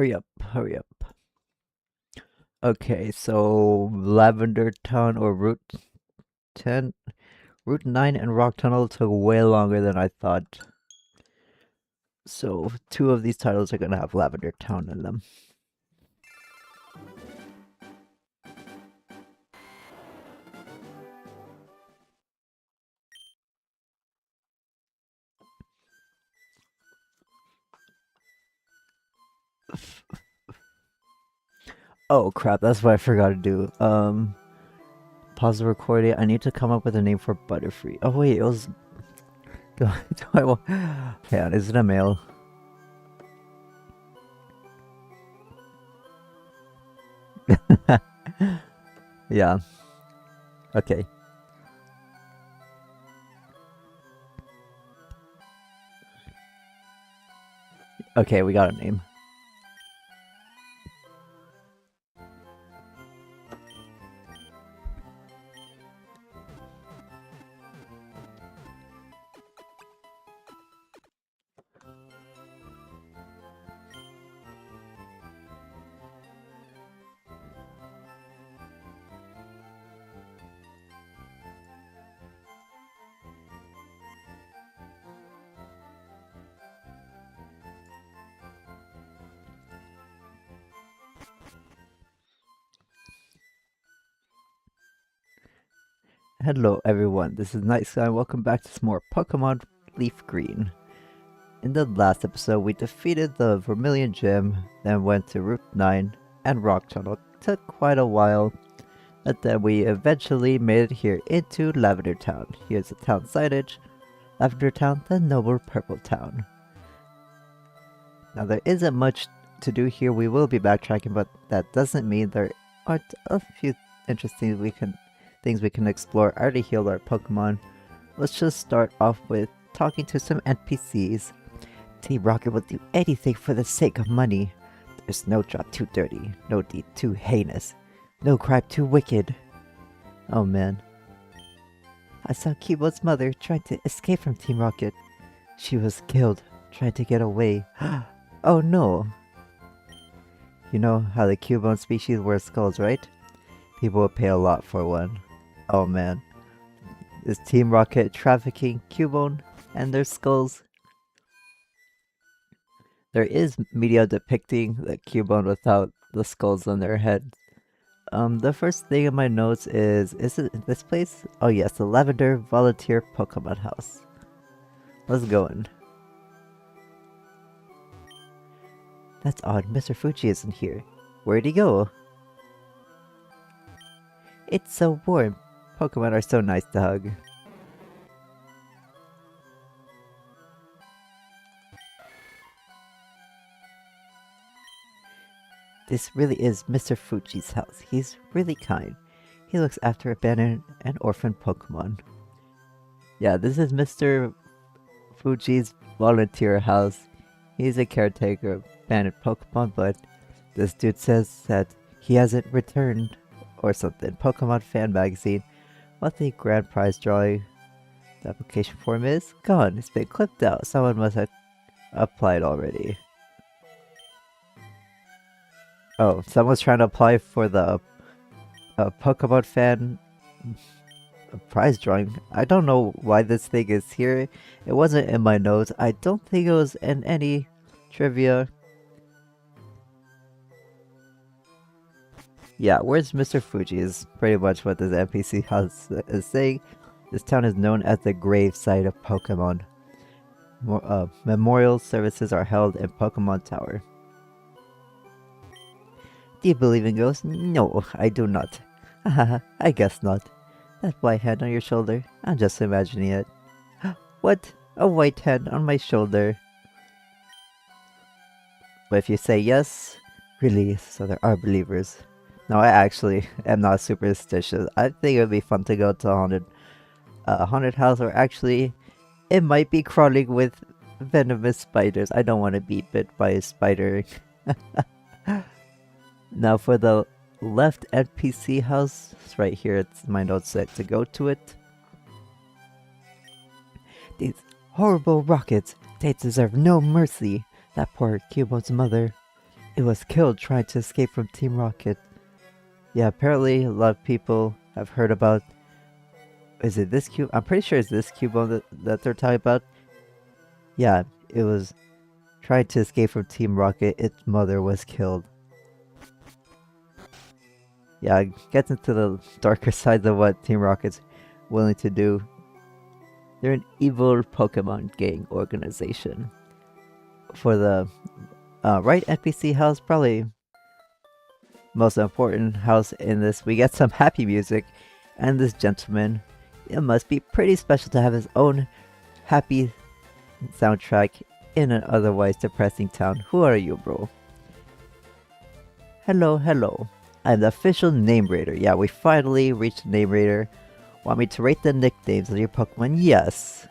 Hurry up, hurry up. Okay, so Lavender Town or Route 10, Route 9 and Rock Tunnel took way longer than I thought. So two of these titles are gonna have Lavender Town in them. Oh crap, that's what I forgot to do. Pause the recording. I need to come up with a name for Butterfree. Oh wait, it was. Do I want? Hang on, is it a male? Yeah. Okay. Okay, we got a name. Hello everyone, this is Night Sky and welcome back to some more Pokemon LeafGreen. In the last episode, we defeated the Vermilion Gym, then went to Route 9 and Rock Tunnel. It took quite a while, but then we eventually made it here into Lavender Town. Here's the town signage. Lavender Town, the noble purple town. Now there isn't much to do here, we will be backtracking, but that doesn't mean there aren't a few interesting things we can explore. I already healed our Pokemon. Let's just start off with talking to some NPCs. Team Rocket will do anything for the sake of money. There's no job too dirty, no deed too heinous, no crime too wicked. Oh man. I saw Cubo's mother trying to escape from Team Rocket. She was killed, trying to get away. Oh no. You know how the Cubone species wear skulls, right? People would pay a lot for one. Oh man. Is Team Rocket trafficking Cubone and their skulls? There is media depicting the Cubone without the skulls on their head. The first thing in my notes is it this place? Oh yes, the Lavender Volunteer Pokemon House. Let's go in. That's odd, Mr. Fuji isn't here. Where'd he go? It's so warm. Pokemon are so nice to hug. This really is Mr. Fuji's house. He's really kind. He looks after abandoned and orphaned Pokemon. Yeah, this is Mr. Fuji's volunteer house. He's a caretaker of abandoned Pokemon, but this dude says that he hasn't returned or something. Pokemon Fan Magazine. What the grand prize drawing? The application form is gone. It's been clipped out. Someone must have applied already. Oh, someone's trying to apply for the Pokemon Fan prize drawing. I don't know why this thing is here. It wasn't in my notes. I don't think it was in any trivia. Yeah, where's Mr. Fuji is pretty much what this NPC house is saying. This town is known as the grave site of Pokemon. Memorial services are held in Pokemon Tower. Do you believe in ghosts? No, I do not. Haha, I guess not. That white hand on your shoulder, I'm just imagining it. What? A white hand on my shoulder? But if you say yes, really, so there are believers. No, I actually am not superstitious. I think it would be fun to go to a haunted house, or actually, it might be crawling with venomous spiders. I don't want to be bit by a spider. Now for the left NPC house, it's right here. It's my notes set to go to it. These horrible rockets, they deserve no mercy. That poor Cubo's mother. It was killed trying to escape from Team Rocket. Yeah, apparently a lot of people have heard about. Is it this cube? I'm pretty sure it's this cube that they're talking about. Yeah, it was trying to escape from Team Rocket. Its mother was killed. Yeah, it gets into the darker side of what Team Rocket's willing to do. They're an evil Pokemon gang organization. For the right NPC house, probably most important house in this, we get some happy music, and this gentleman, it must be pretty special to have his own happy soundtrack in an otherwise depressing town. Who are you, bro? Hello, hello. I'm the official name raider. Yeah, we finally reached the name raider. Want me to rate the nicknames of your Pokemon? Yes.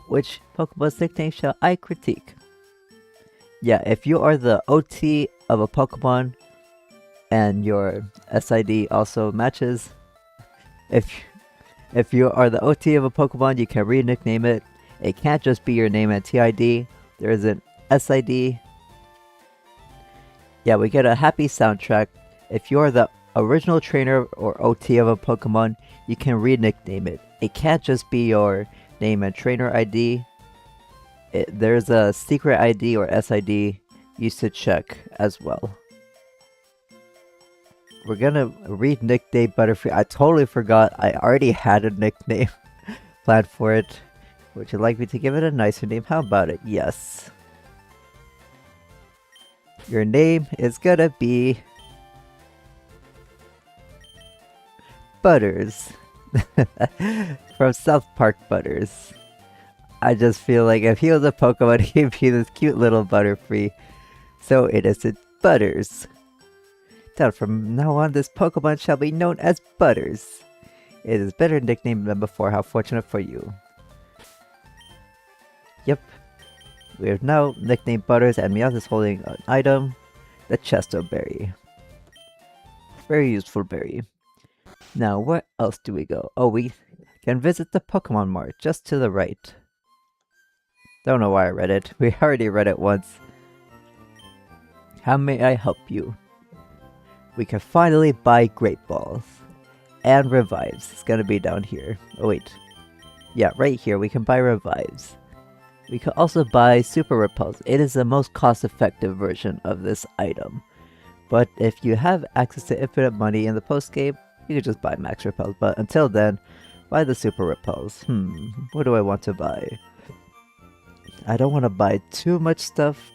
Which Pokemon's nickname shall I critique? Yeah, if you are the OT of a Pokemon and your SID also matches, if you are the OT of a Pokemon, you can re-nickname it. It can't just be your name and TID. There is an SID. Yeah, we get a happy soundtrack. If you are the original trainer or OT of a Pokemon, you can re-nickname it. It can't just be your name and trainer ID. There's a secret ID or SID you should check as well. We're gonna re-nickname Butterfree. I totally forgot. I already had a nickname planned for it. Would you like me to give it a nicer name? How about it? Yes. Your name is gonna be Butters. From South Park Butters. I just feel like if he was a Pokemon, he'd be this cute little Butterfree. So it is Butters. Now from now on, this Pokemon shall be known as Butters. It is better nicknamed than before. How fortunate for you. Yep. We have now nicknamed Butters, and Meowth is holding an item, the Chesto Berry. Very useful berry. Now, where else do we go? Oh, we can visit the Pokemon Mart just to the right. Don't know why I read it. We already read it once. How may I help you? We can finally buy Great Balls. And Revives. It's gonna be down here. Oh wait. Yeah, right here we can buy Revives. We can also buy Super Repels. It is the most cost-effective version of this item. But if you have access to infinite money in the post-game, you can just buy Max Repels. But until then, buy the Super Repels. What do I want to buy? I don't want to buy too much stuff.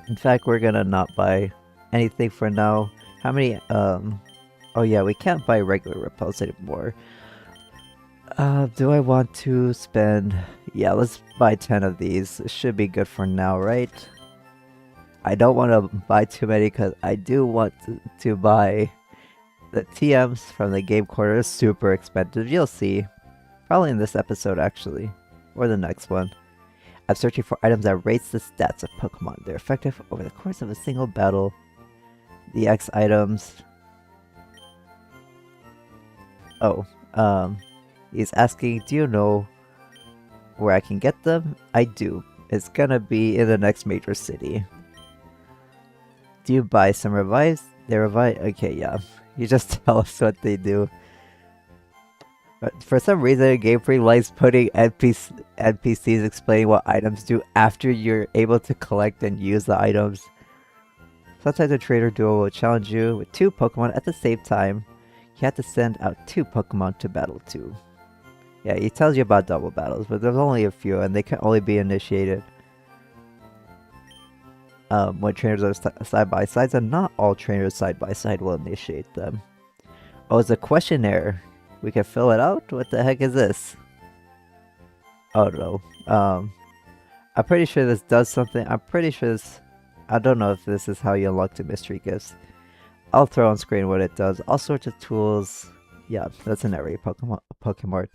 In fact, we're gonna not buy anything for now. How many, oh yeah, we can't buy regular repels anymore. Do I want to spend, yeah, let's buy 10 of these. It should be good for now, right? I don't want to buy too many because I do want to buy the TMs from the game corner. Super expensive, you'll see. Probably in this episode actually, or the next one. I'm searching for items that raise the stats of Pokemon. They're effective over the course of a single battle. The X items. Oh, he's asking, do you know where I can get them? I do. It's gonna be in the next major city. Do you buy some revives? They revive? Okay, yeah. You just tell us what they do. But for some reason, Game Freak likes putting NPCs explaining what items do after you're able to collect and use the items. Sometimes a trainer duo will challenge you with 2 Pokemon at the same time. You have to send out 2 Pokemon to battle 2. Yeah, he tells you about double battles, but there's only a few and they can only be initiated when trainers are side by sides, and not all trainers side by side will initiate them. Oh, it's a questionnaire. We can fill it out? What the heck is this? Oh no. I'm pretty sure this does something. I'm pretty sure this... I don't know if this is how you unlock the mystery gifts. I'll throw on screen what it does. All sorts of tools. Yeah, that's in every Pokemon.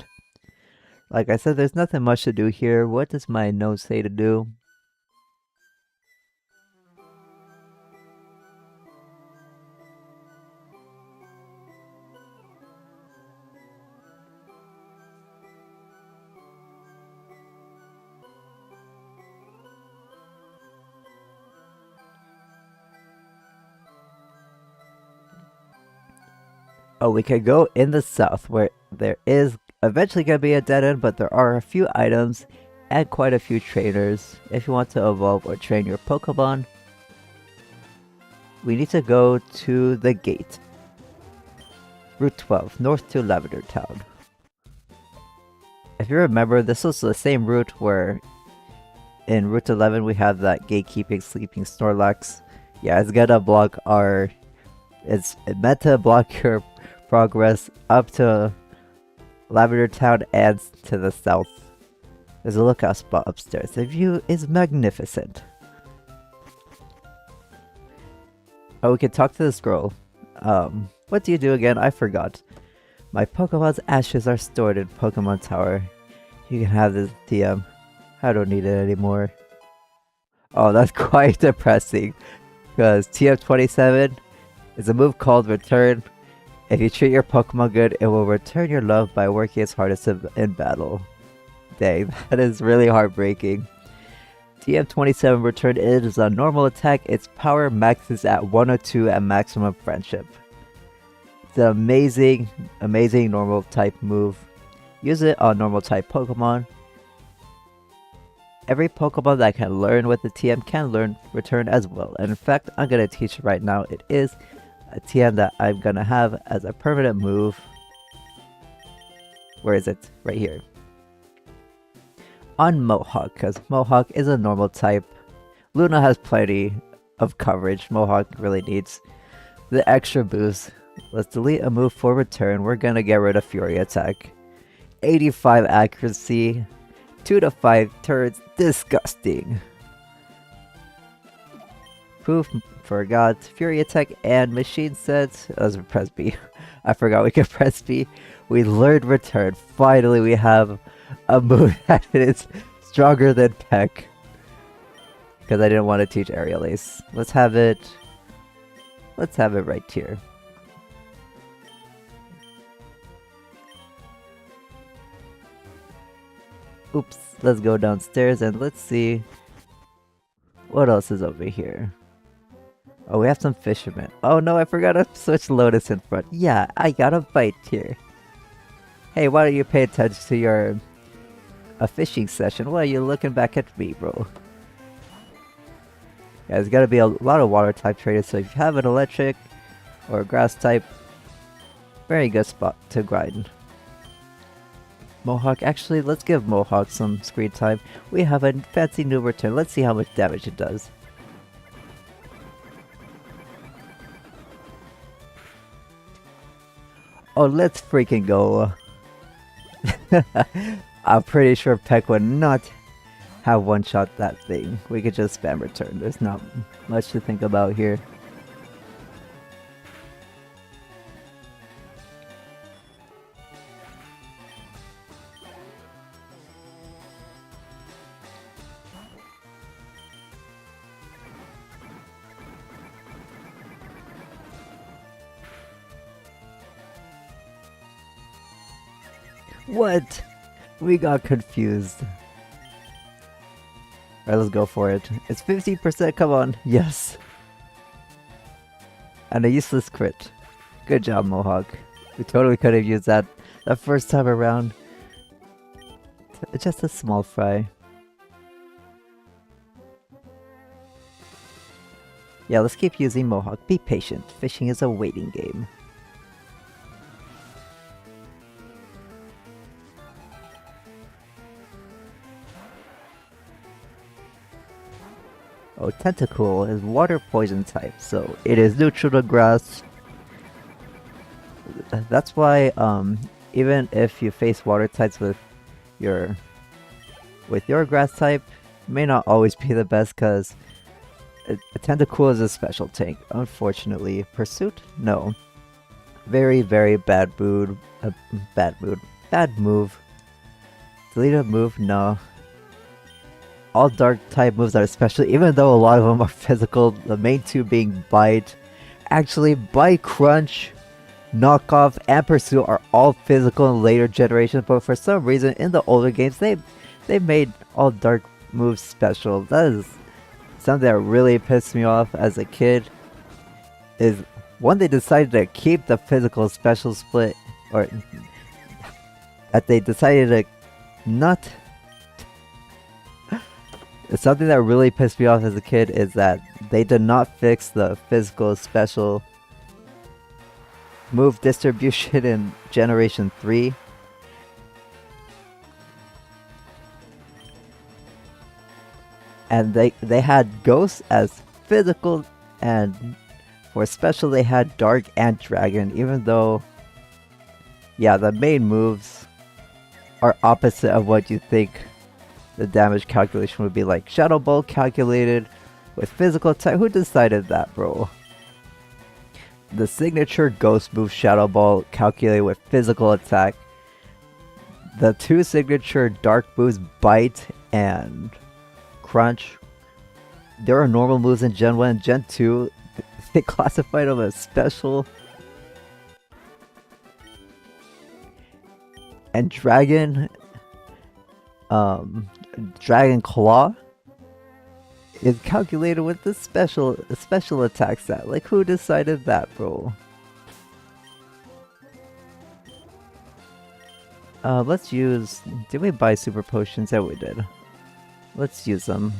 Like I said, there's nothing much to do here. What does my note say to do? Oh, we could go in the south where there is eventually going to be a dead end, but there are a few items and quite a few trainers. If you want to evolve or train your Pokemon, we need to go to the gate. Route 12, north to Lavender Town. If you remember, this was the same route where in Route 11 we have that gatekeeping sleeping Snorlax. Yeah, it's gonna block our... It's meant to block your progress up to Lavender Town and to the south. There's a lookout spot upstairs. The view is magnificent. Oh, we can talk to this girl. What do you do again? I forgot. My Pokemon's ashes are stored in Pokemon Tower. You can have this TM. I don't need it anymore. Oh, that's quite depressing. Because TM27 is a move called Return. If you treat your Pokemon good, it will return your love by working its hardest in battle. Dang, that is really heartbreaking. TM27 Return is a normal attack. Its power maxes at 102 at maximum friendship. It's an amazing normal type move. Use it on normal type Pokemon. Every Pokemon that can learn with the TM can learn Return as well. And in fact, I'm going to teach it right now. It is a TM that I'm going to have as a permanent move. Where is it? Right here. On Mohawk, because Mohawk is a normal type. Luna has plenty of coverage. Mohawk really needs the extra boost. Let's delete a move for Return. We're going to get rid of Fury Attack. 85 accuracy. 2 to 5 turns. Disgusting. Poof, forgot. Fury Attack and Machine Set. Let's press B. I forgot we could press B. We learned Return. Finally, we have a move that is stronger than Peck. Because I didn't want to teach Aerial Ace. Let's have it right here. Oops, let's go downstairs and let's see what else is over here. Oh, we have some fishermen. Oh no, I forgot to switch Lotus in front. Yeah, I got a bite here. Hey, why don't you pay attention to your fishing session? Why are you looking back at me, bro? Yeah, there's gotta be a lot of water type traders, so if you have an electric or a grass type, very good spot to grind. Mohawk, actually, let's give Mohawk some screen time. We have a fancy new Return. Let's see how much damage it does. Oh, let's freaking go. I'm pretty sure Peck would not have one-shot that thing. We could just spam Return. There's not much to think about here. What? We got confused. Alright, let's go for it. It's 50%, come on. Yes. And a useless crit. Good job, Mohawk. We totally could have used that the first time around. It's just a small fry. Yeah, let's keep using Mohawk. Be patient. Fishing is a waiting game. Oh, Tentacool is water poison type, so it is neutral to grass. That's why, even if you face water types with your grass type, it may not always be the best because Tentacool is a special tank. Unfortunately, Pursuit? No. Very, very bad mood. Bad move. Delete a move? No. All dark type moves are special, even though a lot of them are physical. The main two being Bite. Actually, Bite, Crunch, Knockoff, and Pursue are all physical in later generations, but for some reason in the older games they made all dark moves special. That is something that really pissed me off as a kid. Is One, they decided to keep the physical special split, or that they decided to not. Something that really pissed me off as a kid is that they did not fix the physical special move distribution in Generation 3. And they had Ghost as physical, and for special they had Dark and Dragon, even though, yeah, the main moves are opposite of what you think the damage calculation would be. Like Shadow Ball calculated with physical attack. Who decided that, bro? The signature Ghost move Shadow Ball calculated with physical attack. The two signature Dark moves Bite and Crunch. There are normal moves in Gen 1 and Gen 2. They classified them as special. And Dragon Dragon Claw is calculated with the special attack stat. Like, who decided that, bro? Let's use... Did we buy super potions? Yeah, we did. Let's use them.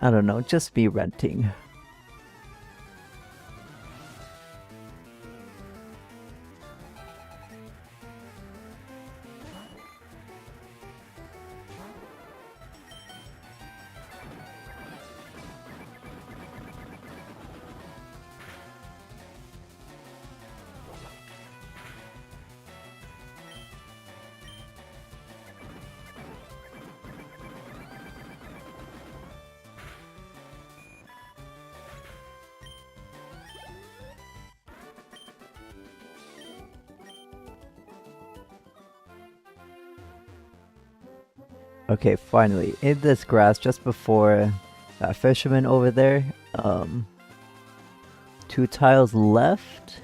I don't know, just be renting. Okay, finally, in this grass, just before that fisherman over there, 2 tiles left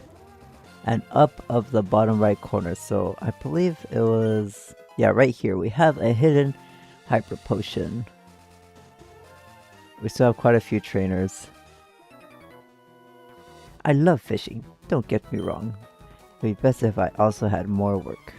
and up of the bottom right corner. So I believe it was, yeah, right here. We have a hidden hyper potion. We still have quite a few trainers. I love fishing, don't get me wrong. It would be best if I also had more work.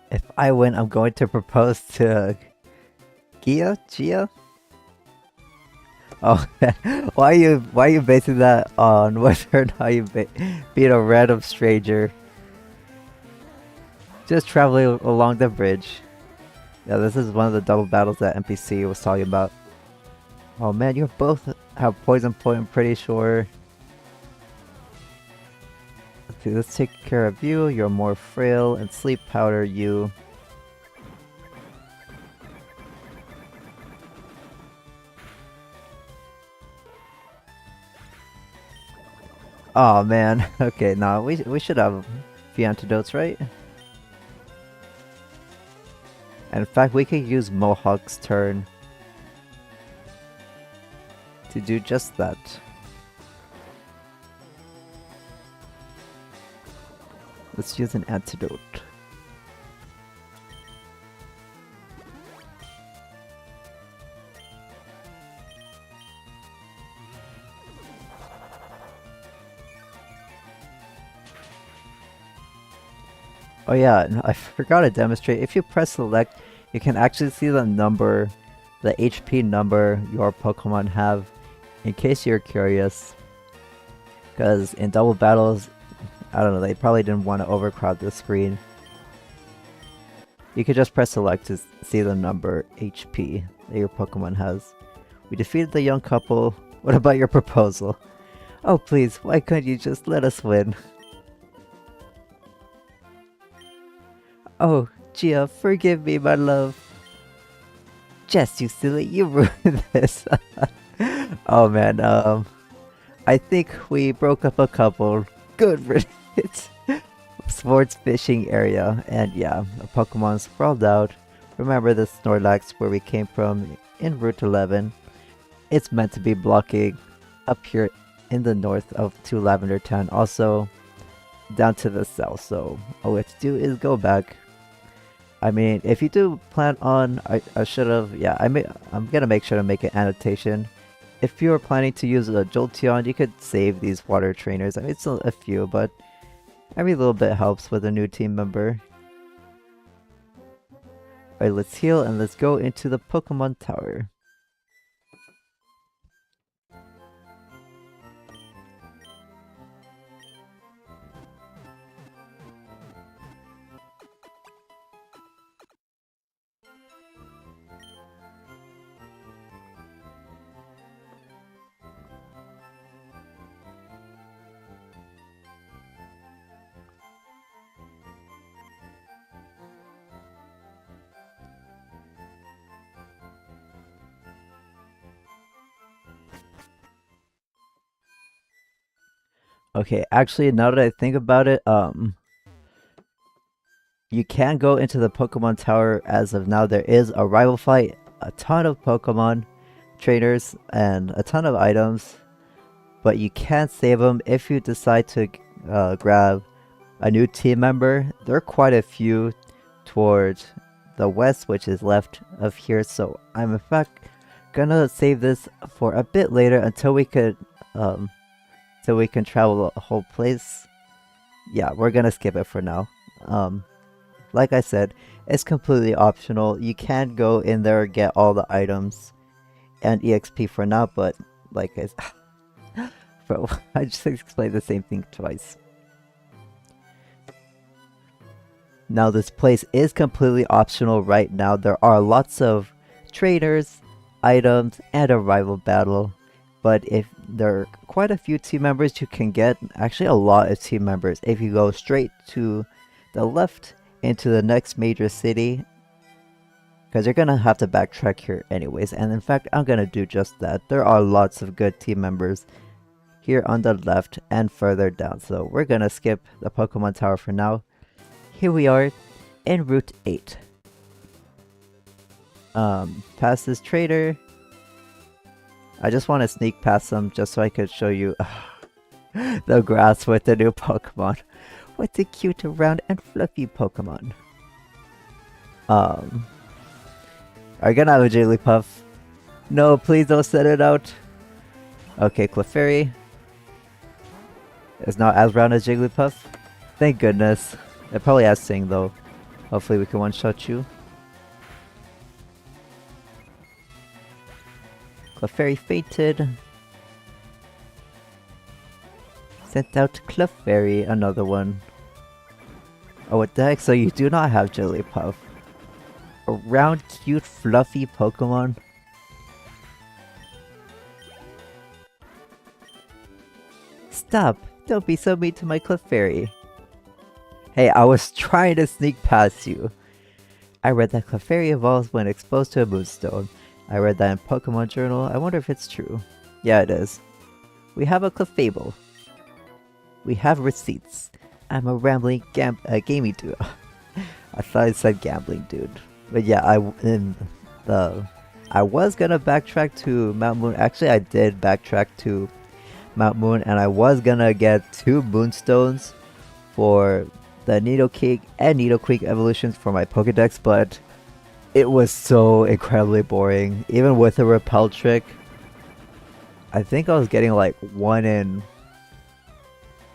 If I win, I'm going to propose to Gia? Oh, why are you basing that on whether or not you beat a random stranger? Just traveling along the bridge. Yeah, this is one of the double battles that NPC was talking about. Oh man, you both have poison point, I'm pretty sure. Okay, let's take care of you. You're more frail, and sleep powder you. Oh man. Okay, nah, we should have a few antidotes, right? And in fact, we could use Mohawk's turn to do just that. Let's use an antidote. Oh yeah, I forgot to demonstrate. If you press select, you can actually see the number, the HP number your Pokemon have, in case you're curious. Because in double battles, I don't know, they probably didn't want to overcrowd the screen. You could just press select to see the number HP that your Pokemon has. We defeated the young couple. What about your proposal? Oh please, why couldn't you just let us win? Oh, Gia, forgive me, my love. Jess, you silly, you ruined this. Oh man, I think we broke up a couple. Good riddance. Sports fishing area, and yeah, a Pokemon sprawled out. Remember the Snorlax where we came from in Route 11? It's meant to be blocking up here in the north of to Lavender Town, also down to the south, so all we have to do is go back. I mean, if you do plan on, I should have, yeah, I'm gonna make sure to make an annotation. If you are planning to use a Jolteon, you could save these water trainers. I mean, it's a few, but every little bit helps with a new team member. Alright, let's heal and let's go into the Pokemon Tower. Okay, actually, now that I think about it, you can go into the Pokemon Tower as of now. There is a rival fight, a ton of Pokemon trainers, and a ton of items, but you can't save them if you decide to grab a new team member. There are quite a few towards the west, which is left of here, so I'm in fact gonna save this for a bit later until we could so we can travel a whole place. Yeah, we're gonna skip it for now. Like I said, it's completely optional. You can go in there and get all the items and EXP for now, but like bro, I just explained the same thing twice. Now this place is completely optional right now. There are lots of traders, items, and a rival battle. But if there are quite a few team members you can get, actually a lot of team members, if you go straight to the left into the next major city, because you're gonna have to backtrack here anyways, and in fact I'm gonna do just that. There are lots of good team members here on the left and further down, so we're gonna skip the Pokemon Tower for now. Here we are in Route 8. Past this trader. I just want to sneak past them just so I could show you the grass with the new Pokemon. What a cute, round, and fluffy Pokemon. Are you gonna have a Jigglypuff? No, please don't set it out. Okay, Clefairy is not as round as Jigglypuff. Thank goodness. It probably has Sing though. Hopefully we can one-shot you. Clefairy fainted. Sent out Clefairy, another one. Oh, what the heck? So you do not have Jigglypuff. A round, cute, fluffy Pokemon? Stop! Don't be so mean to my Clefairy. Hey, I was trying to sneak past you. I read that Clefairy evolves when exposed to a moonstone. I read that in Pokemon Journal. I wonder if it's true. Yeah, it is. We have a Clefable. We have receipts. I'm a rambling gaming dude. I thought it said gambling dude. But yeah, I was gonna backtrack to Mount Moon. Actually, I did backtrack to Mount Moon, and I was gonna get 2 Moonstones for the Needle King and Needle Creek evolutions for my Pokedex, but it was so incredibly boring. Even with the repel trick, I think I was getting like 1 in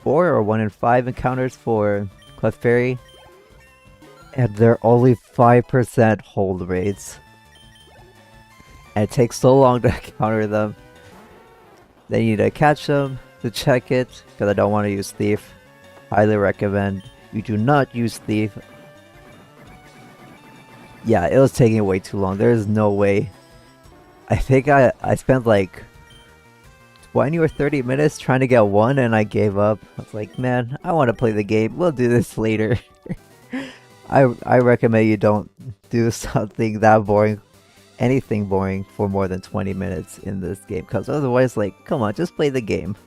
4 or 1 in 5 encounters for Clefairy, and they're only 5% hold rates. And it takes so long to counter them. Then you need to catch them to check it, because I don't want to use Thief. Highly recommend you do not use Thief. Yeah, it was taking way too long. There is no way. I think I spent like 20 or 30 minutes trying to get 1 and I gave up. I was like, man, I want to play the game. We'll do this later. I recommend you don't do something that boring, anything boring for more than 20 minutes in this game, because otherwise, like, come on, just play the game.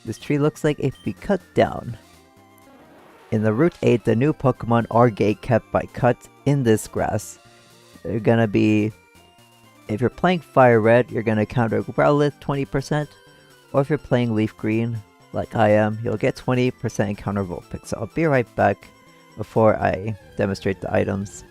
This tree looks like it be cut down. In the Route 8, the new Pokemon are gate-kept by cuts in this grass. They're gonna be, if you're playing FireRed, you're gonna counter Growlithe 20%, or if you're playing LeafGreen, like I am, you'll get 20% encounter Vulpix. So I'll be right back before I demonstrate the items.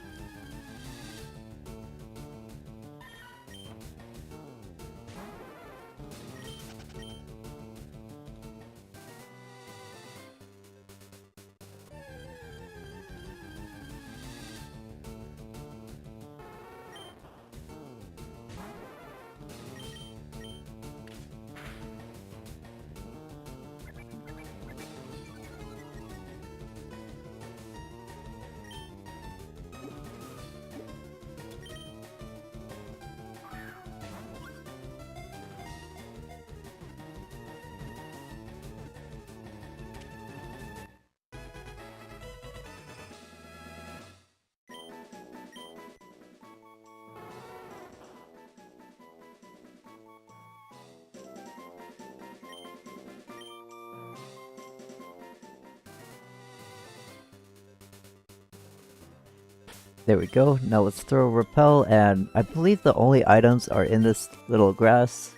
There we go. Now let's throw Repel, and I believe the only items are in this little grass.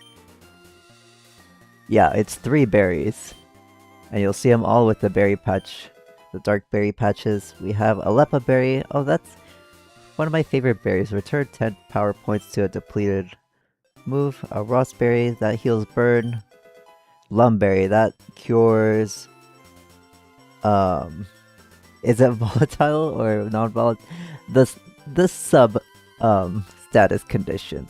Yeah, it's 3 berries. And you'll see them all with the berry patch. The dark berry patches. We have a Lepa berry. Oh, that's one of my favorite berries. Return 10 power points to a depleted move. A Rossberry that heals burn. Lumberry that cures... Is it volatile or non-volatile? The sub status conditions.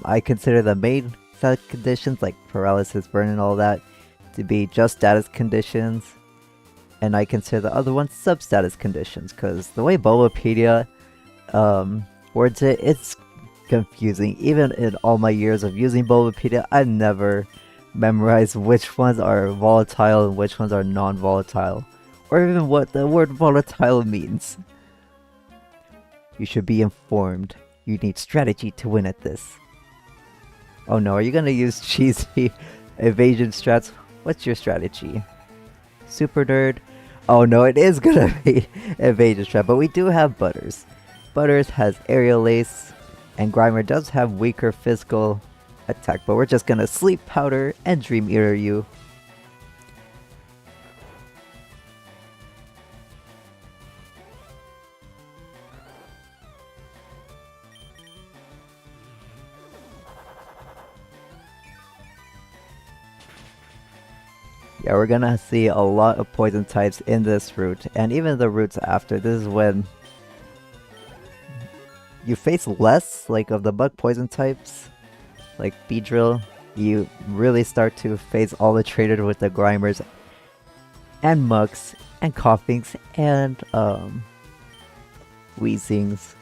I consider the main status conditions like paralysis, burn, and all that to be just status conditions, and I consider the other ones sub status conditions, because the way Bulbapedia words it, it's confusing. Even in all my years of using Bulbapedia, I never memorized which ones are volatile and which ones are non-volatile, or even what the word volatile means. You should be informed. You need strategy to win at this. Oh no, are you gonna use cheesy evasion strats? What's your strategy? Super nerd? Oh no, it is gonna be evasion strat, but we do have Butters. Butters has Aerial Ace, and Grimer does have weaker physical attack, but we're just gonna Sleep Powder and Dream Eater you. Yeah, we're gonna see a lot of poison types in this route, and even the routes after. This is when you face less like of the bug poison types, like Beedrill. You really start to face all the traded with the Grimers and Mucks and Coughings and Weezings.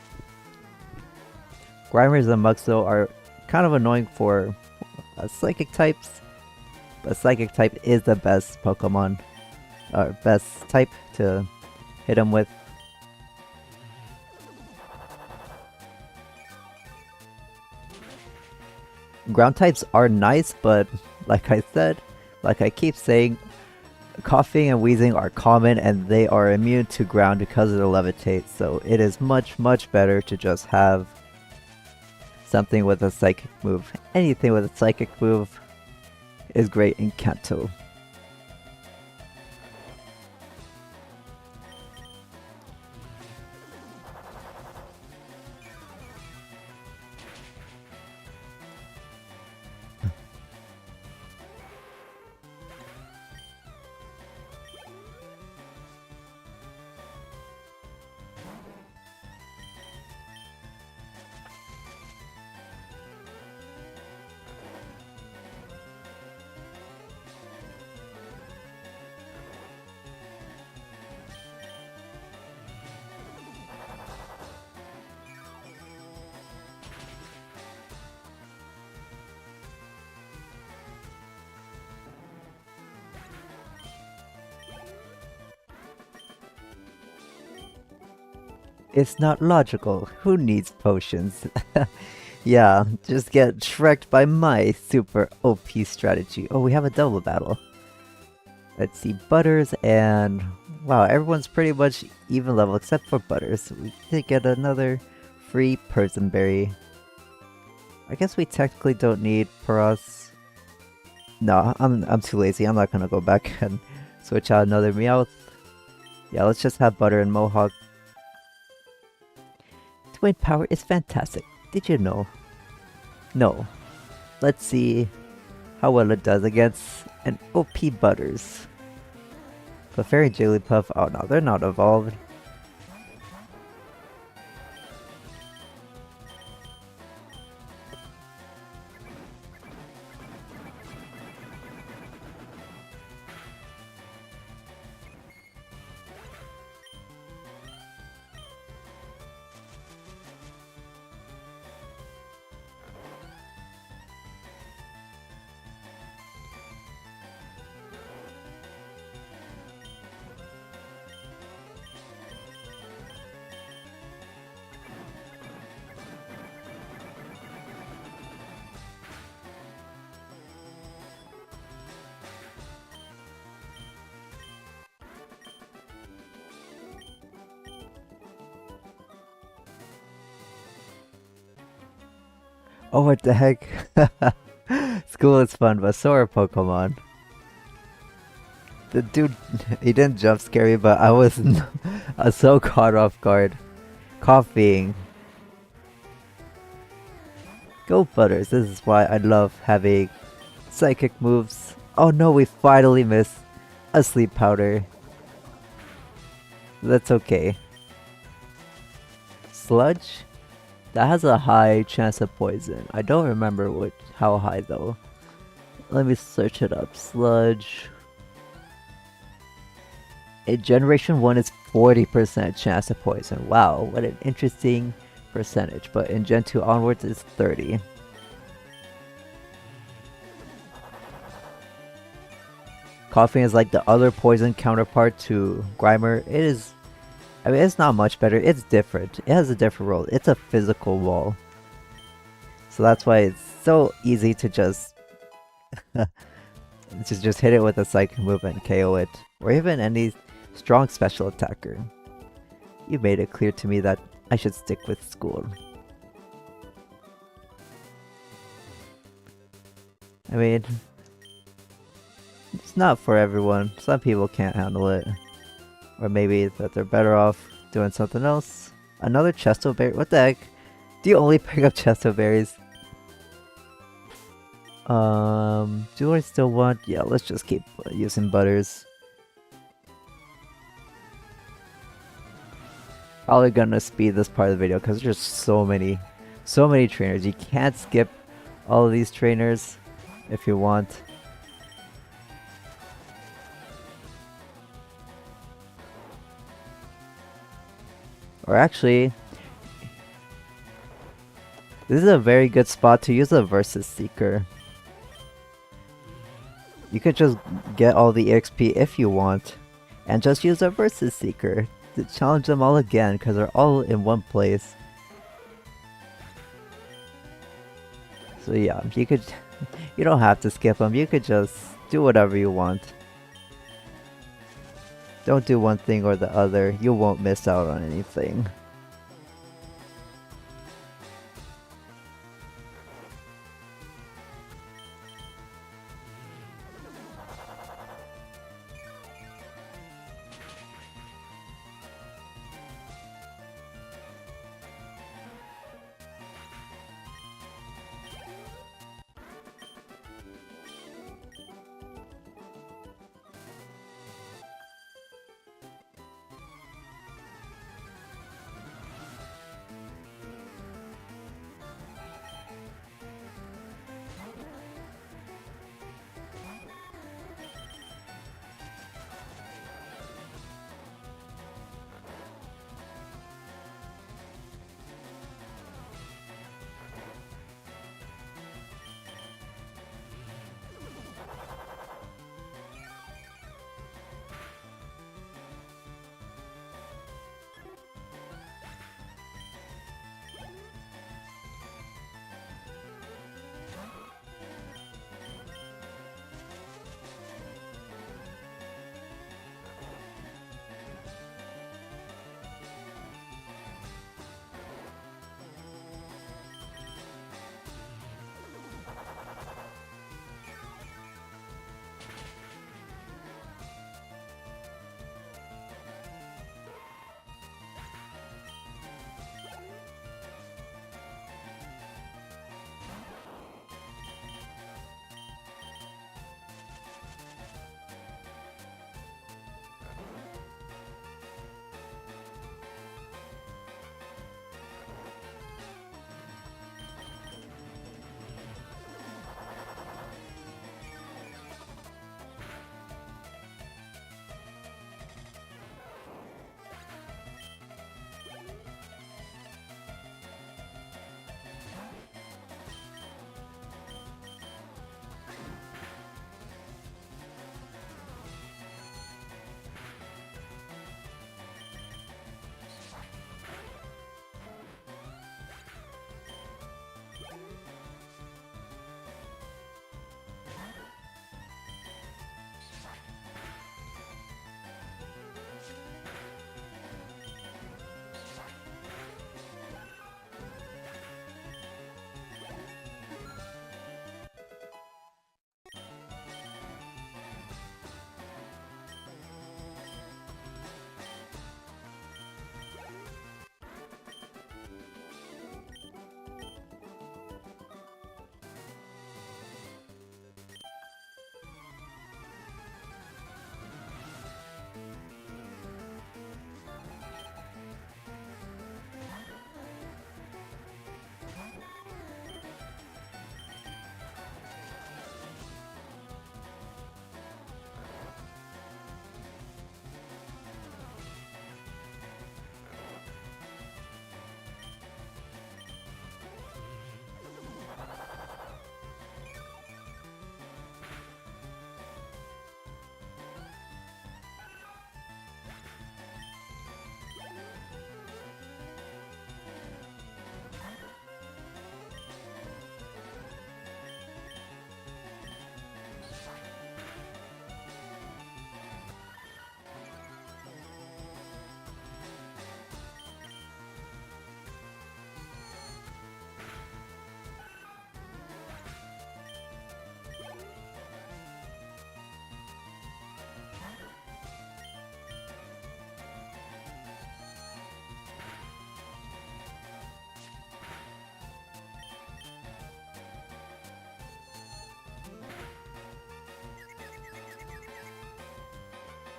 Grimers and Mucks though are kind of annoying for psychic types. But Psychic type is the best Pokemon, or best type to hit him with. Ground types are nice, but like I said, like I keep saying, coughing and wheezing are common and they are immune to ground because of the levitate, so it is much better to just have something with a psychic move. Anything with a psychic move is great in Kanto. It's not logical. Who needs potions? Yeah, just get shreked by my super OP strategy. Oh, we have a double battle. Let's see, Butters and... Wow, everyone's pretty much even level except for Butters. We did get another free Person Berry. I guess we technically don't need Paras. No, I'm too lazy. I'm not gonna go back and switch out another Meowth. Yeah, let's just have Butter and Mohawk. Twin power is fantastic. Did you know? No. Let's see how well it does against an OP Butters. Clefairy and Jigglypuff, oh no, they're not evolved. Oh, what the heck? School is fun, but so are Pokemon. The dude, he didn't jump scare me, but I was so caught off guard. Coughing. Go Butters, this is why I love having psychic moves. Oh no, we finally missed a sleep powder. That's okay. Sludge? That has a high chance of poison. I don't remember how high though. Let me search it up. Sludge. In Generation 1 is 40% chance of poison. Wow, what an interesting percentage. But in Gen 2 onwards it's 30. Coughing is like the other poison counterpart to Grimer. It is... I mean, it's not much better. It's different. It has a different role. It's a physical wall. So that's why it's so easy to just just hit it with a psychic move and KO it. Or even any strong special attacker. You made it clear to me that I should stick with school. I mean, it's not for everyone. Some people can't handle it. Or maybe that they're better off doing something else. Another Chesto Berry? What the heck? Do you only pick up Chesto Berries? Do I still want... Yeah, let's just keep using Butters. Probably gonna speed this part of the video because there's just so many trainers. You can't skip all of these trainers if you want. Or actually, this is a very good spot to use a Versus Seeker. You could just get all the EXP if you want, and just use a Versus Seeker to challenge them all again, because they're all in one place. So yeah, you don't have to skip them, you could just do whatever you want. Don't do one thing or the other. You won't miss out on anything.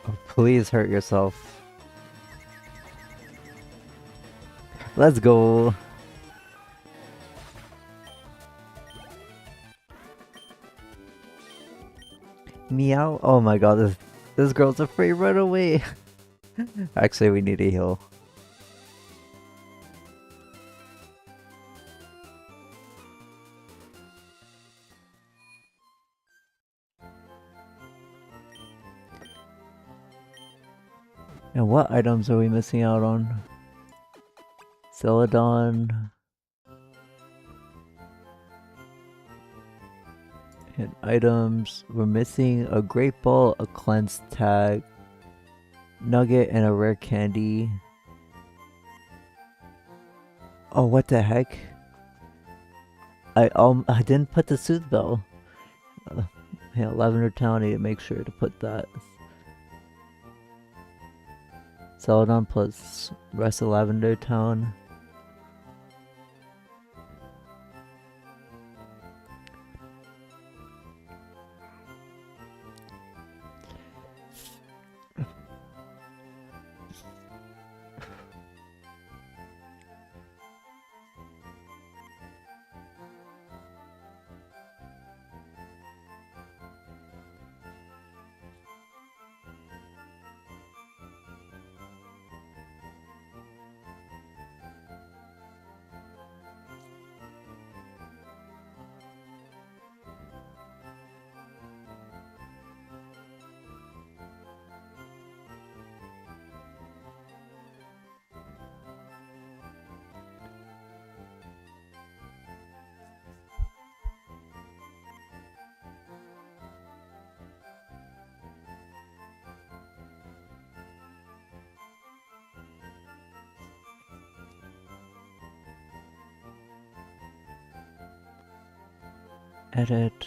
Oh, please hurt yourself. Let's go. Meow. Oh my god, this girl's afraid. Run away. Actually, we need a heal. And what items are we missing out on? Celadon. And items. We're missing a Great Ball, a Cleanse Tag, nugget and a rare candy. Oh, what the heck? I didn't put the sooth bell. Uh, yeah, Lavender Town. I need to make sure to put that. Celadon plus rest of Lavender Town. Edit.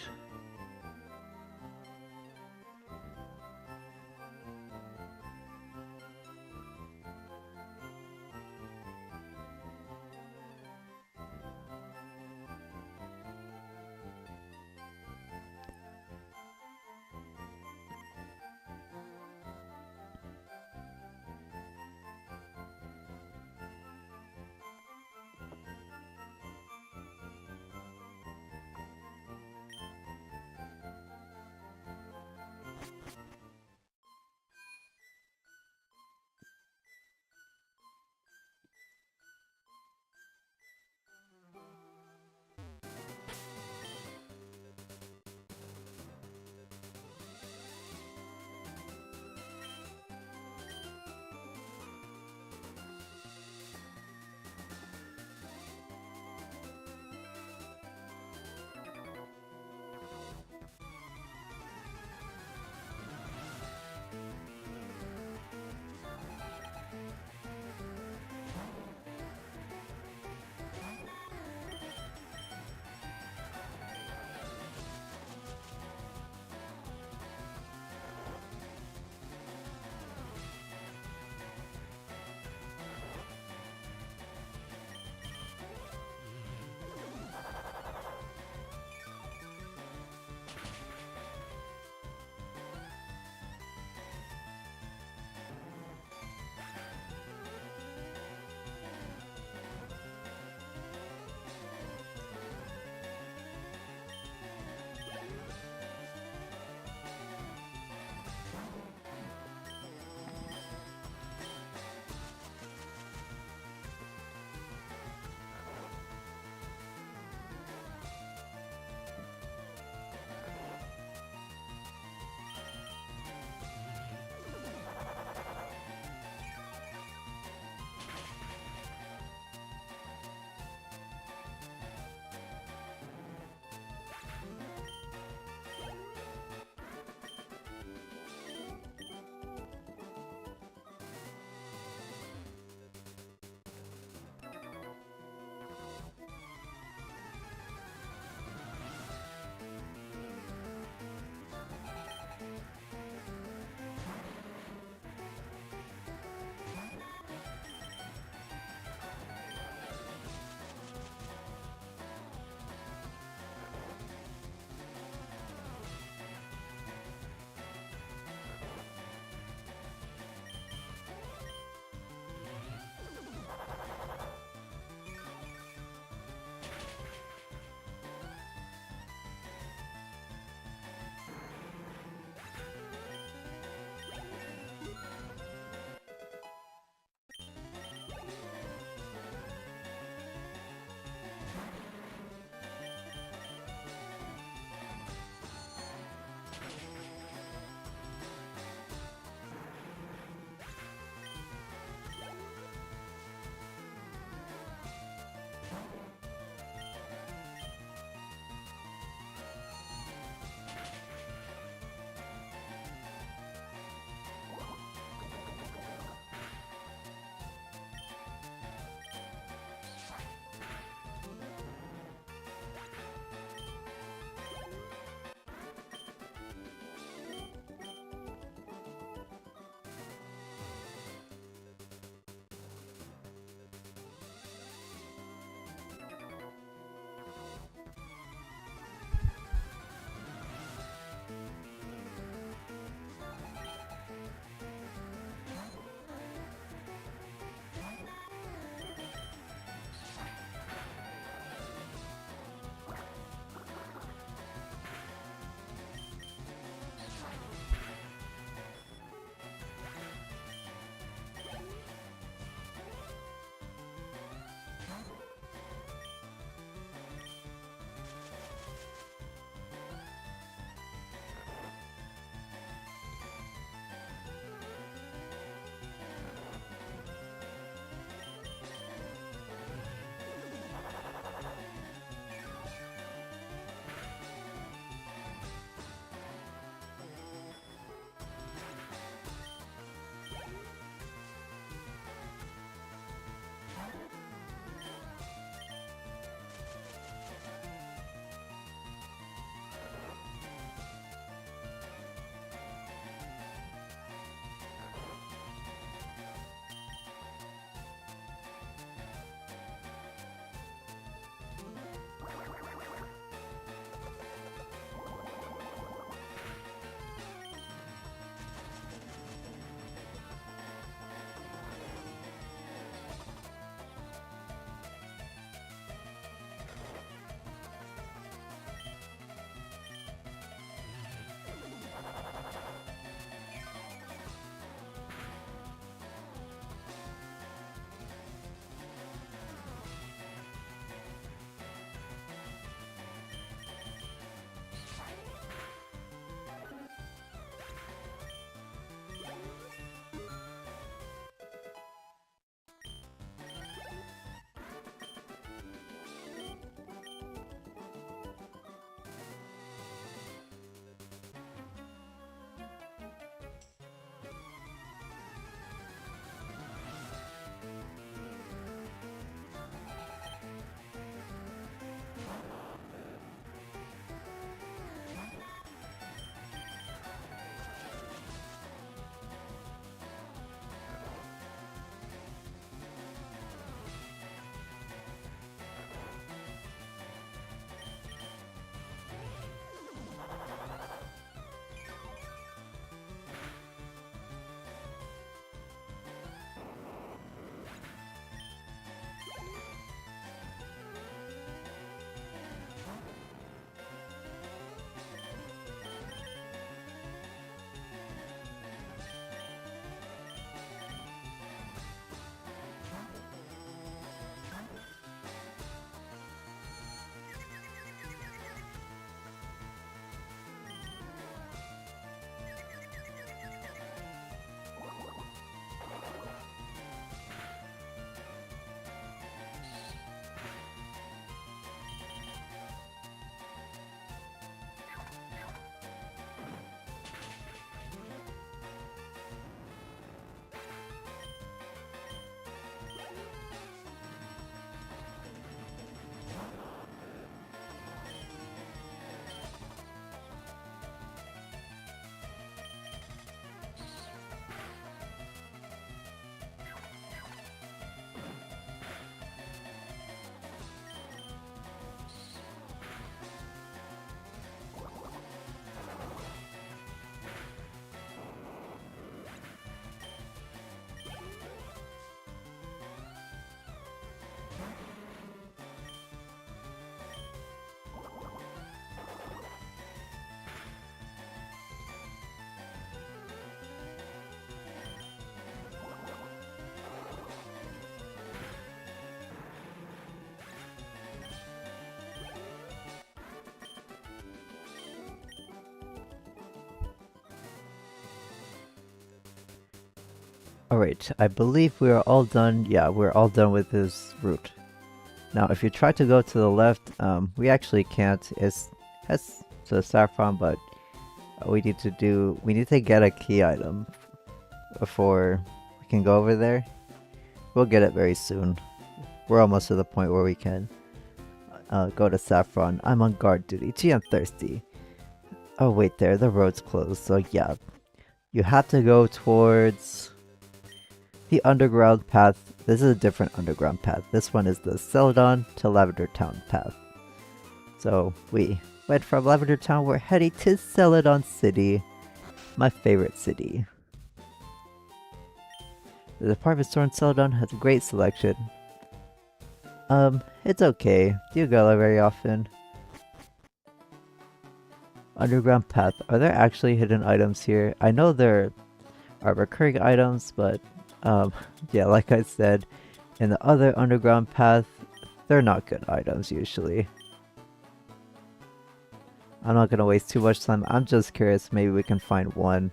Alright, I believe we are all done. Yeah, we're all done with this route. Now, if you try to go to the left, we actually can't. It's has the saffron, but we need to get a key item before we can go over there. We'll get it very soon. We're almost to the point where we can go to saffron. I'm on guard duty. Gee, I'm thirsty. Oh wait, there, the road's closed. So yeah, you have to go towards the underground path. This is a different underground path. This one is the Celadon to Lavender Town path. So we went from Lavender Town, we're heading to Celadon City, my favorite city. The department store in Celadon has a great selection. It's okay. Do you go there very often? Underground path. Are there actually hidden items here? I know there are recurring items, but yeah, like I said, in the other underground path, they're not good items usually. I'm not gonna waste too much time. I'm just curious, maybe we can find one.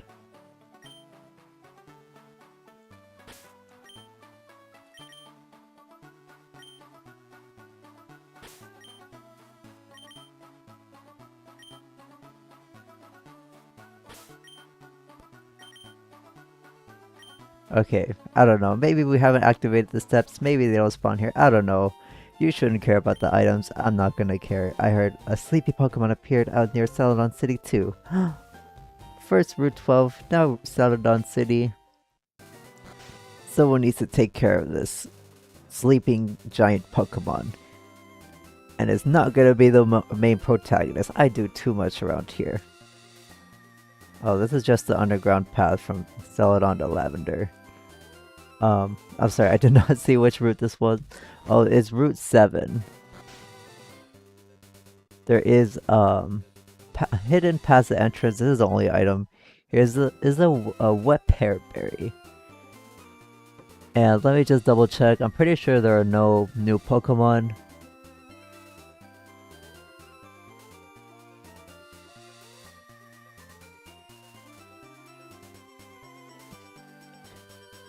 Okay, I don't know. Maybe we haven't activated the steps. Maybe they don't spawn here. I don't know. You shouldn't care about the items. I'm not gonna care. I heard a sleepy Pokemon appeared out near Celadon City too. First Route 12, now Celadon City. Someone needs to take care of this sleeping giant Pokemon. And it's not gonna be the main protagonist. I do too much around here. Oh, this is just the underground path from Celadon to Lavender. I'm sorry, I did not see which route this was. Oh, it's Route 7. There is, hidden past the entrance. This is the only item. Here's a wet pear berry. And let me just double check. I'm pretty sure there are no new Pokemon.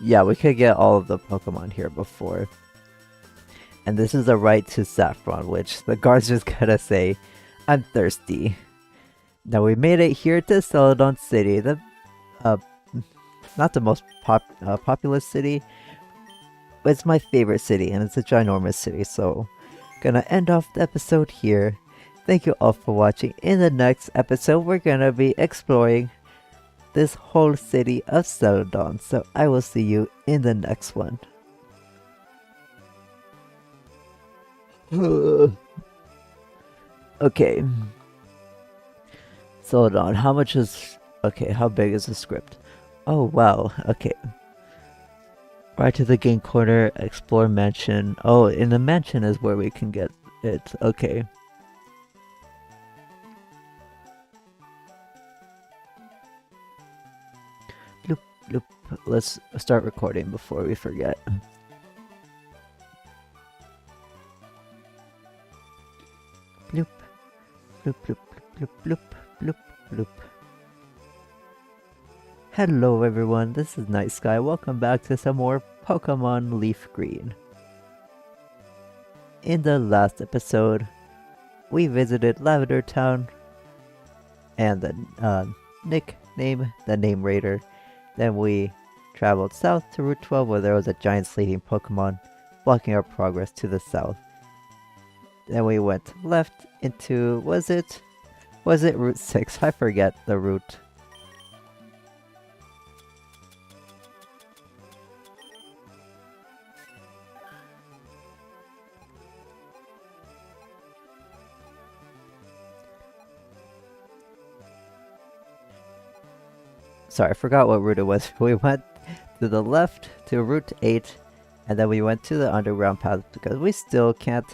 Yeah, we could get all of the Pokemon here before. And this is the right to Saffron, which the guard's just gonna say, I'm thirsty. Now we made it here to Celadon City, the not the most populous city, but it's my favorite city, and it's a ginormous city, so gonna end off the episode here. Thank you all for watching. In the next episode, we're gonna be exploring this whole city of Celadon, so I will see you in the next one. Okay. Celadon, how much is... Okay, how big is the script? Oh, wow, okay. Right to the game corner, explore mansion. Oh, in the mansion is where we can get it, okay. Bloop, bloop. Let's start recording before we forget. Bloop, bloop, bloop, bloop, bloop, bloop, bloop. Hello everyone, this is Night Sky. Welcome back to some more Pokemon LeafGreen. In the last episode, we visited Lavender Town and the nickname, the Name Raider. Then we traveled south to Route 12 where there was a giant sleeping Pokemon blocking our progress to the south. Then we went left into, was it Route 6? I forget the route. Sorry, I forgot what route it was. We went to the left to Route 8, and then we went to the underground path because we still can't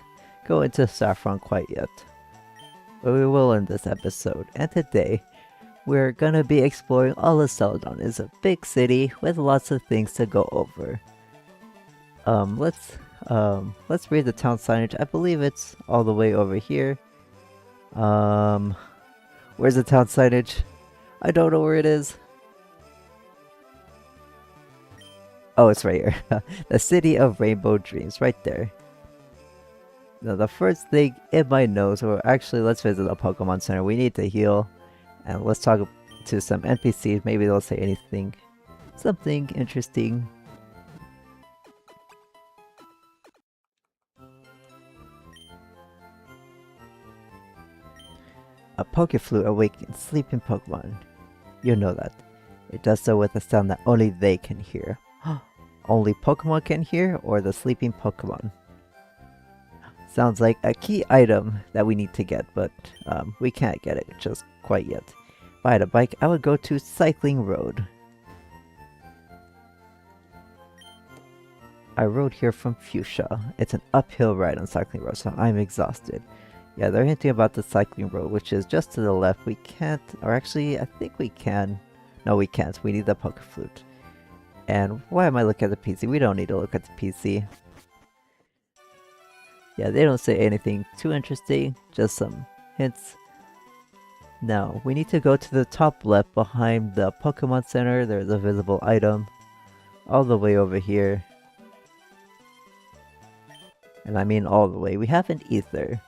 go into Saffron quite yet. But we will in this episode. And today, we're gonna be exploring all of Celadon. It's a big city with lots of things to go over. Let's read the town signage. I believe it's all the way over here. Where's the town signage? I don't know where it is. Oh, it's right here. The City of Rainbow Dreams, right there. Now, the first thing in my nose, or actually, let's visit a Pokemon Center. We need to heal, and let's talk to some NPCs. Maybe they'll say something interesting. A Pokeflute awakens sleeping Pokemon. You know that. It does so with a sound that only they can hear. Only Pokemon can hear, or the sleeping Pokemon? Sounds like a key item that we need to get, but we can't get it just quite yet. If I had a bike, I would go to Cycling Road. I rode here from Fuchsia. It's an uphill ride on Cycling Road, so I'm exhausted. Yeah, they're hinting about the Cycling Road, which is just to the left. We can't, or actually, I think we can. No, we can't. We need the Pokeflute. And why am I looking at the PC? We don't need to look at the PC. Yeah, they don't say anything too interesting, just some hints. Now, we need to go to the top left behind the Pokemon Center. There's a visible item all the way over here. And I mean all the way. We have an ether.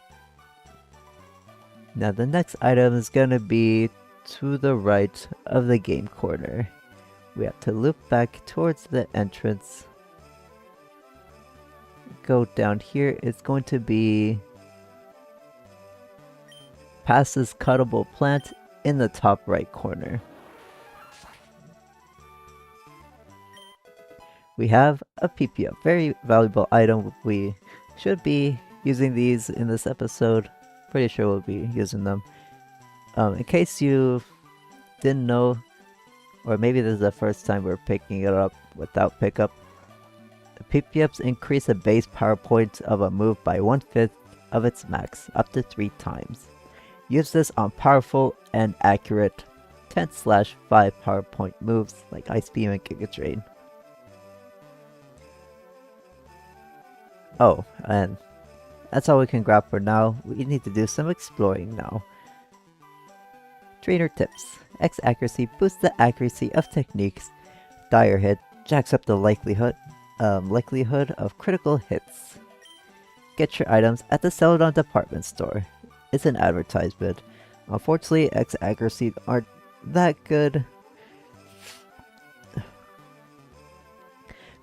Now the next item is gonna be to the right of the game corner. We have to loop back towards the entrance. Go down here. It's going to be past this cuttable plant in the top right corner. We have a PP, a very valuable item. We should be using these in this episode. Pretty sure we'll be using them. In case you didn't know, or maybe this is the first time we're picking it up without pickup, PP-ups increase the base power point of a move by 1/5 of its max, up to 3 times. Use this on powerful and accurate 10/5 power point moves like Ice Beam and Giga Drain. Oh, and that's all we can grab for now. We need to do some exploring now. Trainer tips. X accuracy boosts the accuracy of techniques. Dire hit jacks up the likelihood of critical hits. Get your items at the Celadon department store. It's an advertisement. Unfortunately, X accuracy aren't that good,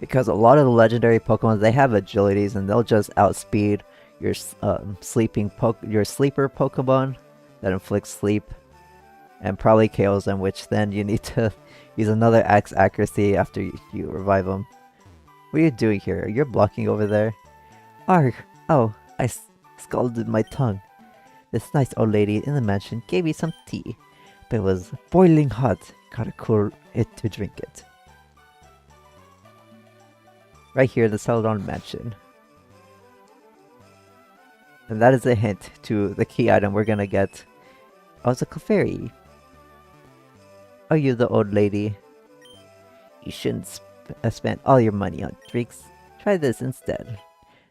because a lot of the legendary Pokemon, they have agilities and they'll just outspeed your sleeper Pokemon that inflicts sleep and probably KOs them, which then you need to use another X accuracy after you revive them. What are you doing here? You're blocking over there. Arg! Oh, I scalded my tongue. This nice old lady in the mansion gave me some tea, but it was boiling hot. Gotta cool it to drink it. Right here, the Celadon mansion. And that is a hint to the key item we're gonna get. Oh, it's a Clefairy. Are you the old lady? You shouldn't spend all your money on drinks. Try this instead.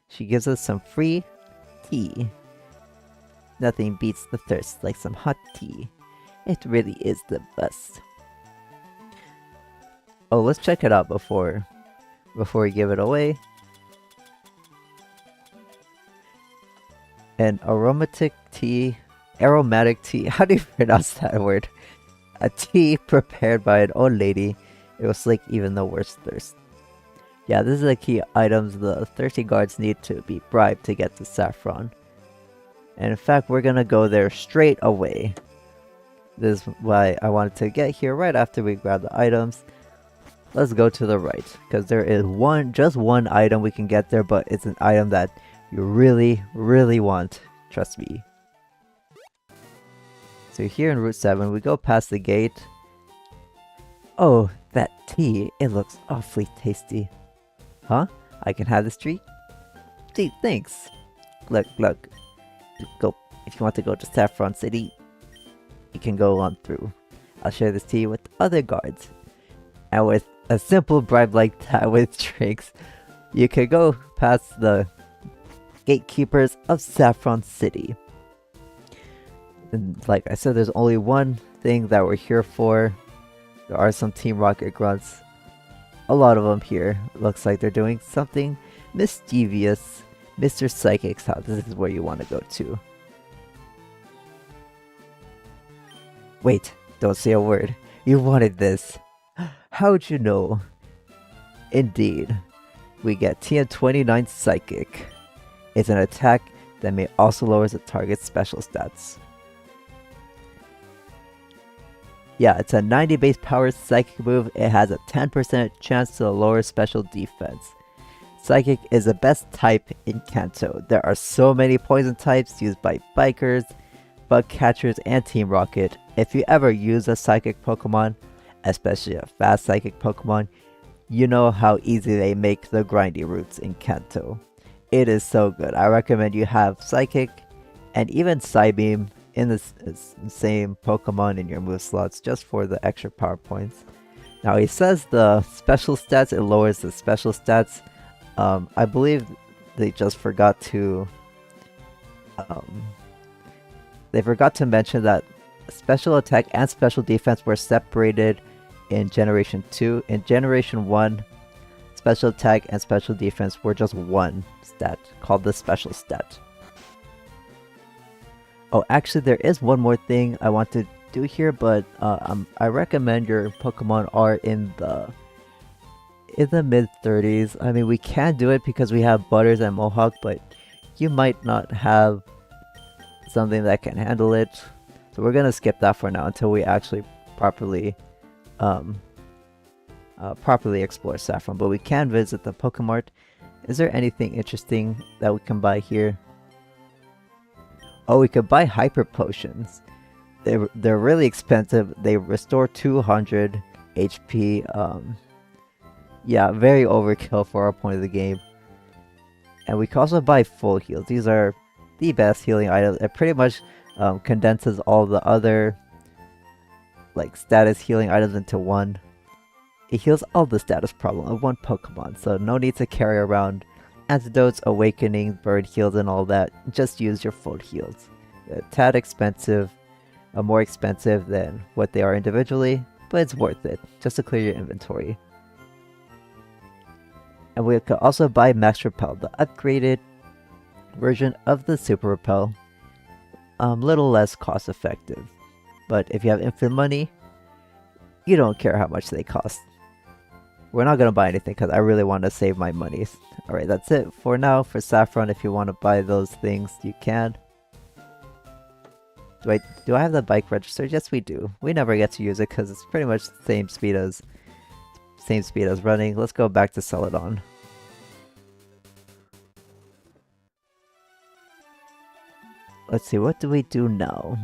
She gives us some free tea. Nothing beats the thirst like some hot tea. It really is the best. Oh, let's check it out before we give it away. An aromatic tea. How do you pronounce that word? A tea prepared by an old lady. It will slake even the worst thirst. Yeah, this is the key items the thirsty guards need to be bribed to get to Saffron. And in fact, we're gonna go there straight away. This is why I wanted to get here right after we grab the items. Let's go to the right, because there is just one item we can get there, but it's an item that you really, really want. Trust me. So here in Route 7, we go past the gate. Oh, that tea, it looks awfully tasty. Huh? I can have this treat? Gee, thanks. Look. Go. If you want to go to Saffron City, you can go on through. I'll share this tea with other guards. And with a simple bribe like that with drinks, you can go past the gatekeepers of Saffron City. And like I said, there's only one thing that we're here for. There are some Team Rocket grunts. a lot of them here. Looks like they're doing something mischievous. Mr. Psychic's house. This is where you want to go to. Wait, don't say a word. You wanted this. How'd you know? Indeed. We get TN29 Psychic. It's an attack that may also lower the target's special stats. Yeah, it's a 90 base power Psychic move. It has a 10% chance to lower special defense. Psychic is the best type in Kanto. There are so many poison types used by bikers, bug catchers, and Team Rocket. If you ever use a Psychic Pokemon, especially a fast Psychic Pokemon, you know how easy they make the grindy routes in Kanto. It is so good. I recommend you have Psychic and even Psybeam in the same Pokemon in your move slots just for the extra power points. Now he says the special stats, it lowers the special stats. I believe they just forgot to mention that special attack and special defense were separated in Generation 2. In Generation 1, special attack and special defense were just one stat, called the special stat. Oh, actually there is one more thing I want to do here, but I recommend your Pokemon are in the mid 30s. I mean, we can do it because we have Butters and Mohawk, but you might not have something that can handle it. So we're gonna skip that for now until we actually properly explore Saffron. But we can visit the Pokemart. Is there anything interesting that we can buy here? Oh, we could buy Hyper Potions. They're really expensive. They restore 200 HP. Yeah, very overkill for our point of the game. And we can also buy full heals. These are the best healing items. It pretty much condenses all the other like status healing items into one. It heals all the status problem of one Pokemon, so no need to carry around antidotes, awakening, bird heals, and all that. Just use your full heals. A tad expensive, more expensive than what they are individually, but it's worth it just to clear your inventory. And we could also buy Max Repel, the upgraded version of the Super Repel. Little less cost effective, but if you have infinite money, you don't care how much they cost. We're not gonna buy anything because I really want to save my money. Alright, that's it for now for Saffron. If you want to buy those things, you can. Do I have the bike registered? Yes, we do. We never get to use it because it's pretty much the same speed as running. Let's go back to Celadon. Let's see, what do we do now?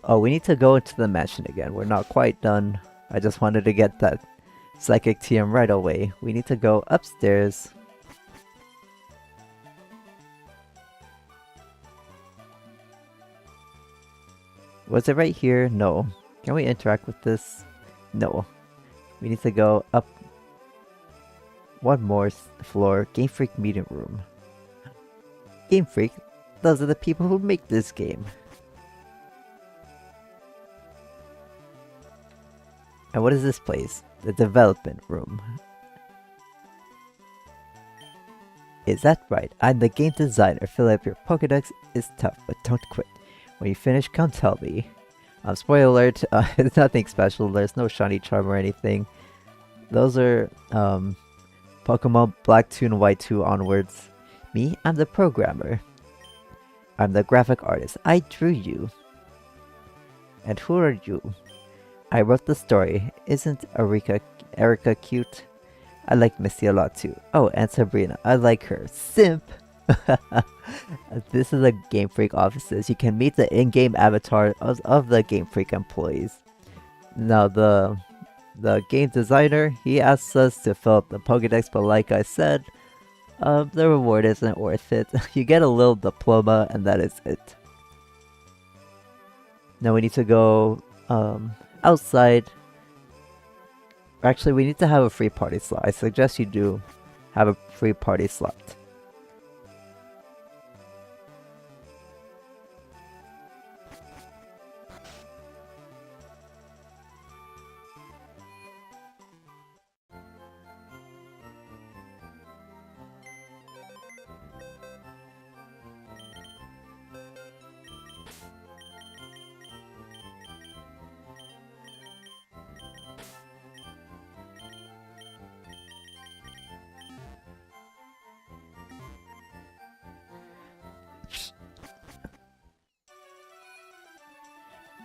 Oh, we need to go into the mansion again. We're not quite done. I just wanted to get that Psychic TM right away. We need to go upstairs. Was it right here? No. Can we interact with this? No. We need to go up one more floor. Game Freak meeting room. Game Freak? Those are the people who make this game. And what is this place? The development room. Is that right? I'm the game designer. Fill up your Pokedex is tough, but don't quit. When you finish, come tell me. Spoiler alert, it's nothing special. There's no shiny charm or anything. Those are Pokemon Black 2 and White 2 onwards. Me, I'm the programmer. I'm the graphic artist. I drew you. And who are you? I wrote the story. Isn't Erica cute? I like Misty a lot too. Oh, and Sabrina. I like her. Simp! This is the Game Freak offices. You can meet the in-game avatar of the Game Freak employees. Now the game designer, he asks us to fill up the Pokedex, but like I said, the reward isn't worth it. You get a little diploma and that is it. Now we need to go outside. Actually, we need to have a free party slot. I suggest you do have a free party slot.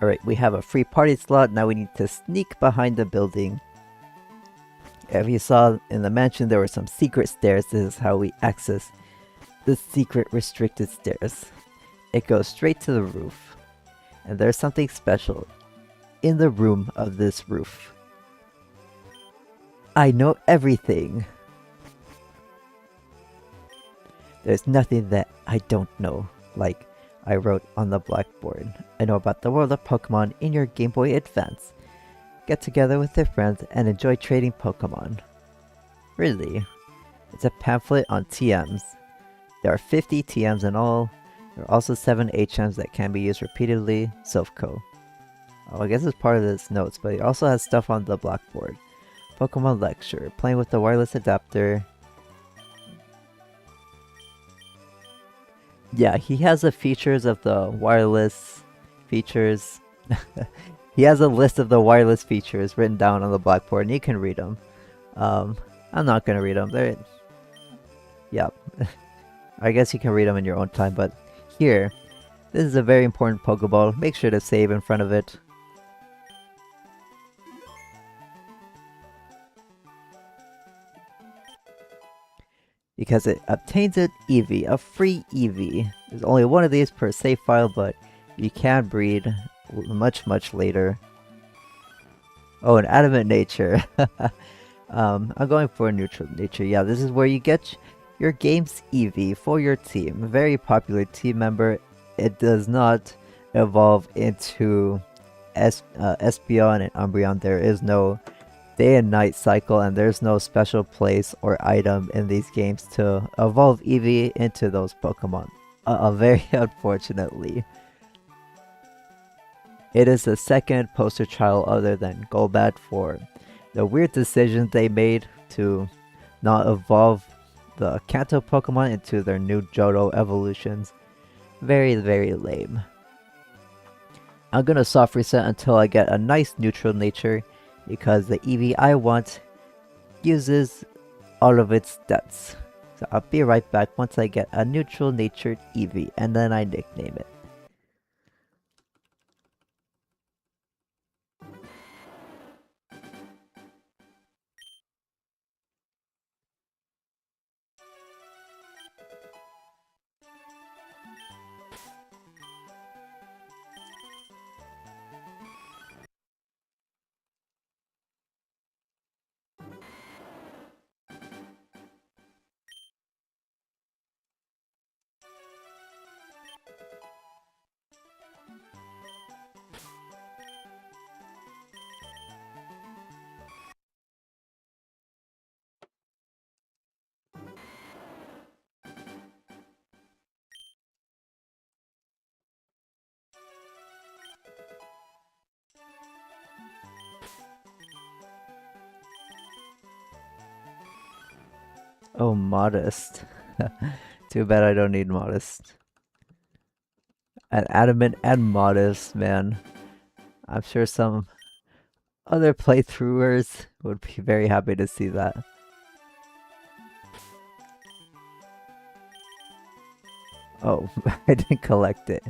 Alright, we have a free party slot. Now we need to sneak behind the building. If you saw in the mansion, there were some secret stairs. This is how we access the secret restricted stairs. It goes straight to the roof. And there's something special in the room of this roof. I know everything. There's nothing that I don't know. Like I wrote on the blackboard. I know about the world of Pokemon in your Game Boy Advance. Get together with your friends and enjoy trading Pokemon. Really? It's a pamphlet on TMs. There are 50 TMs in all. There are also 7 HMs that can be used repeatedly. Silphco. Oh, I guess it's part of this notes, but it also has stuff on the blackboard. Pokemon lecture. Playing with the wireless adapter. Yeah, he has the features of the wireless features. He has a list of the wireless features written down on the blackboard, and you can read them. I'm not gonna read them. Yeah, I guess you can read them in your own time. But here, this is a very important Pokeball. Make sure to save in front of it. Because it obtains an EV, a free EV. There's only one of these per save file, but you can breed much later. Oh, an adamant nature. I'm going for a neutral nature. Yeah, this is where you get your game's EV for your team. A very popular team member. It does not evolve into Espeon and Umbreon. There is no day and night cycle, and there's no special place or item in these games to evolve Eevee into those Pokemon. Very unfortunately. It is the second poster child other than Golbat for the weird decisions they made to not evolve the Kanto Pokemon into their new Johto evolutions. Very lame. I'm gonna soft reset until I get a nice neutral nature, because the Eevee I want uses all of its stats. So I'll be right back once I get a neutral natured Eevee, and then I nickname it. Oh, modest. Too bad I don't need modest. And adamant and modest, man. I'm sure some other playthroughers would be very happy to see that. Oh, I didn't collect it.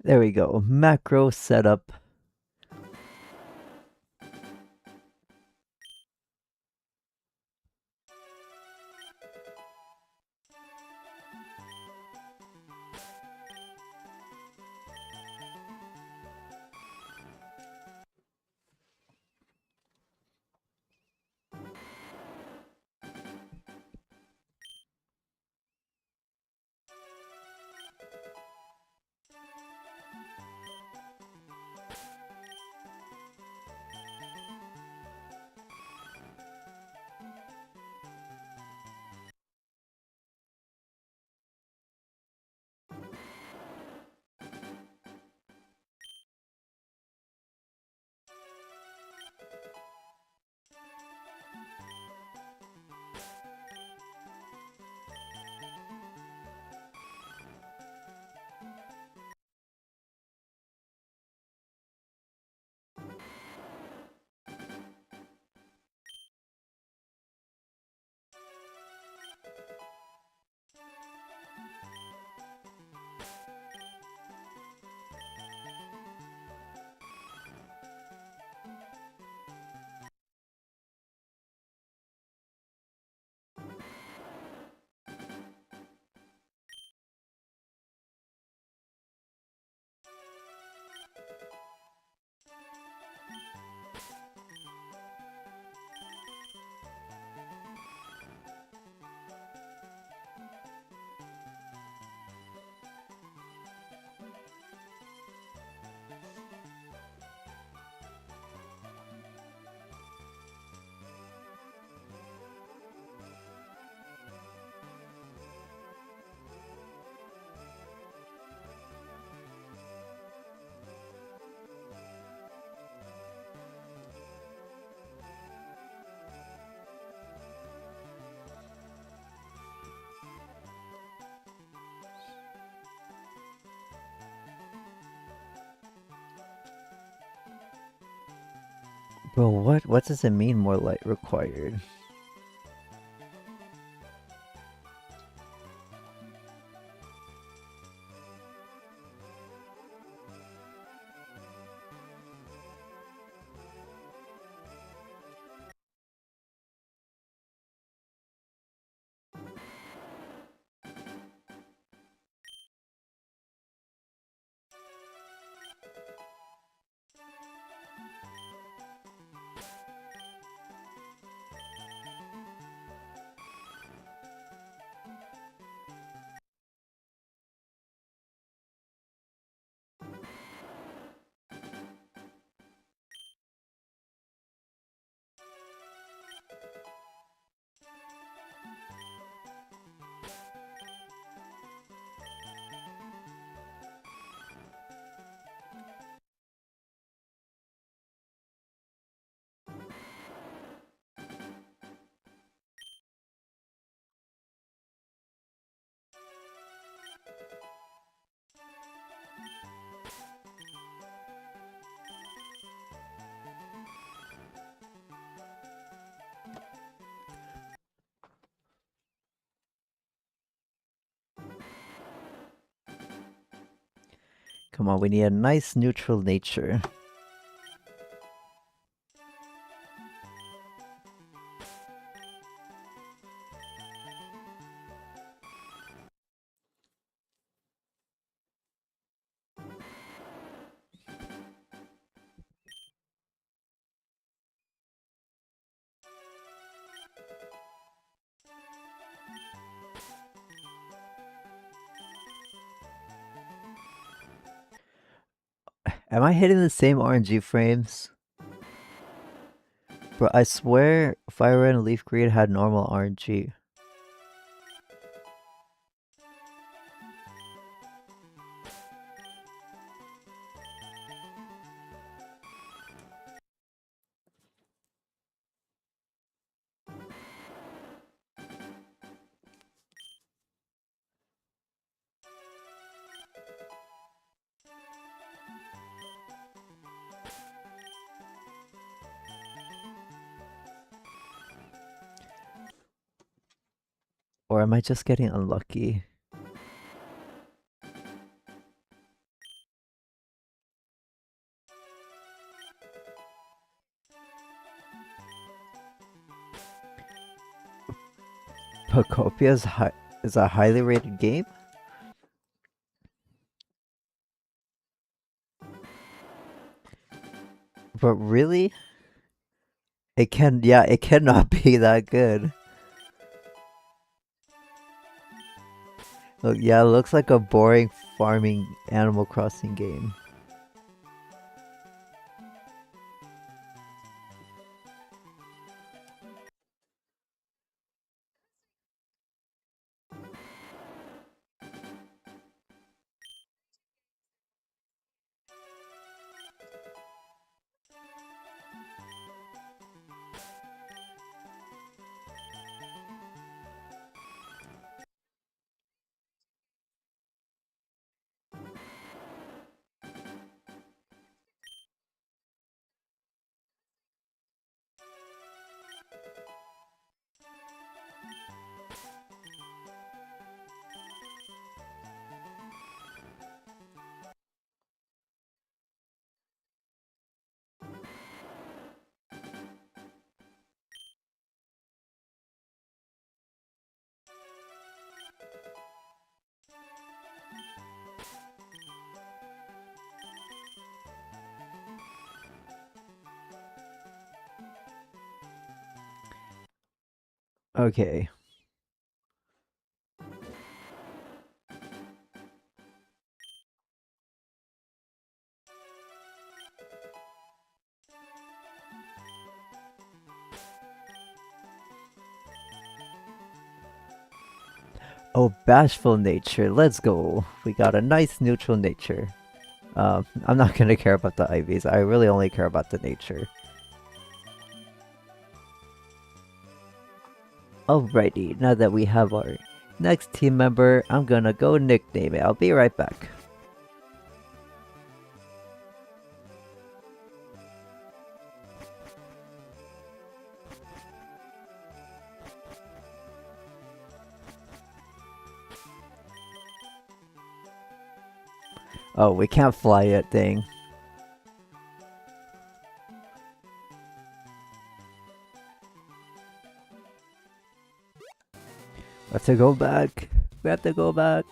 There we go. Macro setup. Bro, what does it mean more light required? Come on, we need a nice neutral nature. Am I hitting the same RNG frames? Bro, I swear FireRed and LeafGreen had normal RNG. Or am I just getting unlucky? Pocopia is a highly rated game? But really? It cannot be that good. Look, yeah, it looks like a boring farming Animal Crossing game. Okay. Oh, bashful nature. Let's go. We got a nice neutral nature. I'm not gonna care about the IVs. I really only care about the nature. Alrighty, now that we have our next team member, I'm gonna go nickname it. I'll be right back. Oh, we can't fly it, dang. We have to go back. We have to go back.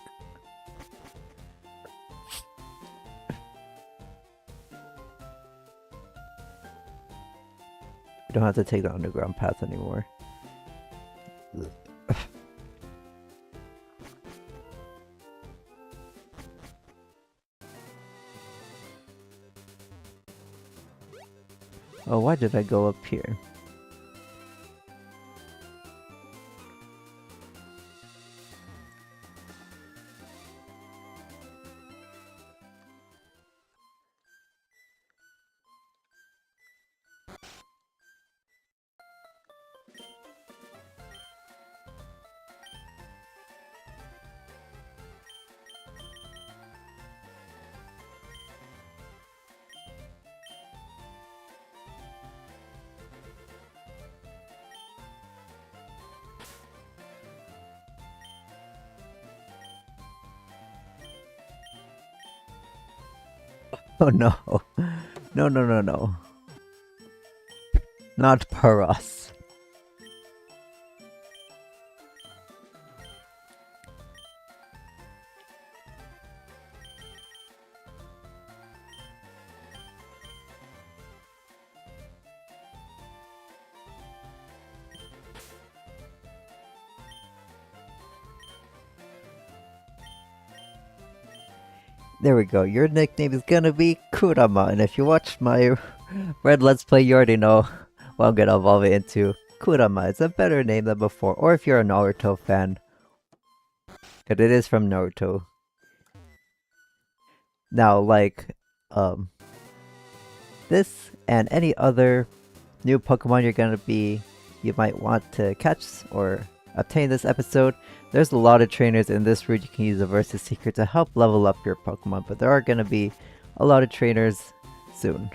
We don't have to take the underground path anymore. Oh, why did I go up here? Oh no. No, no, no, no. Not Paras. There we go. Your nickname is gonna be Kurama, and if you watch my Red Let's Play, you already know what I'm gonna evolve it into. Kurama. It's a better name than before, or if you're a Naruto fan. But it is from Naruto. Now, like, this and any other new Pokemon you might want to catch or obtain this episode, there's a lot of trainers in this route you can use the Versus Secret to help level up your Pokemon, but there are gonna be a lot of trainers soon.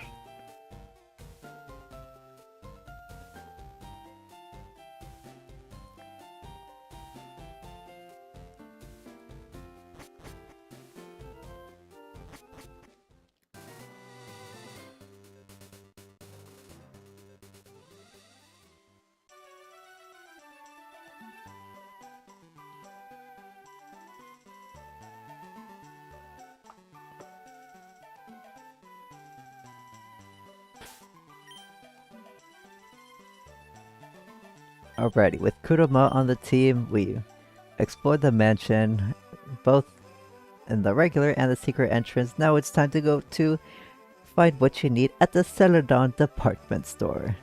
Alrighty, with Kurama on the team, we explored the mansion, both in the regular and the secret entrance. Now it's time to go to find what you need at the Celadon department store.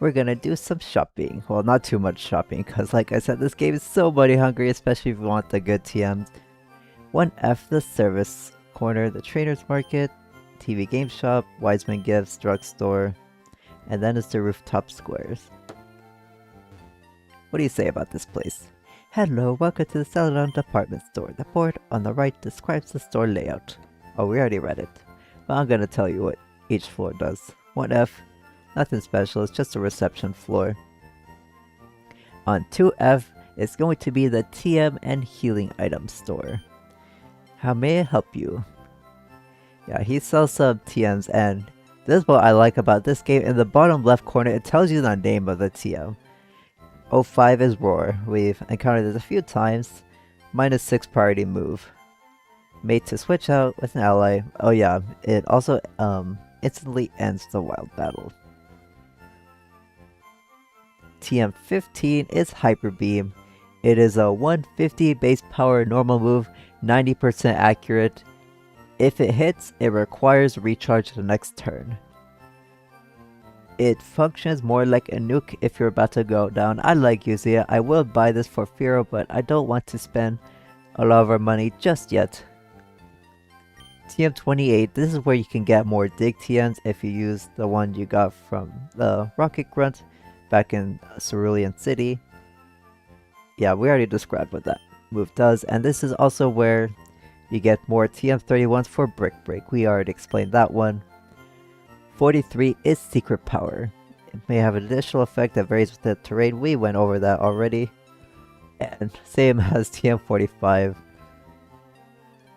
We're gonna do some shopping. Well, not too much shopping, because like I said, this game is so money hungry, especially if you want the good TMs. 1F, the service corner, the trader's market, TV game shop, Wiseman Gifts, drugstore, and then it's the rooftop squares. What do you say about this place? Hello, welcome to the Celadon department store. The board on the right describes the store layout. Oh, we already read it. Well, I'm gonna tell you what each floor does. 1F, nothing special, it's just a reception floor. On 2F, it's going to be the TM and healing item store. How may I help you? Yeah, he sells some TMs, and this is what I like about this game. In the bottom left corner, it tells you the name of the TM. 05 is Roar. We've encountered this a few times. -6 priority move. Made to switch out with an ally. Oh yeah, it also instantly ends the wild battle. TM15 is Hyper Beam. It is a 150 base power normal move, 90% accurate. If it hits, it requires recharge the next turn. It functions more like a nuke if you're about to go down. I like using it. I will buy this for Firo, but I don't want to spend a lot of our money just yet. TM28, this is where you can get more dig TMs if you use the one you got from the Rocket Grunt back in Cerulean City. Yeah, we already described what that move does, and this is also where you get more TM31s for Brick Break. We already explained that one. 43 is Secret Power. It may have an additional effect that varies with the terrain. We went over that already. And same as TM45.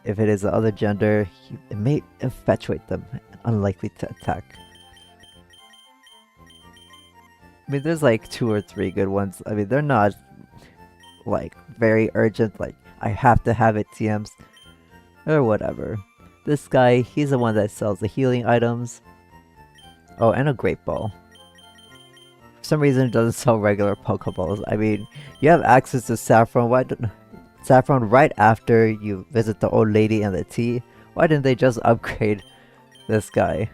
If it is the other gender, it may infatuate them, unlikely to attack. I mean, there's like 2 or 3 good ones. I mean, they're not like very urgent, like I have to have it TMs or whatever. This guy, he's the one that sells the healing items. Oh, and a great ball. For some reason, it doesn't sell regular Pokeballs. I mean, you have access to Saffron. Why don't Saffron right after you visit the old lady and the tea? Why didn't they just upgrade this guy?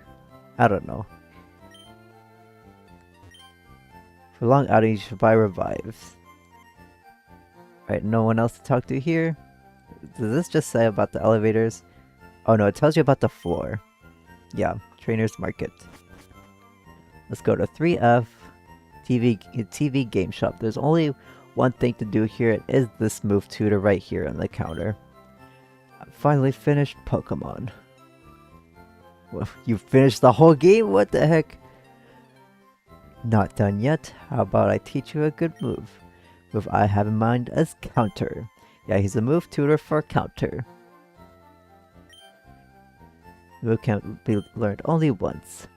I don't know. For long outing, you should buy revives. Right, no one else to talk to here. Does this just say about the elevators? Oh no, it tells you about the floor. Yeah, Trainer's Market. Let's go to 3F TV Game Shop. There's only one thing to do here. It is this move tutor right here on the counter. I finally finished Pokemon. Well, you finished the whole game? What the heck? Not done yet. How about I teach you a good move? Move I have in mind as counter. Yeah, he's a move tutor for counter. Move can be learned only once.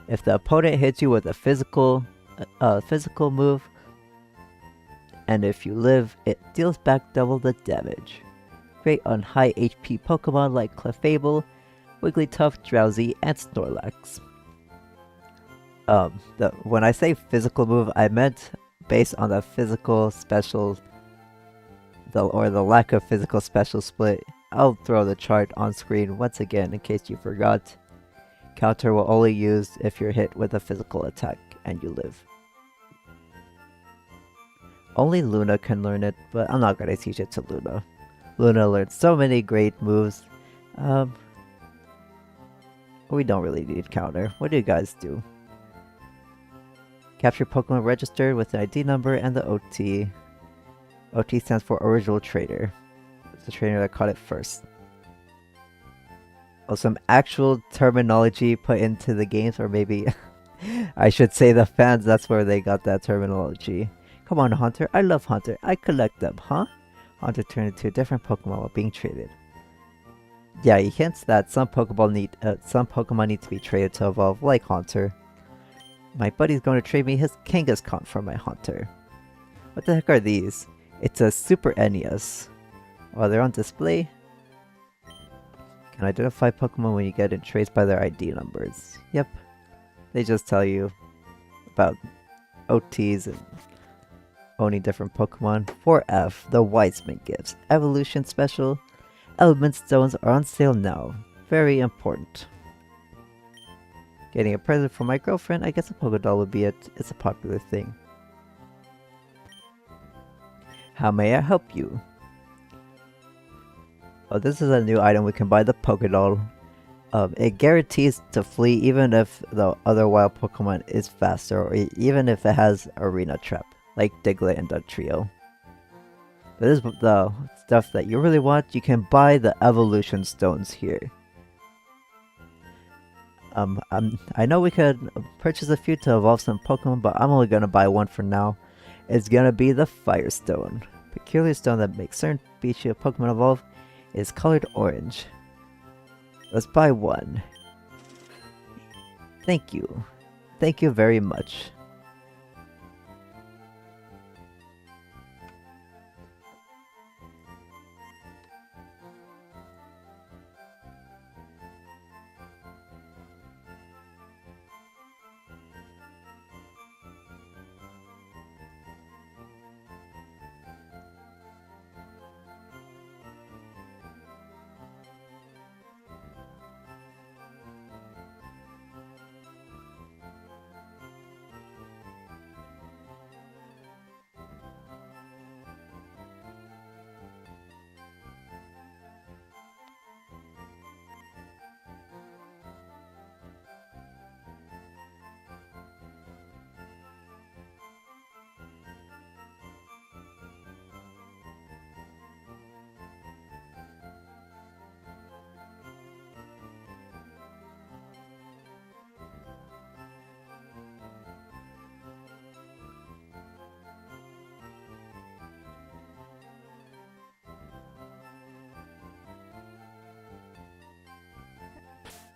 If the opponent hits you with a physical move, and if you live, it deals back double the damage. Great on high HP Pokemon like Clefable, Wigglytuff, Drowsy, and Snorlax. When I say physical move, I meant based on the physical special, or the lack of physical special split. I'll throw the chart on screen once again in case you forgot. Counter will only use if you're hit with a physical attack and you live. Only Luna can learn it, but I'm not gonna teach it to Luna. Luna learned so many great moves. We don't really need counter. What do you guys do? Capture Pokemon registered with an ID number and the OT. OT stands for Original Trainer. It's the trainer that caught it first. Oh, some actual terminology put into the games, or maybe I should say the fans, that's where they got that terminology. Come on, Haunter. I love Haunter. I collect them, huh? Haunter turned into a different Pokemon while being traded. Yeah, he hints that some Pokemon need to be traded to evolve, like Haunter. My buddy's going to trade me his Kangaskhan for my Haunter. What the heck are these? It's a Super NES. While they're on display, can identify Pokemon when you get in trades by their ID numbers. Yep. They just tell you about OTs and owning different Pokemon. 4F, the Wiseman Gifts. Evolution Special. Element Stones are on sale now. Very important. Getting a present for my girlfriend, I guess a Pokédoll would be it. It's a popular thing. How may I help you? Oh, this is a new item we can buy, the Pokédoll. It guarantees to flee even if the other wild Pokemon is faster, or even if it has Arena Trap, like Diglett and Dugtrio. But this is the stuff that you really want. You can buy the Evolution Stones here. I know we could purchase a few to evolve some Pokemon, but I'm only gonna buy one for now. It's gonna be the Firestone. Peculiar stone that makes certain species of Pokemon evolve. Is colored orange. Let's buy one. Thank you. Thank you very much.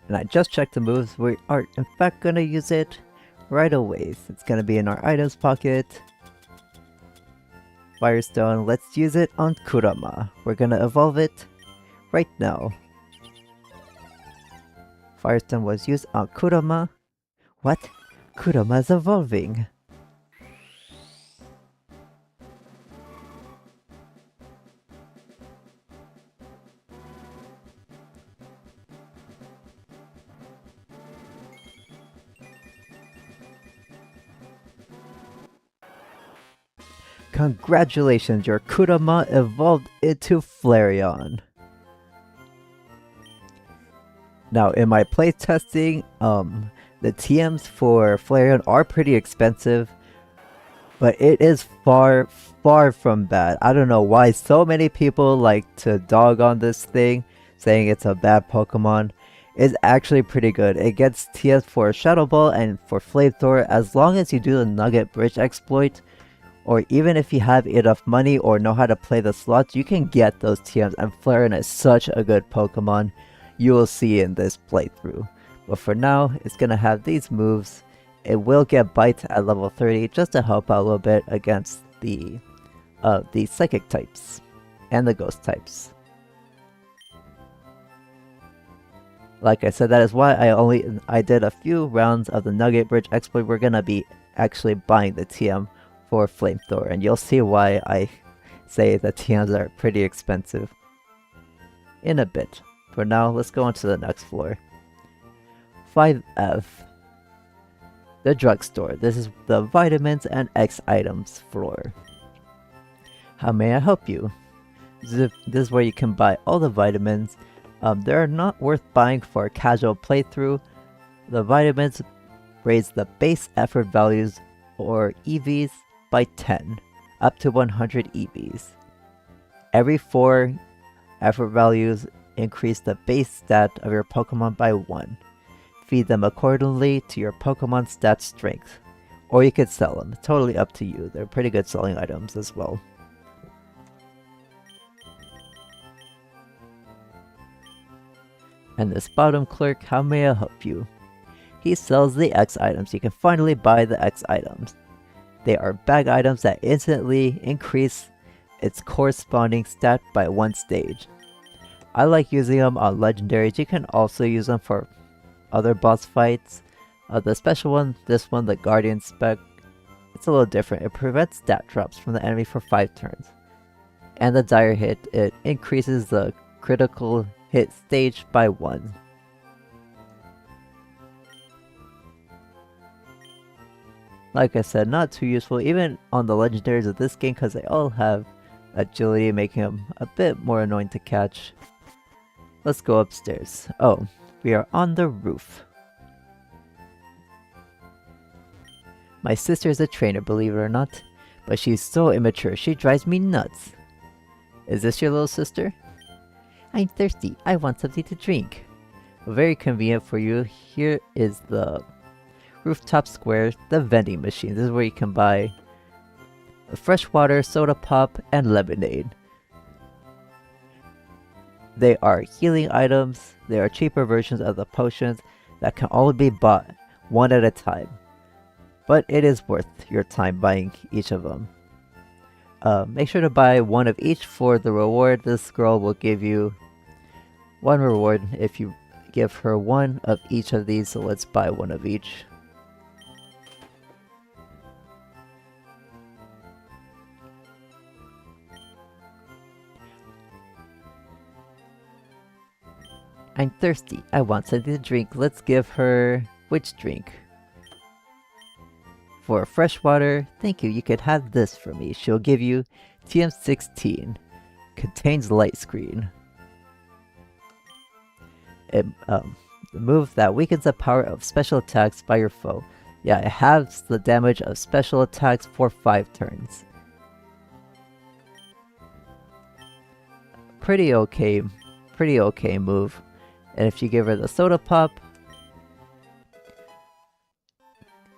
And I just checked the moves. We are in fact gonna use it right away. It's gonna be in our items pocket. Firestone, let's use it on Kurama. We're gonna evolve it right now. Firestone was used on Kurama. What? Kurama's evolving. Congratulations, your Kurama evolved into Flareon. Now, in my playtesting, the TMs for Flareon are pretty expensive, but it is far from bad. I don't know why so many people like to dog on this thing, saying it's a bad Pokemon. It's actually pretty good. It gets TMs for Shadow Ball and for Flamethrower as long as you do the Nugget Bridge exploit. Or even if you have enough money or know how to play the slots, you can get those TMs, and Flareon is such a good Pokemon. You will see in this playthrough. But for now, it's gonna have these moves. It will get Bite at level 30 just to help out a little bit against the Psychic types and the Ghost types. Like I said, that is why I did a few rounds of the Nugget Bridge exploit. We're gonna be actually buying the TM for Flamethrower, and you'll see why I say the TMs are pretty expensive in a bit. For now, let's go on to the next floor. 5F. The drugstore. This is the vitamins and X items floor. How may I help you? This is where you can buy all the vitamins. They're not worth buying for a casual playthrough. The vitamins raise the base effort values or EVs by 10, up to 100 EVs. Every 4 effort values increase the base stat of your Pokemon by 1. Feed them accordingly to your Pokemon stat strength. Or you could sell them, totally up to you. They're pretty good selling items as well. And this bottom clerk, how may I help you? He sells the X items. You can finally buy the X items. They are bag items that instantly increase its corresponding stat by 1 stage. I like using them on legendaries. You can also use them for other boss fights. The special one, this one, the Guardian Spec, it's a little different. It prevents stat drops from the enemy for 5 turns. And the Dire Hit, it increases the critical hit stage by 1. Like I said, not too useful even on the legendaries of this game because they all have agility, making them a bit more annoying to catch. Let's go upstairs. Oh, we are on the roof. My sister is a trainer, believe it or not, but she's so immature, she drives me nuts. Is this your little sister? I'm thirsty, I want something to drink. Very convenient for you. Here is the rooftop square, the vending machine. This is where you can buy fresh water, soda pop, and lemonade. They are healing items. They are cheaper versions of the potions that can only be bought one at a time. But it is worth your time buying each of them. Make sure to buy one of each for the reward. This girl will give you 1 reward if you give her 1 of each of these, so let's buy 1 of each. I'm thirsty. I want something to drink. Let's give her which drink? For fresh water, thank you. You could have this for me. She'll give you TM16. Contains light screen. It the move that weakens the power of special attacks by your foe. Yeah, it halves the damage of special attacks for 5 turns. Pretty okay move. And if you give her the soda pop,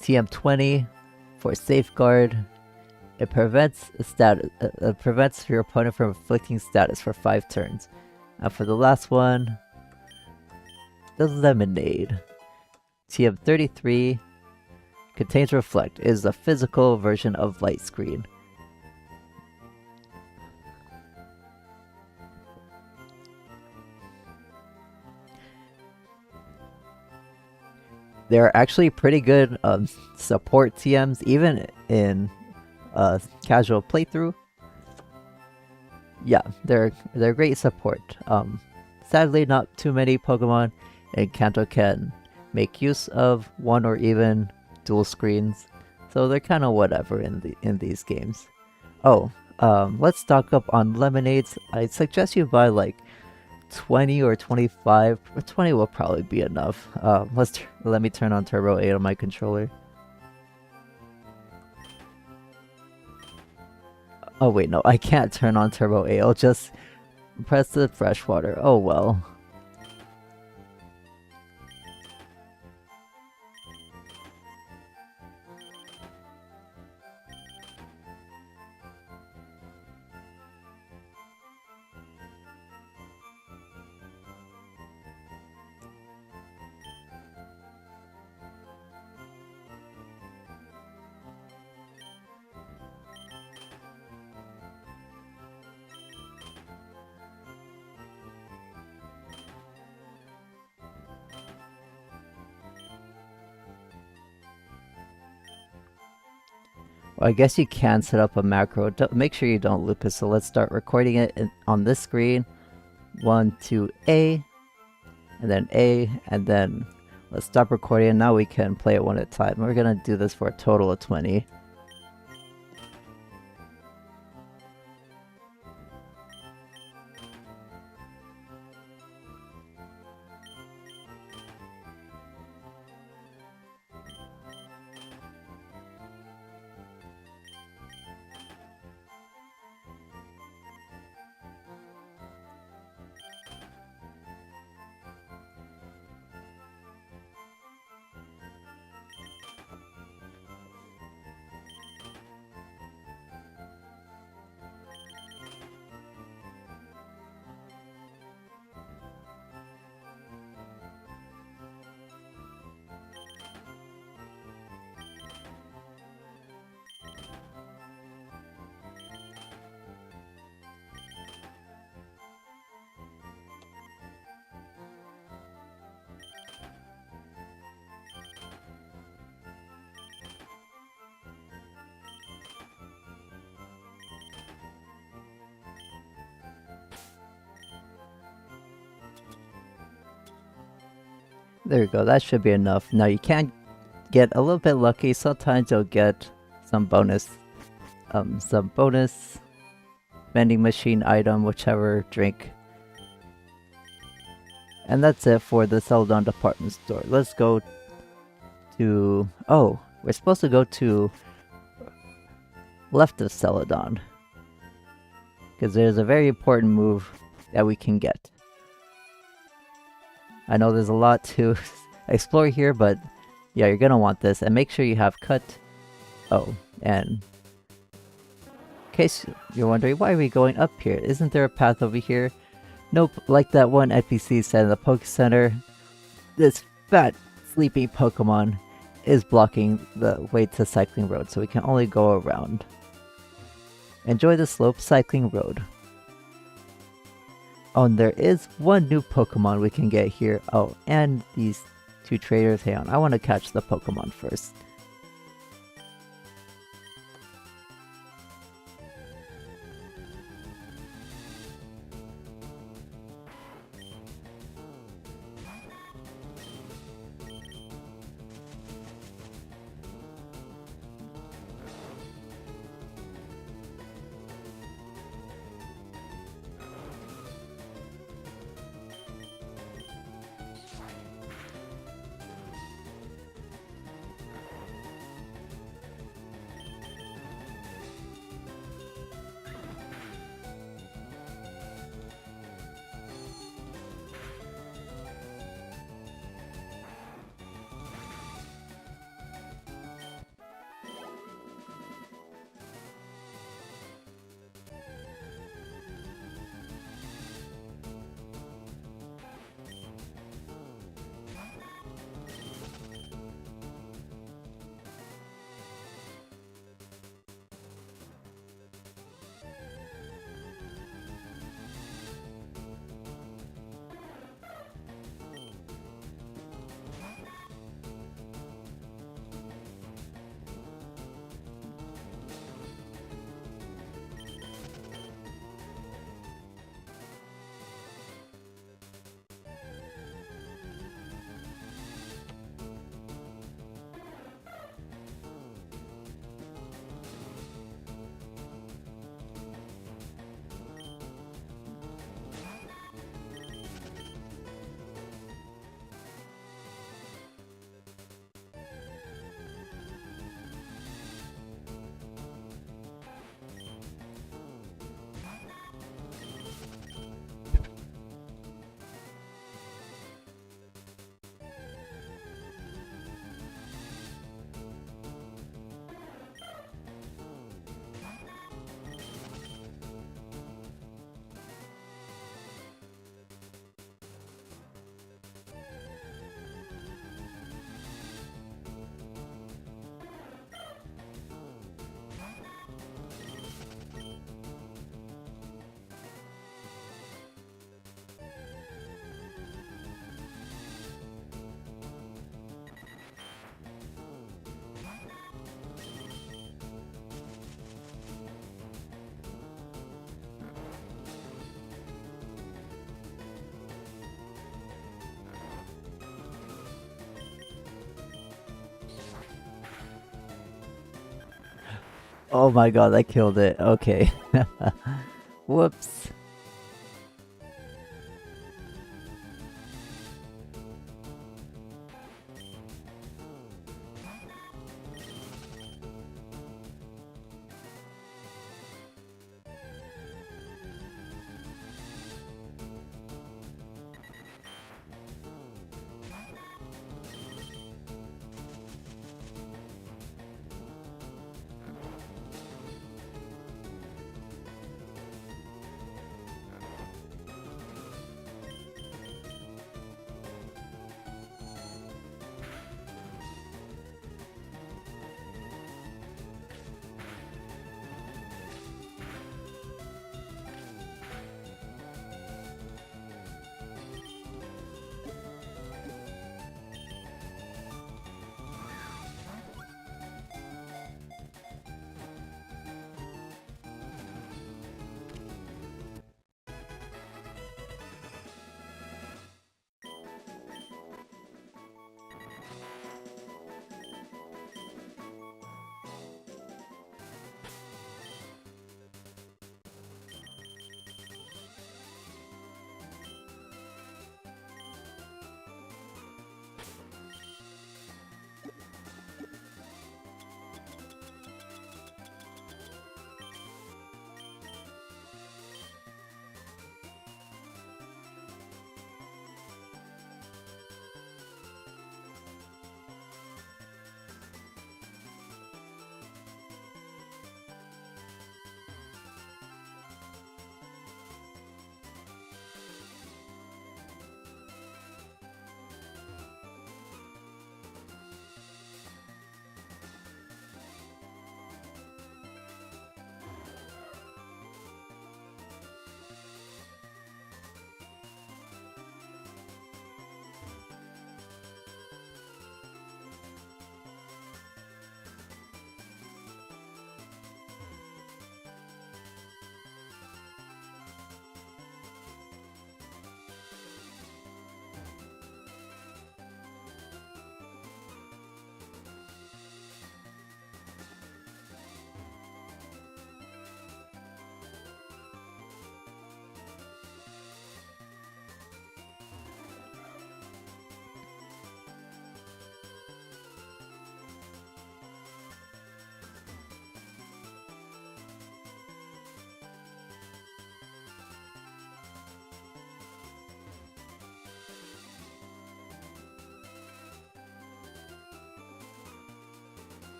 TM20 for safeguard, it prevents your opponent from inflicting status for 5 turns. And for the last one, the Lemonade. TM33 contains Reflect, is the physical version of Light Screen. They're actually pretty good support TMs, even in casual playthrough. Yeah, they're great support. Sadly, not too many Pokemon in Kanto can make use of one or even dual screens, so they're kind of whatever in these games. Oh, let's stock up on lemonades. I suggest you buy like 20 or 25. 20 will probably be enough. Let me turn on Turbo 8 on my controller. Oh wait, no, I can't turn on Turbo 8. I'll just press the freshwater. Oh well. Well, I guess you can set up a macro. Make sure you don't loop it. So let's start recording it on this screen. 1, 2, A, and then let's stop recording. And now we can play it one at a time. We're gonna do this for a total of 20. There we go, that should be enough. Now you can get a little bit lucky. Sometimes you'll get some bonus vending machine item, whichever drink. And that's it for the Celadon department store. Let's go to... Oh, we're supposed to go to left of Celadon, because there's a very important move that we can get. I know there's a lot to explore here, but yeah, you're gonna want this. And make sure you have cut. Oh, and in case you're wondering, why are we going up here? Isn't there a path over here? Nope, like that one NPC said in the Poke Center, this fat, sleepy Pokemon is blocking the way to Cycling Road, so we can only go around. Enjoy the slope Cycling Road. Oh, and there is one new Pokemon we can get here. Oh, and these two traders. Hang on, I want to catch the Pokemon first. Oh my god, I killed it. Okay. Whoops.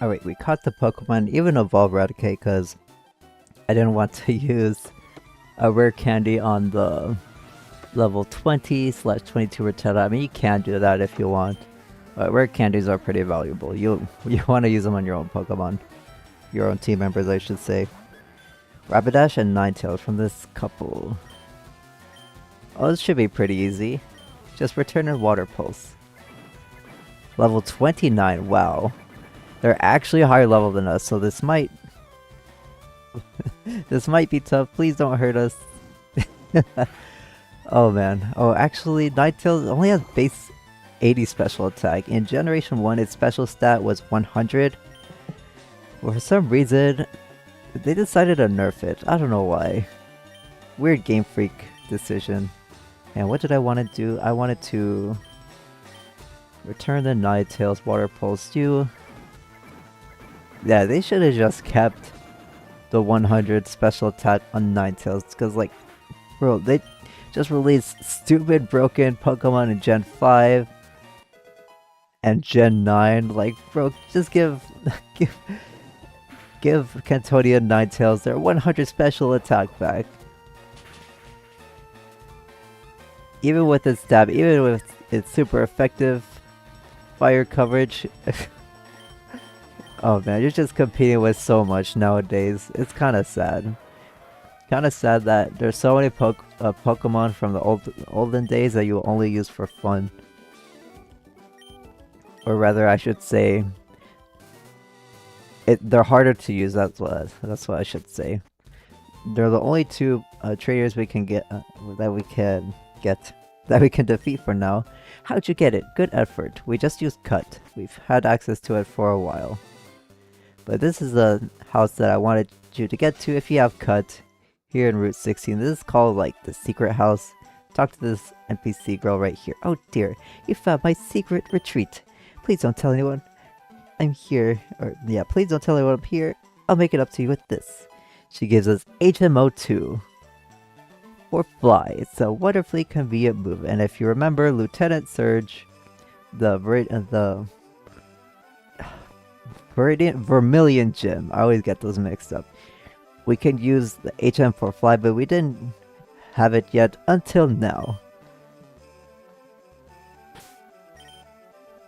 Alright, we caught the Pokemon, even Evolve Eradicate, because I didn't want to use a rare candy on the level 20/22 Rotella. I mean, you can do that if you want. But rare candies are pretty valuable. You want to use them on your own Pokemon. Your own team members, I should say. Rapidash and Ninetales from this couple. Oh, this should be pretty easy. Just return a Water Pulse. Level 29, wow. They're actually higher level than us, so this might... this might be tough. Please don't hurt us. Oh man. Oh, actually, Ninetales only has base 80 special attack. In Generation 1, its special stat was 100. Well, for some reason, they decided to nerf it. I don't know why. Weird Game Freak decision. And what did I want to do? I wanted to return the Ninetales Water Pulse. Yeah, they should have just kept the 100 special attack on Ninetales. Because, like, bro, they just released stupid broken Pokemon in Gen 5 and Gen 9. Like, bro, just give Cantonia and Ninetales their 100 special attack back. Even with its stab, even with its super effective fire coverage. Oh man, you're just competing with so much nowadays. It's kind of sad. Kind of sad that there's so many Pokemon from the olden days that you only use for fun. Or rather, I should say, they're harder to use. That's what I should say. They're the only two traders we can get that we can defeat for now. How'd you get it? Good effort. We just used Cut. We've had access to it for a while. But this is the house that I wanted you to get to if you have Cut here in Route 16. This is called like the secret house. Talk to this NPC girl right here. Oh dear, you found my secret retreat. Please don't tell anyone I'm here. Or yeah, please don't tell anyone I'm here. I'll make it up to you with this. She gives us HMO2. Or Fly. It's a wonderfully convenient move. And if you remember Lieutenant Surge, the Vermilion Gym. I always get those mixed up. We can use the HM for Fly, but we didn't have it yet until now.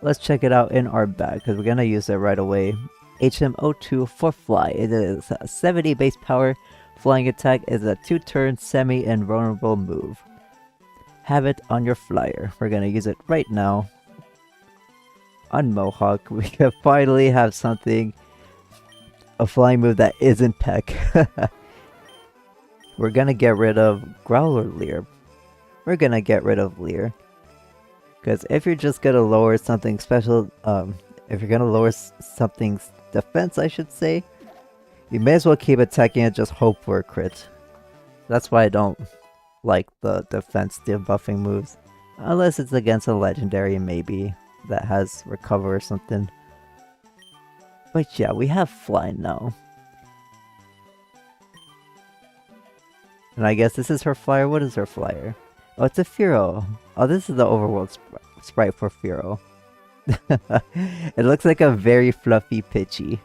Let's check it out in our bag because we're gonna use it right away. HMO2 for Fly. It is a 70 base power. Flying attack is a 2-turn semi-invulnerable move. Have it on your flyer. We're gonna use it right now. On Mohawk, we can finally have something, a flying move that isn't Peck. We're gonna get rid of Growler Leer. We're gonna get rid of Leer. Because if you're just gonna lower something special, if you're gonna lower something's defense, I should say, you may as well keep attacking and just hope for a crit. That's why I don't like the defense debuffing moves. Unless it's against a legendary, maybe, that has recover or something. But yeah, we have Fly now. And I guess this is her flyer. What is her flyer? Oh, it's a Fearow. Oh, this is the overworld sprite for Fearow. It looks like a very fluffy Pidgey.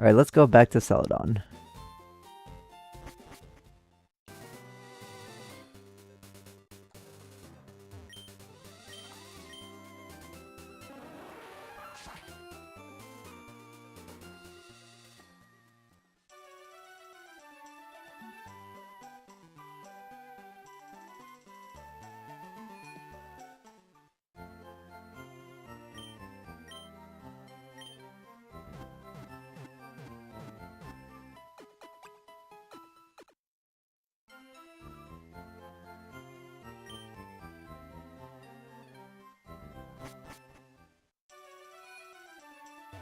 Alright, let's go back to Celadon.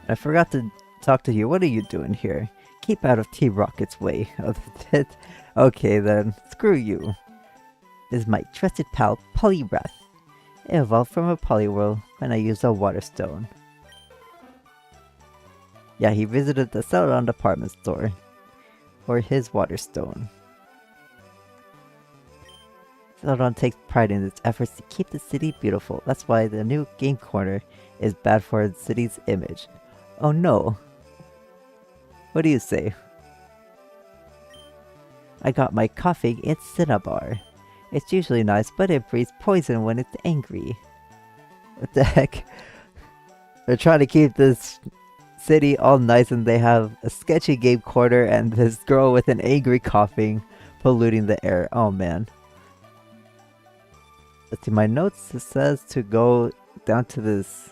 I forgot to talk to you. What are you doing here? Keep out of T-Rocket's way. Okay then, screw you. This is my trusted pal, Poliwrath. It evolved from a Poliwhirl when I used a Water Stone. Yeah, he visited the Celadon department store for his Water Stone. Celadon takes pride in its efforts to keep the city beautiful. That's why the new game corner is bad for the city's image. Oh no. What do you say? I got my coffee in Cinnabar. It's usually nice, but it breathes poison when it's angry. What the heck? They're trying to keep this city all nice and they have a sketchy game corner and this girl with an angry coughing polluting the air. Oh man. Let's see my notes. It says to go down to this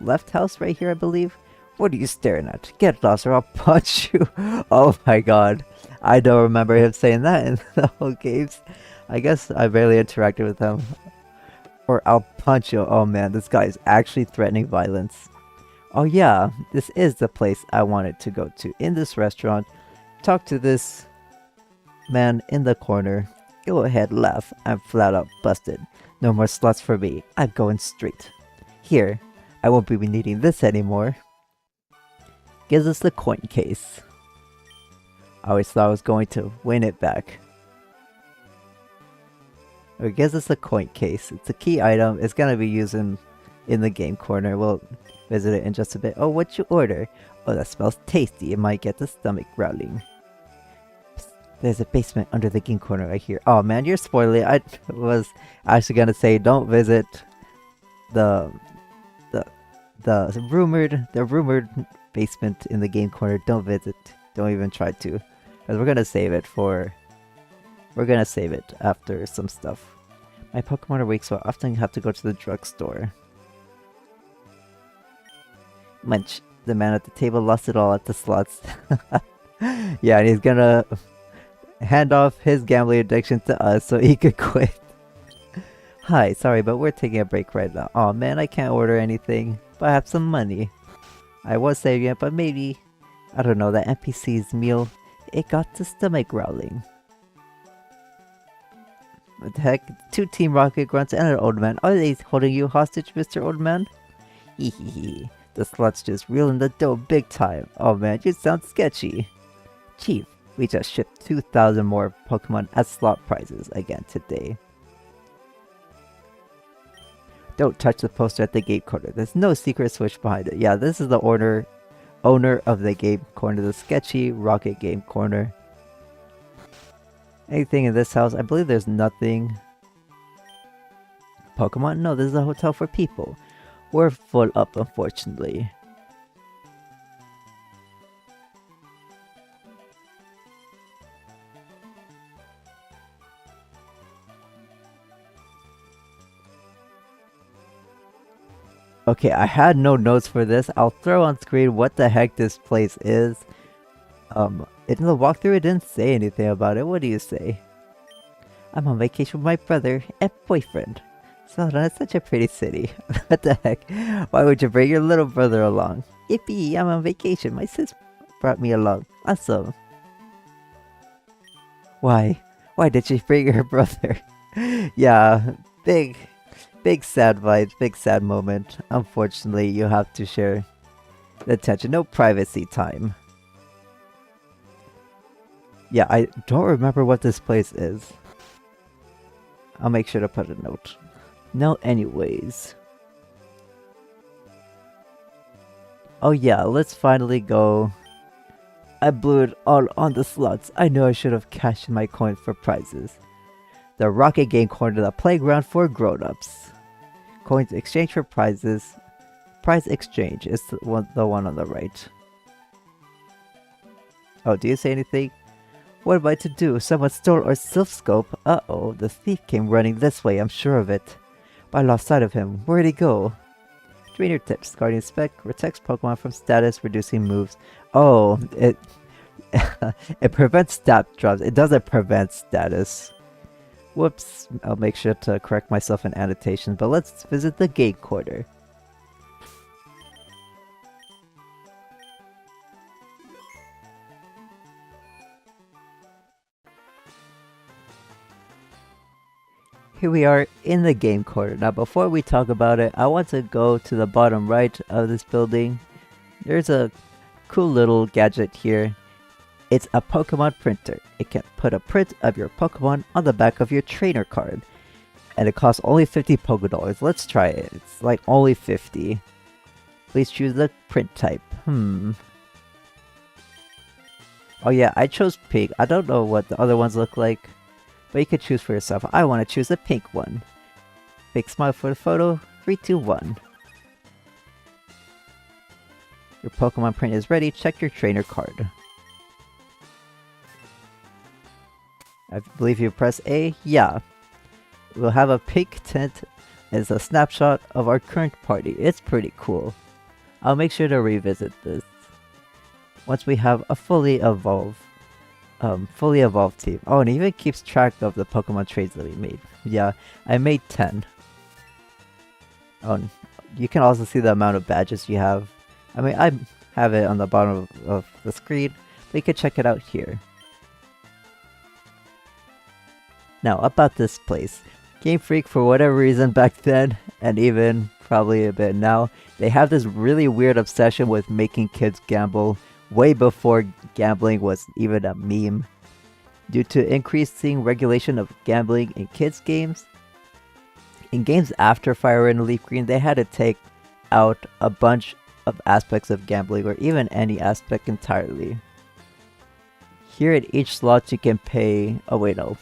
left house right here, I believe. What are you staring at? Get lost or I'll punch you. Oh my god. I don't remember him saying that in the whole games. I guess I barely interacted with him. Or I'll punch you. Oh man, this guy is actually threatening violence. Oh yeah, this is the place I wanted to go to. In this restaurant, talk to this man in the corner. Go ahead, laugh. I'm flat out busted. No more slots for me. I'm going straight. Here, I won't be needing this anymore. Gives us the coin case. I always thought I was going to win it back. It gives us a coin case. It's a key item. It's gonna be used in the game corner. We'll visit it in just a bit. Oh, what'd you order? Oh, that smells tasty. It might get the stomach growling. Psst, there's a basement under the game corner right here. Oh man, you're spoiling it. I was actually gonna say don't visit the rumored basement in the game corner. Don't visit. Don't even try to. Because we're gonna save it for... We're gonna save it after some stuff. My Pokemon are weak, so I often have to go to the drugstore. Munch, the man at the table lost it all at the slots. Yeah, and he's gonna hand off his gambling addiction to us so he could quit. Hi, sorry, but we're taking a break right now. Aw man, I can't order anything, but I have some money. I was saving it, but maybe, I don't know, that NPC's meal, it got the stomach growling. What the heck? 2 Team Rocket grunts and an old man. Are they holding you hostage, Mr. Old Man? Hehehe. The slot's just reeling the dough big time. Oh man, you sound sketchy. Chief, we just shipped 2,000 more Pokemon as slot prizes again today. Don't touch the poster at the gate corner. There's no secret switch behind it. Yeah, this is the owner of the game corner, the sketchy Rocket game corner. Anything in this house? I believe there's nothing. Pokemon? No, this is a hotel for people. We're full up, unfortunately. Okay, I had no notes for this. I'll throw on screen what the heck this place is. In the walkthrough it didn't say anything about it. What do you say? I'm on vacation with my brother and boyfriend. So that's such a pretty city. What the heck? Why would you bring your little brother along? Yippee, I'm on vacation. My sis brought me along. Awesome. Why? Why did she bring her brother? Yeah, big sad vibes, big sad moment. Unfortunately, you have to share the attention. No privacy time. Yeah, I don't remember what this place is. I'll make sure to put a note. No, anyways. Oh yeah, let's finally go. I blew it all on the slots. I know I should have cashed in my coins for prizes. The Rocket Game corner, the playground for grown-ups. Coins exchange for prizes. Prize exchange is the one on the right. Oh, do you say anything? What am I to do? Someone stole our Silph Scope. Uh-oh, the thief came running this way, I'm sure of it. But I lost sight of him. Where'd he go? Trainer tips. Guardian Spec protects Pokemon from status reducing moves. Oh, it it prevents stat drops. It doesn't prevent status. Whoops. I'll make sure to correct myself in annotations, but let's visit the gate corner. Here we are in the game corner. Now before we talk about it, I want to go to the bottom right of this building. There's a cool little gadget here. It's a Pokemon printer. It can put a print of your Pokemon on the back of your trainer card. And it costs only 50 Pokédollars. Let's try it. It's like only 50. Please choose the print type. Oh yeah, I chose pink. I don't know what the other ones look like, but you could choose for yourself. I want to choose the pink one. Big smile for the photo. 3, 2, 1. Your Pokemon print is ready. Check your trainer card. I believe you press A. Yeah. We'll have a pink tint as a snapshot of our current party. It's pretty cool. I'll make sure to revisit this once we have a fully evolved team. Oh, and it even keeps track of the Pokemon trades that we made. Yeah, I made 10. Oh, and you can also see the amount of badges you have. I mean, I have it on the bottom of the screen, but you can check it out here. Now, about this place. Game Freak, for whatever reason back then, and even probably a bit now, they have this really weird obsession with making kids gamble way before gambling was even a meme. Due to increasing regulation of gambling in kids' games, in games after FireRed and LeafGreen, they had to take out a bunch of aspects of gambling, or even any aspect entirely. Here at each slot you can pay... Oh wait, no.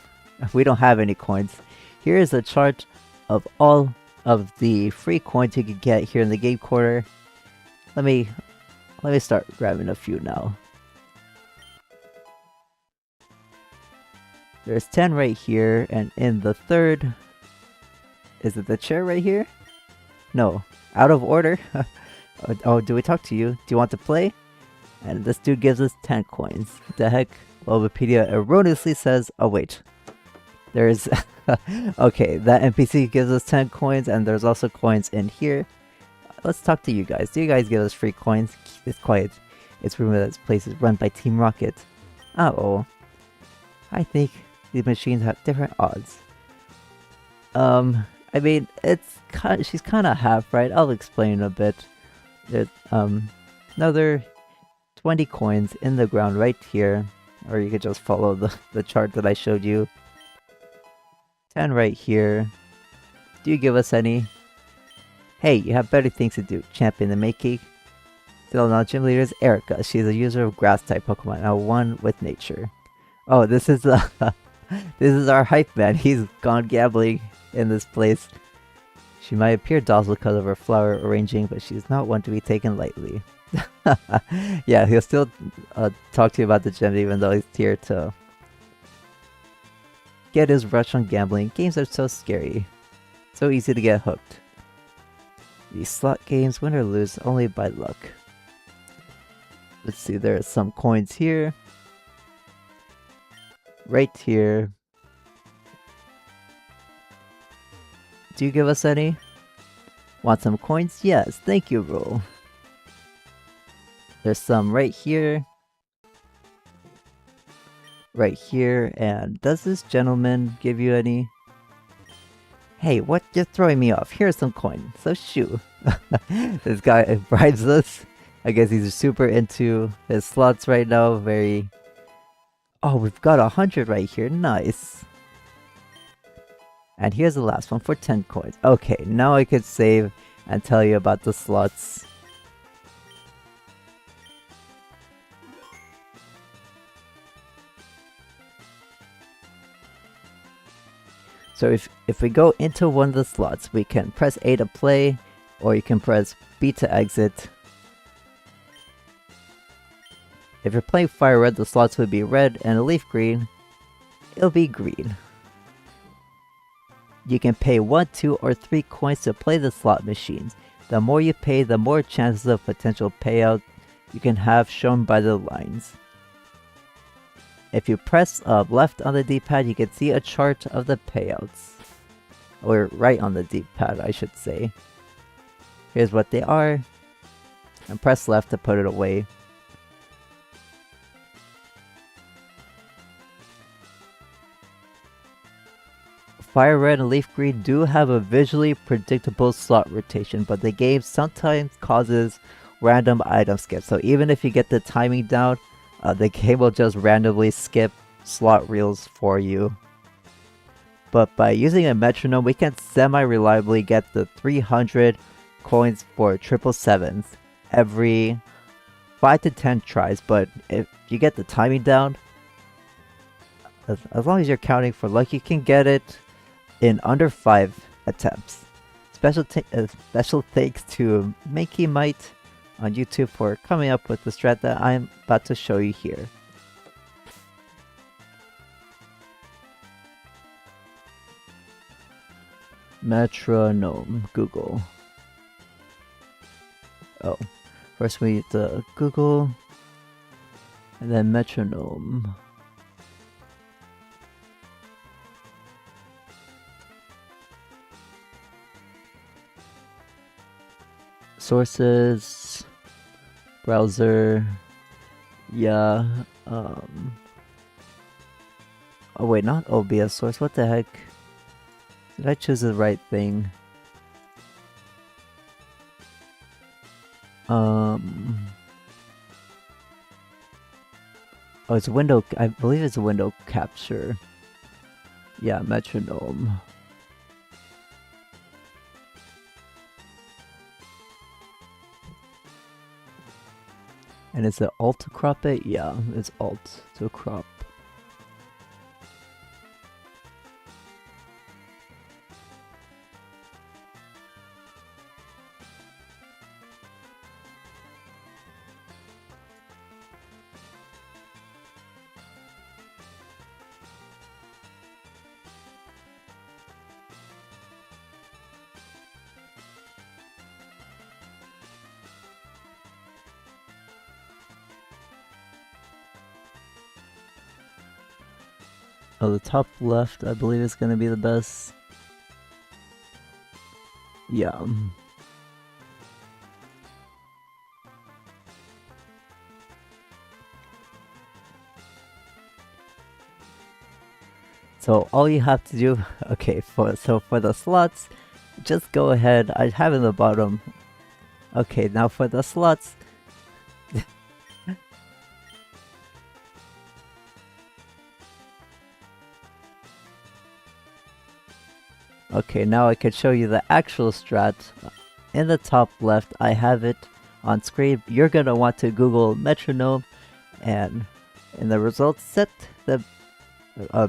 We don't have any coins. Here is a chart of all of the free coins you can get here in the game corner. Let me start grabbing a few now. There's 10 right here, and in the third... Is it the chair right here? No. Out of order? Oh, do we talk to you? Do you want to play? And this dude gives us 10 coins. What the heck? Wikipedia erroneously says... Oh wait. There's... Okay, that NPC gives us 10 coins, and there's also coins in here. Let's talk to you guys. Do you guys give us free coins? Keep this quiet. It's rumored that this place is run by Team Rocket. Uh-oh. I think these machines have different odds. I mean, she's kind of half right. I'll explain a bit. There's another 20 coins in the ground right here, or you could just follow the chart that I showed you. 10 right here. Do you give us any? Hey, you have better things to do. Champion the making. Still not gym leader is Erica. She's a user of grass type Pokemon, now one with nature. Oh, this is this is our hype man. He's gone gambling in this place. She might appear docile because of her flower arranging, but she's not one to be taken lightly. Yeah, he'll still talk to you about the gym even though he's here to get his rush on gambling. Games are so scary. So easy to get hooked. These slot games, win or lose, only by luck. Let's see, there are some coins here. Right here. Do you give us any? Want some coins? Yes, thank you, Rule. There's some right here. Right here, and does this gentleman give you any? Hey, what? You're throwing me off. Here's some coins, so shoo. This guy bribes us. I guess he's super into his slots right now, very... Oh, we've got 100 right here, nice. And here's the last one for 10 coins. Okay, now I could save and tell you about the slots. So if we go into one of the slots, we can press A to play, or you can press B to exit. If you're playing FireRed, the slots would be red, and LeafGreen, it'll be green. You can pay 1, 2, or 3 coins to play the slot machines. The more you pay, the more chances of potential payout you can have shown by the lines. If you press left on the D-pad, you can see a chart of the payouts. Or right on the D-pad, I should say. Here's what they are. And press left to put it away. FireRed and LeafGreen do have a visually predictable slot rotation, but the game sometimes causes random item skips. So even if you get the timing down, the game will just randomly skip slot reels for you. But by using a metronome, we can semi-reliably get the 300 coins for 777s every 5 to 10 tries, but if you get the timing down, as long as you're counting for luck, you can get it in under 5 attempts. Special thanks to Makey Might on YouTube for coming up with the strat that I'm about to show you here. Metronome, Google. Oh, first we need to Google, and then metronome. Sources, browser, yeah, oh wait, not OBS source, what the heck? Did I choose the right thing? Oh, it's window, I believe it's a window capture. Yeah, metronome. And is it alt to crop it? Yeah, it's alt to crop. Oh, the top left, I believe, is going to be the best. Yeah. So all you have to do, okay, for the slots, just go ahead. I have in the bottom. Okay, now for the slots. Okay, now I can show you the actual strat. In the top left, I have it on screen. You're gonna want to Google metronome, and in the results, set the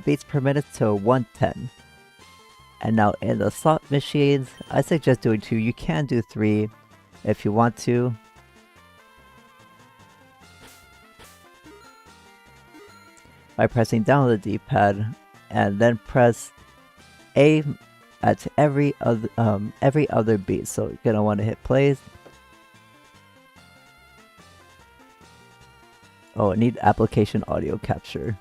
beats per minute to 110. And now in the slot machines, I suggest doing 2. You can do 3 if you want to. By pressing down the D-pad, and then press A at every other beat. So you're gonna want to hit play. Oh, I need application audio capture.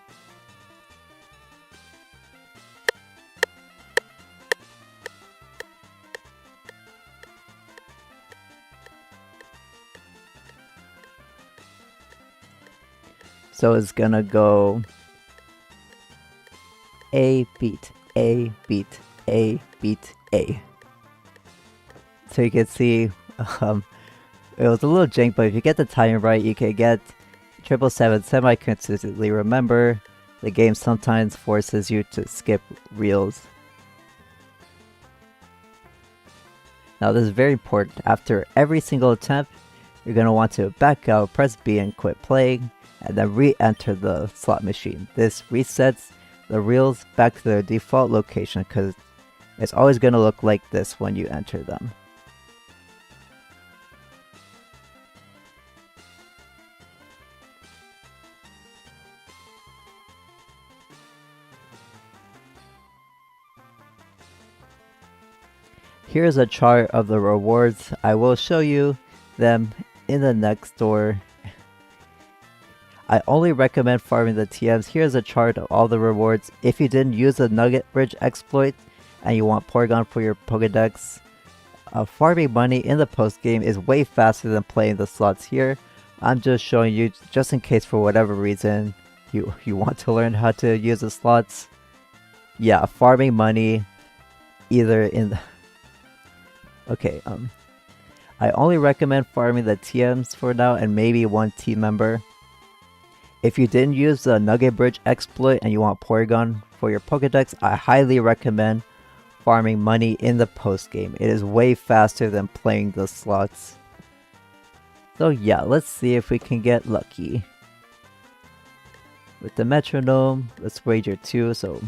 So it's gonna go A beat, A beat, A beat, A. So you can see, it was a little jank, but if you get the timing right, you can get 777 semi-consistently. Remember, the game sometimes forces you to skip reels. Now this is very important. After every single attempt, you're going to want to back out, press B and quit playing, and then re-enter the slot machine. This resets the reels back to their default location because it's always going to look like this when you enter them. Here's a chart of the rewards. I will show you them in the next door. I only recommend farming the TMs. Here's a chart of all the rewards. If you didn't use the Nugget Bridge exploit and you want Porygon for your Pokedex, farming money in the post game is way faster than playing the slots here. I'm just showing you just in case for whatever reason you want to learn how to use the slots. Yeah, farming money either in the... Okay, I only recommend farming the TMs for now and maybe one team member. If you didn't use the Nugget Bridge exploit and you want Porygon for your Pokedex, I highly recommend farming money in the post game. It is way faster than playing the slots. So yeah, let's see if we can get lucky. With the metronome, let's wager 2, so...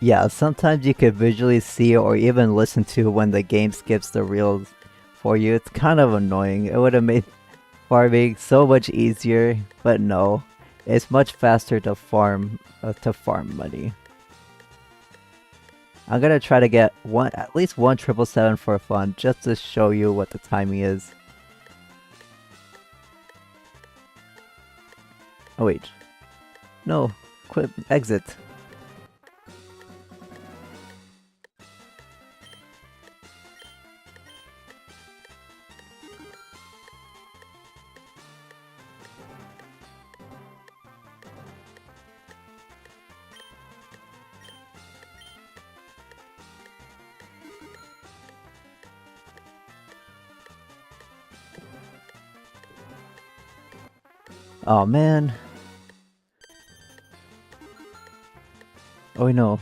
Yeah, sometimes you could visually see or even listen to when the game skips the reels for you. It's kind of annoying. It would have made farming so much easier, but no. It's much faster to farm money. I'm gonna try to get at least one 777 for fun, just to show you what the timing is. Oh wait. No, quit, exit. Oh man. Oh no.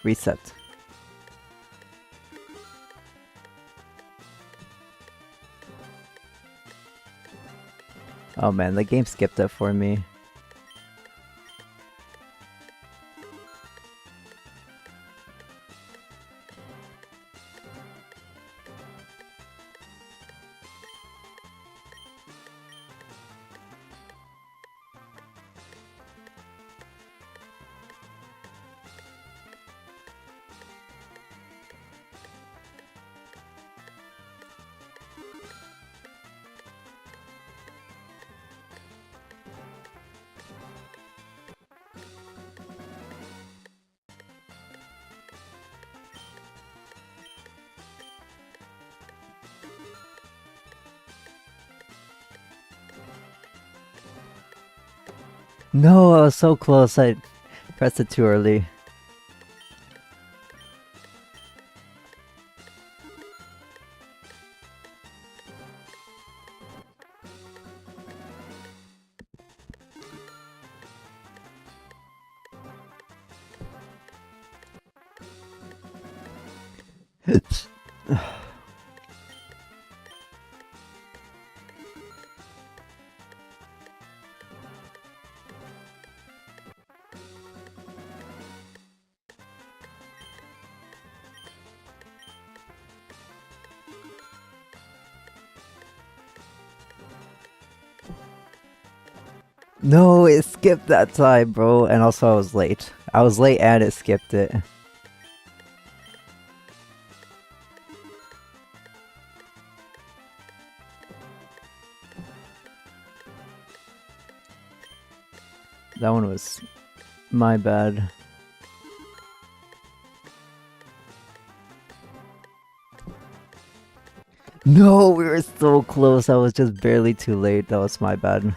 Reset. Oh man, the game skipped it for me. No, I was so close. I pressed it too early. No, it skipped that time, bro. And also I was late. I was late and it skipped it. That one was my bad. No, we were so close. I was just barely too late. That was my bad.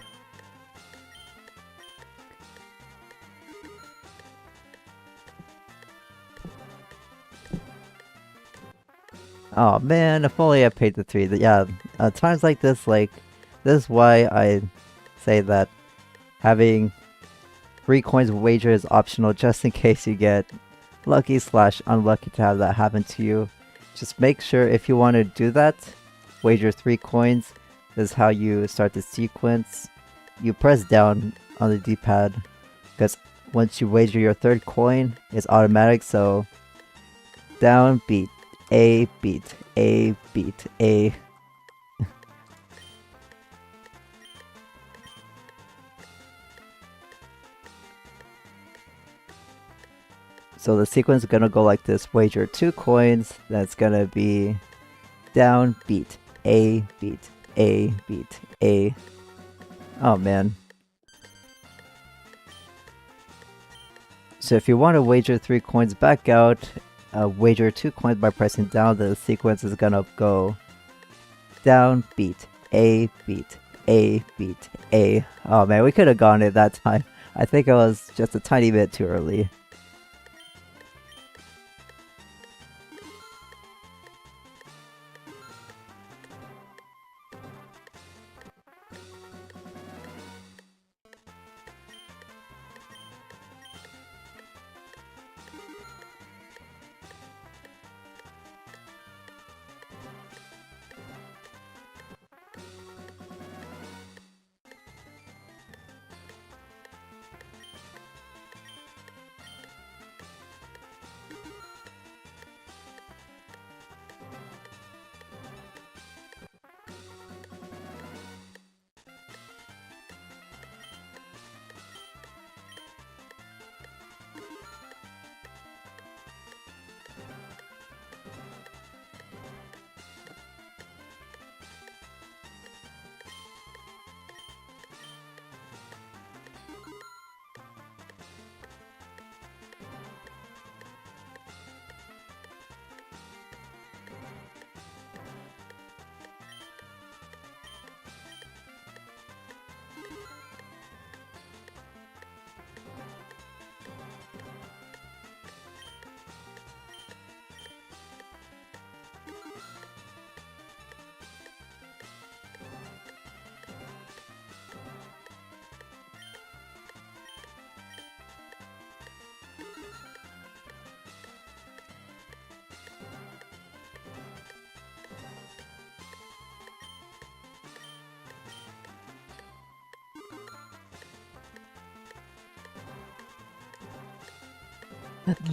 Oh man, if only I paid the 3. Yeah, times like this, this is why I say that having 3 coins wager is optional, just in case you get lucky / unlucky to have that happen to you. Just make sure if you want to do that, wager 3 coins. This is how you start the sequence. You press down on the D-pad, because once you wager your 3rd coin, it's automatic, so down, beat, A, beat, A, beat, A. So the sequence is gonna go like this: wager 2 coins, that's gonna be down, beat, A, beat, A, beat, A. Oh man. So if you want to wager 3 coins back out, wager 2 coins by pressing down, the sequence is gonna go down, beat, A, beat, A, beat, A. Oh man, we could have gone it that time. I think I was just a tiny bit too early.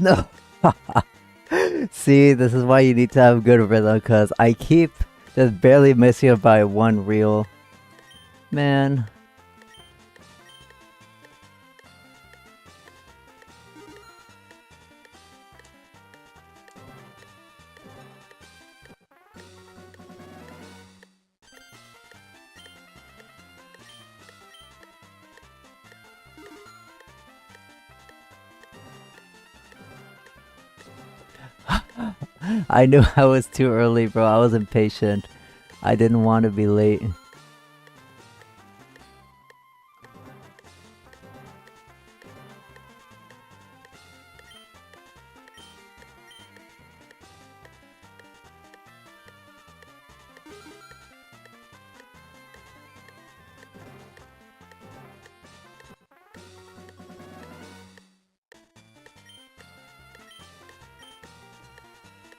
No! See, this is why you need to have good rhythm, because I keep just barely missing it by one reel. Man. I knew I was too early, bro. I was impatient. I didn't want to be late.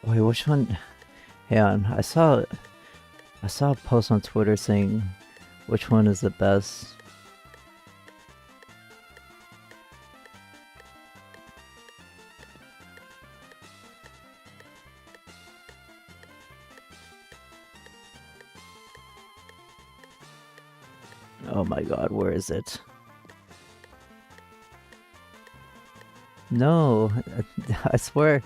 Wait, which one? Hang on, I saw a post on Twitter saying which one is the best. Oh my god, where is it? No, I swear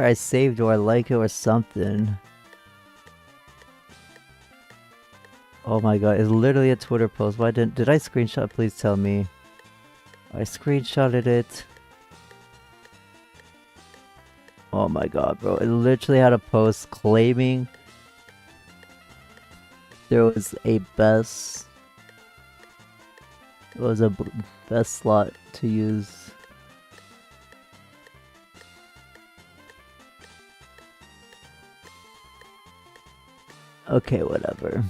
I saved or I like it or something. Oh my god, it's literally a Twitter post. Why did I screenshot? Please tell me. I screenshotted it. Oh my god, bro. It literally had a post claiming there was a best best slot to use. Okay, whatever.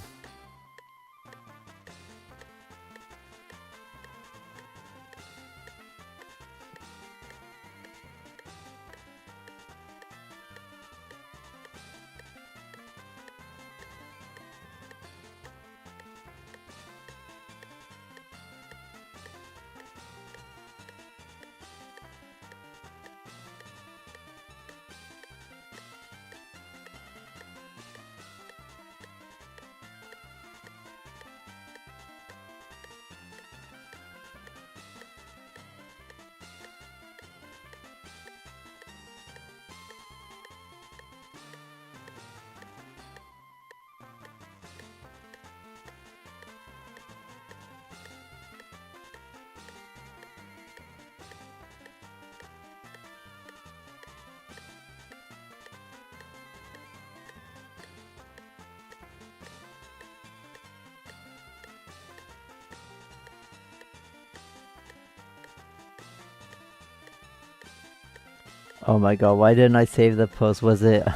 Oh my god, why didn't I save the post? Was it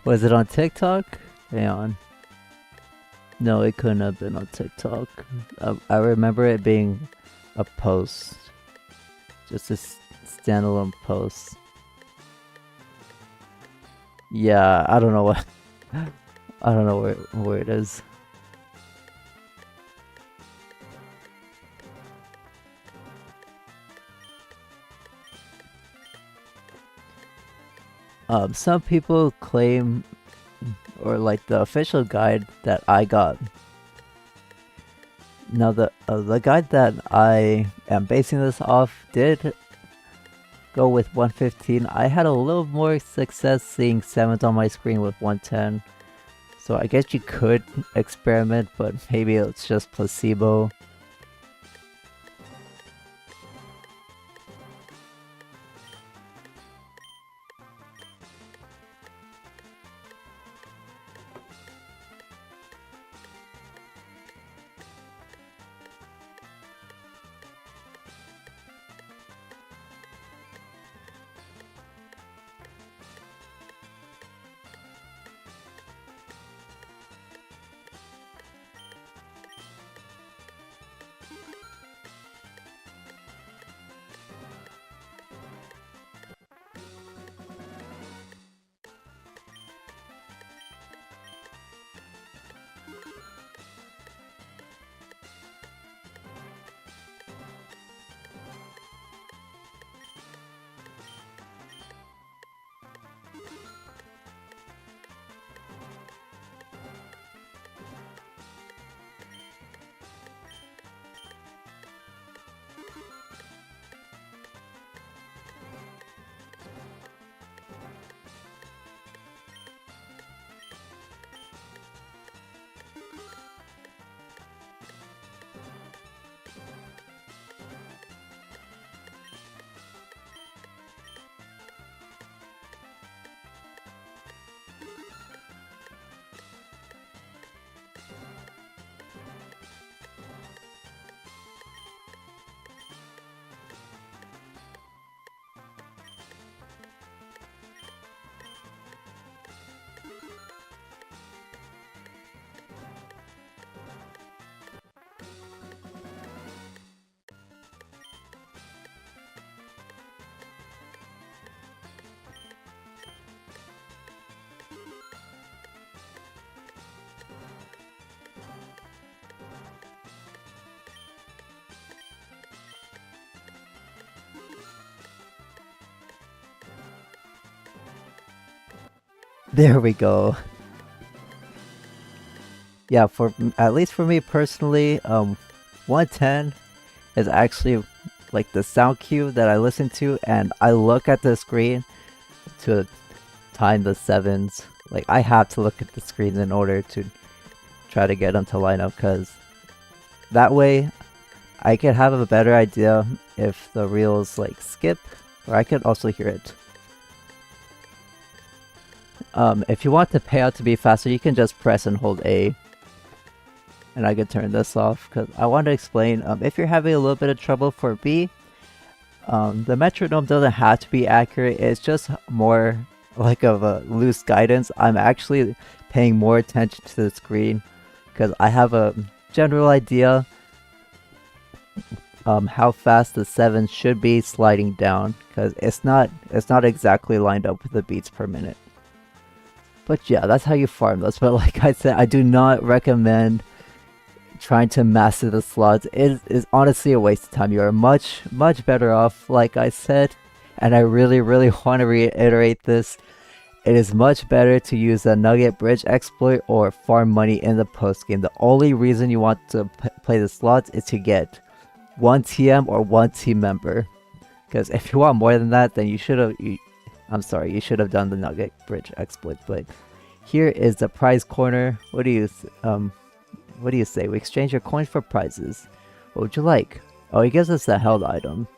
was it on TikTok? Hang on. No, it couldn't have been on TikTok. I remember it being a post. Just a standalone post. Yeah, I don't know what I don't know where it is. Some people claim, or like the official guide that I got. Now the guide that I am basing this off did go with 115. I had a little more success seeing 7s on my screen with 110. So I guess you could experiment, but maybe it's just placebo. There we go. Yeah, for at least for me personally, 110 is actually like the sound cue that I listen to, and I look at the screen to time the 7s. Like I have to look at the screen in order to try to get them to line up, because that way I could have a better idea if the reels like skip, or I could also hear it. If you want the payout to be faster, you can just press and hold A. And I could turn this off, because I want to explain, if you're having a little bit of trouble for B, the metronome doesn't have to be accurate, it's just more like of a loose guidance. I'm actually paying more attention to the screen, because I have a general idea how fast the 7 should be sliding down, because it's not exactly lined up with the beats per minute. But yeah, that's how you farm this. But like I said, I do not recommend trying to master the slots. It is honestly a waste of time. You are much better off, like I said, and I really want to reiterate this. It is much better to use a Nugget Bridge exploit or farm money in the post game. The only reason you want to play the slots is to get 1 TM or 1 team member. Because if you want more than that, then you should have. I'm sorry, you should have done the Nugget Bridge exploit. But here is the prize corner. What do you say? We exchange your coins for prizes. What would you like? Oh, he gives us a held item.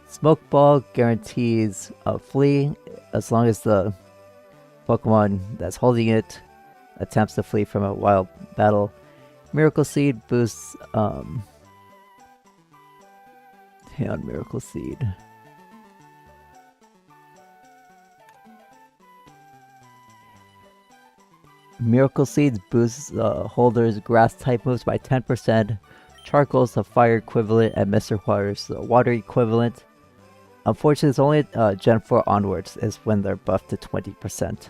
Smoke Ball guarantees a flee as long as the Pokemon that's holding it attempts to flee from a wild battle. Miracle Seed boosts hang on, Miracle Seed. Miracle Seeds boosts holder's grass type moves by 10%. Charcoal's the fire equivalent, and Mr. Water's the water equivalent. Unfortunately, it's only Gen 4 onwards is when they're buffed to 20%.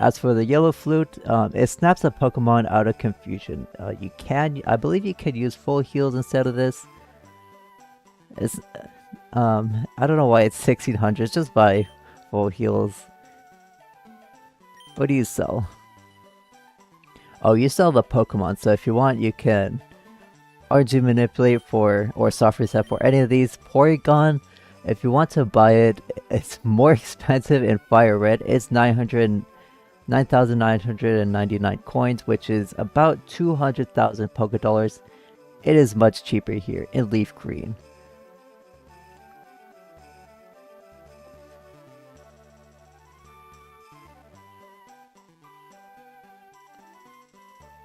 As for the Yellow Flute, it snaps a Pokemon out of confusion. I believe you could use full heals instead of this. It's, I don't know why it's 1600, just buy full heals. What do you sell? Oh, you sell the Pokemon, so if you want, you can RG Manipulate or Soft Reset for any of these. Porygon, if you want to buy it, it's more expensive in FireRed. It's 9,999 coins, which is about 200,000 Pokedollars. It is much cheaper here in LeafGreen.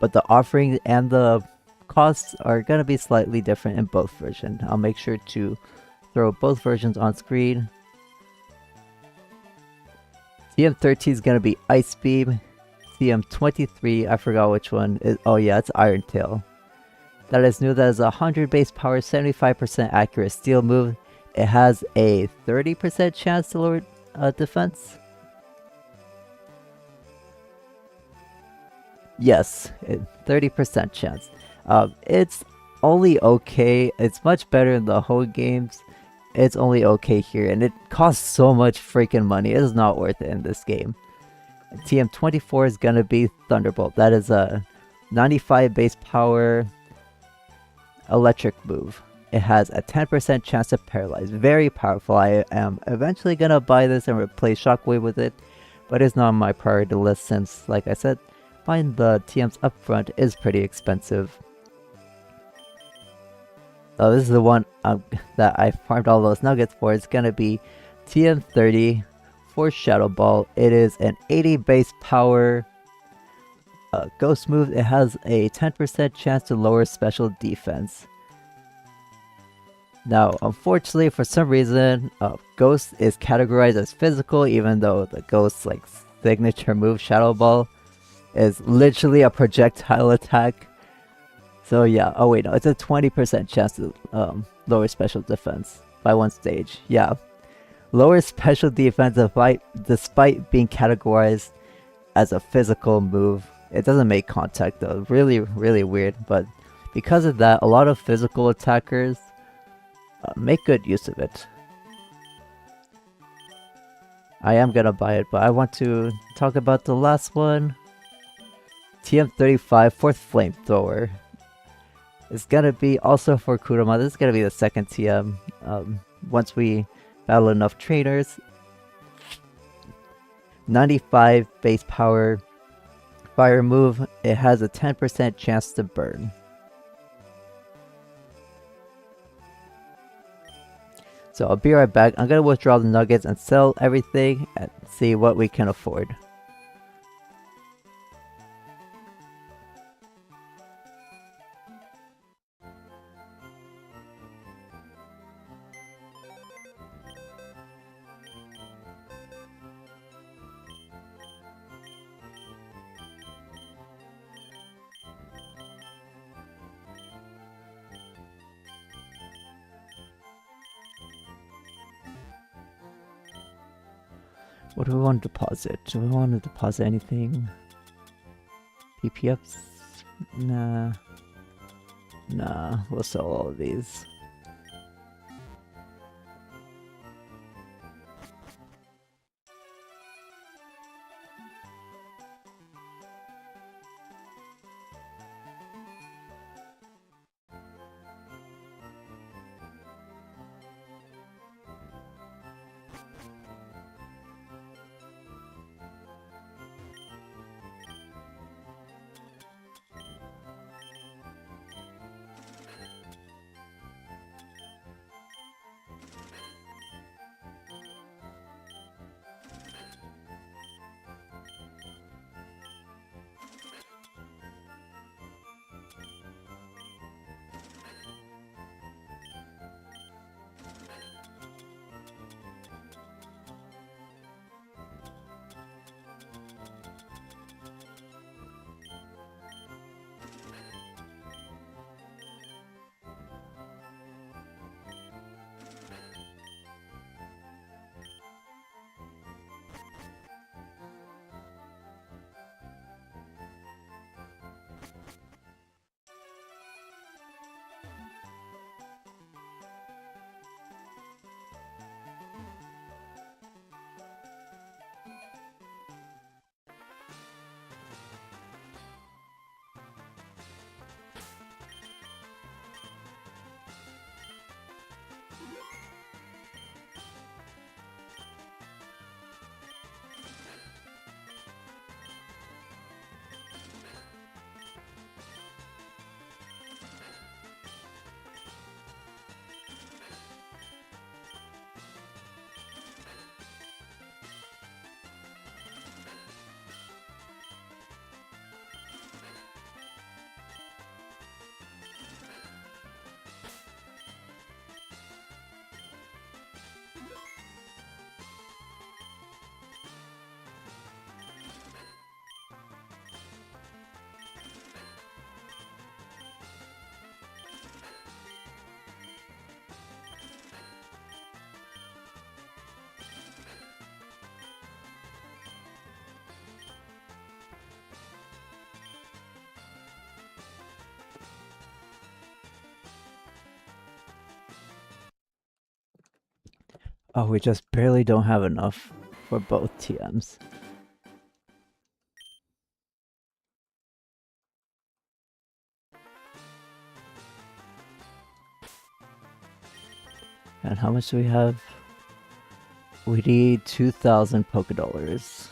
But the offering and the costs are going to be slightly different in both versions. I'll make sure to throw both versions on screen. TM13 is going to be Ice Beam. TM23, I forgot which one. Oh yeah, it's Iron Tail. That is new. That is 100 base power, 75% accurate steel move. It has a 30% chance to lower defense. Yes, 30% chance. It's only okay. It's much better in the whole games. It's only okay here, and it costs so much freaking money. It is not worth it in this game. TM24 is gonna be Thunderbolt. That is a 95 base power electric move. It has a 10% chance to paralyze. Very powerful. I am eventually gonna buy this and replace Shockwave with it, but it's not on my priority list since, like I said, buying the TMs up front is pretty expensive. So this is the one that I farmed all those nuggets for. It's gonna be TM30 for Shadow Ball. It is an 80 base power ghost move. It has a 10% chance to lower special defense. Now, unfortunately, for some reason, Ghost is categorized as physical, even though the Ghost's signature move, Shadow Ball, is literally a projectile attack. So yeah, oh wait, no, it's a 20% chance to lower special defense by one stage. Yeah, lower special defense despite being categorized as a physical move. It doesn't make contact though. Really, really weird. But because of that, a lot of physical attackers make good use of it. I am gonna buy it, but I want to talk about the last one. TM35 4th Flamethrower. It's gonna be also for Kurama. This is gonna be the second TM. Once we battle enough trainers. 95 base power fire move. It has a 10% chance to burn. So I'll be right back. I'm gonna withdraw the nuggets and sell everything and see what we can afford. What do we want to deposit? Do we want to deposit anything? PPFs? Nah. Nah, we'll sell all of these. Oh, we just barely don't have enough for both TMs. And how much do we have? We need 2,000 Pokedollars.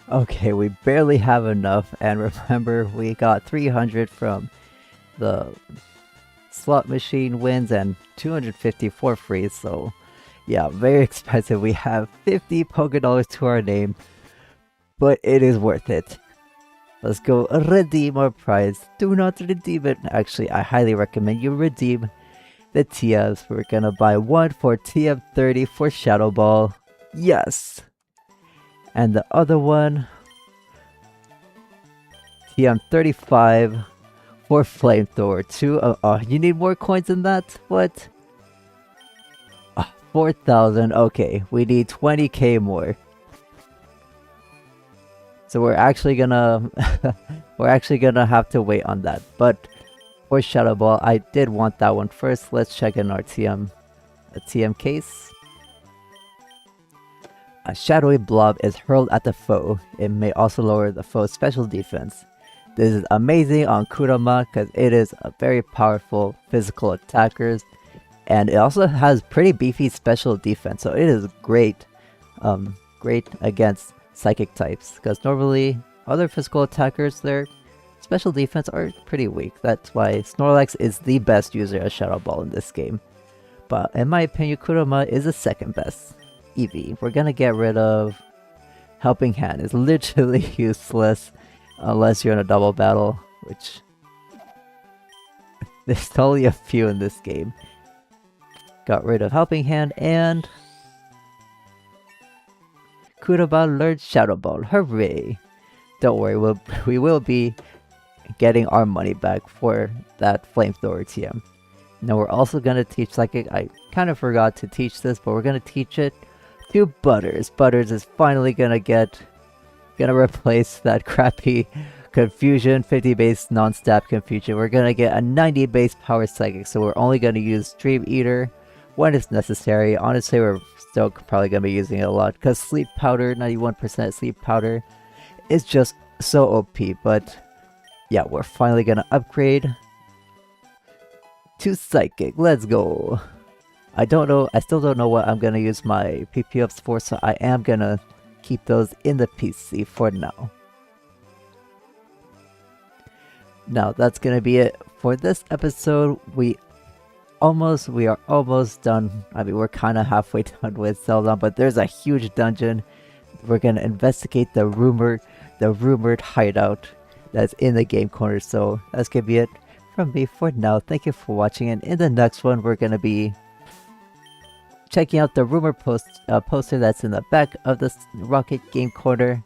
Okay, we barely have enough, and remember, we got 300 from the slot machine wins and 250 for free, so yeah, very expensive. We have 50 Pokedollars to our name, but it is worth it. Let's go redeem our prize. Do not redeem it. Actually, I highly recommend you redeem the TMs. We're gonna buy one for TM30 for Shadow Ball. Yes! And the other one, TM35 for Flamethrower. You need more coins than that? What? 4,000. Okay, we need 20k more. So we're actually gonna have to wait on that. But for Shadow Ball, I did want that one first. Let's check in our TM case. A shadowy blob is hurled at the foe. It may also lower the foe's special defense. This is amazing on Kurama because it is a very powerful physical attacker, and it also has pretty beefy special defense. So it is great, great against psychic types, because normally other physical attackers, their special defense are pretty weak. That's why Snorlax is the best user of Shadow Ball in this game. But in my opinion, Kurama is the second best. Eevee, we're gonna get rid of Helping Hand. It's literally useless unless you're in a double battle, which there's totally a few in this game. Got rid of Helping Hand, and Kurama learned Shadow Ball. Hooray! Don't worry, we will be getting our money back for that Flamethrower TM. Now we're also gonna teach Psychic. I kind of forgot to teach this, but we're gonna teach it to Butters. Butters is finally gonna replace that crappy Confusion 50 base non-stab Confusion. We're gonna get a 90 base Power Psychic, so we're only gonna use Dream Eater when it's necessary. Honestly, we're still probably gonna be using it a lot because Sleep Powder, 91% Sleep Powder, is just so OP. But yeah, we're finally gonna upgrade to Psychic. Let's go. I still don't know what I'm gonna use my PP ups for, so I am gonna keep those in the PC for now. Now that's gonna be it for this episode. We are almost done. I mean, we're kind of halfway done with Zelda, but there's a huge dungeon. We're gonna investigate the rumored hideout that's in the game corner. So that's gonna be it from me for now. Thank you for watching, and in the next one we're gonna be checking out the rumor poster that's in the back of the Rocket Game Corner.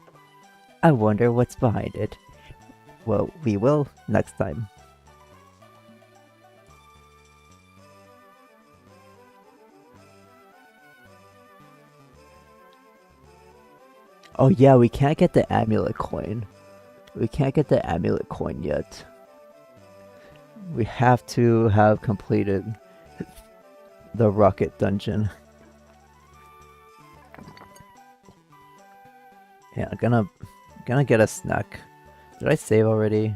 I wonder what's behind it. Well, we will next time. Oh yeah, we can't get the amulet coin. We can't get the amulet coin yet. We have to have completed the rocket dungeon. Yeah, I'm gonna get a snack. Did I save already?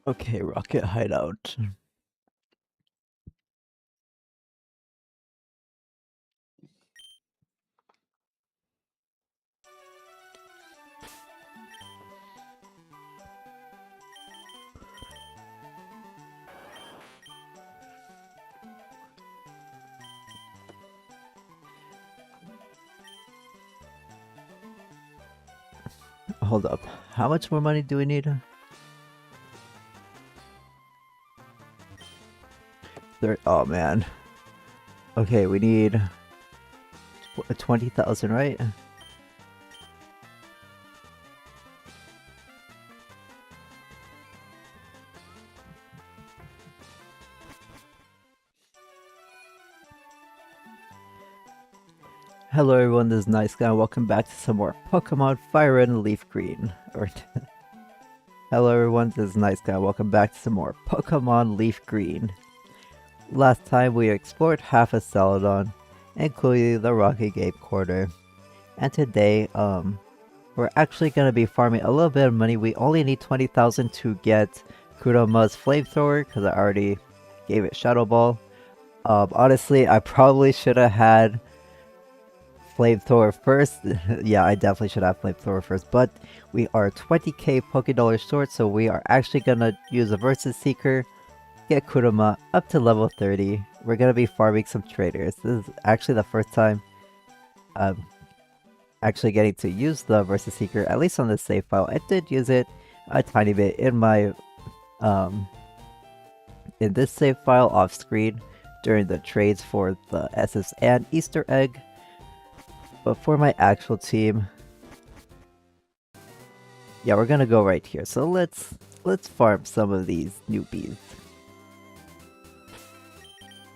Okay, rocket hideout. Hold up. How much more money do we need? Oh man. Okay, we need 20,000, right? Hello everyone, this is Nice Guy. Welcome back to some more Pokemon FireRed and LeafGreen. Hello everyone, this is Nice Guy. Welcome back to some more Pokemon LeafGreen. Last time we explored half of Celadon, including the Rocky Gate Quarter. And today, we're actually going to be farming a little bit of money. We only need 20,000 to get Kuroma's Flamethrower, because I already gave it Shadow Ball. Honestly, I probably should have had Flamethrower first. Yeah, I definitely should have Flamethrower first, but we are 20k Pokédollars short, so we are actually gonna use a Versus Seeker, get Kurama up to level 30. We're gonna be farming some traders. This is actually the first time I'm actually getting to use the Versus Seeker, at least on this save file. I did use it a tiny bit in my in this save file off screen during the trades for the SS and Easter egg. But for my actual team, yeah, we're gonna go right here. So let's farm some of these newbies.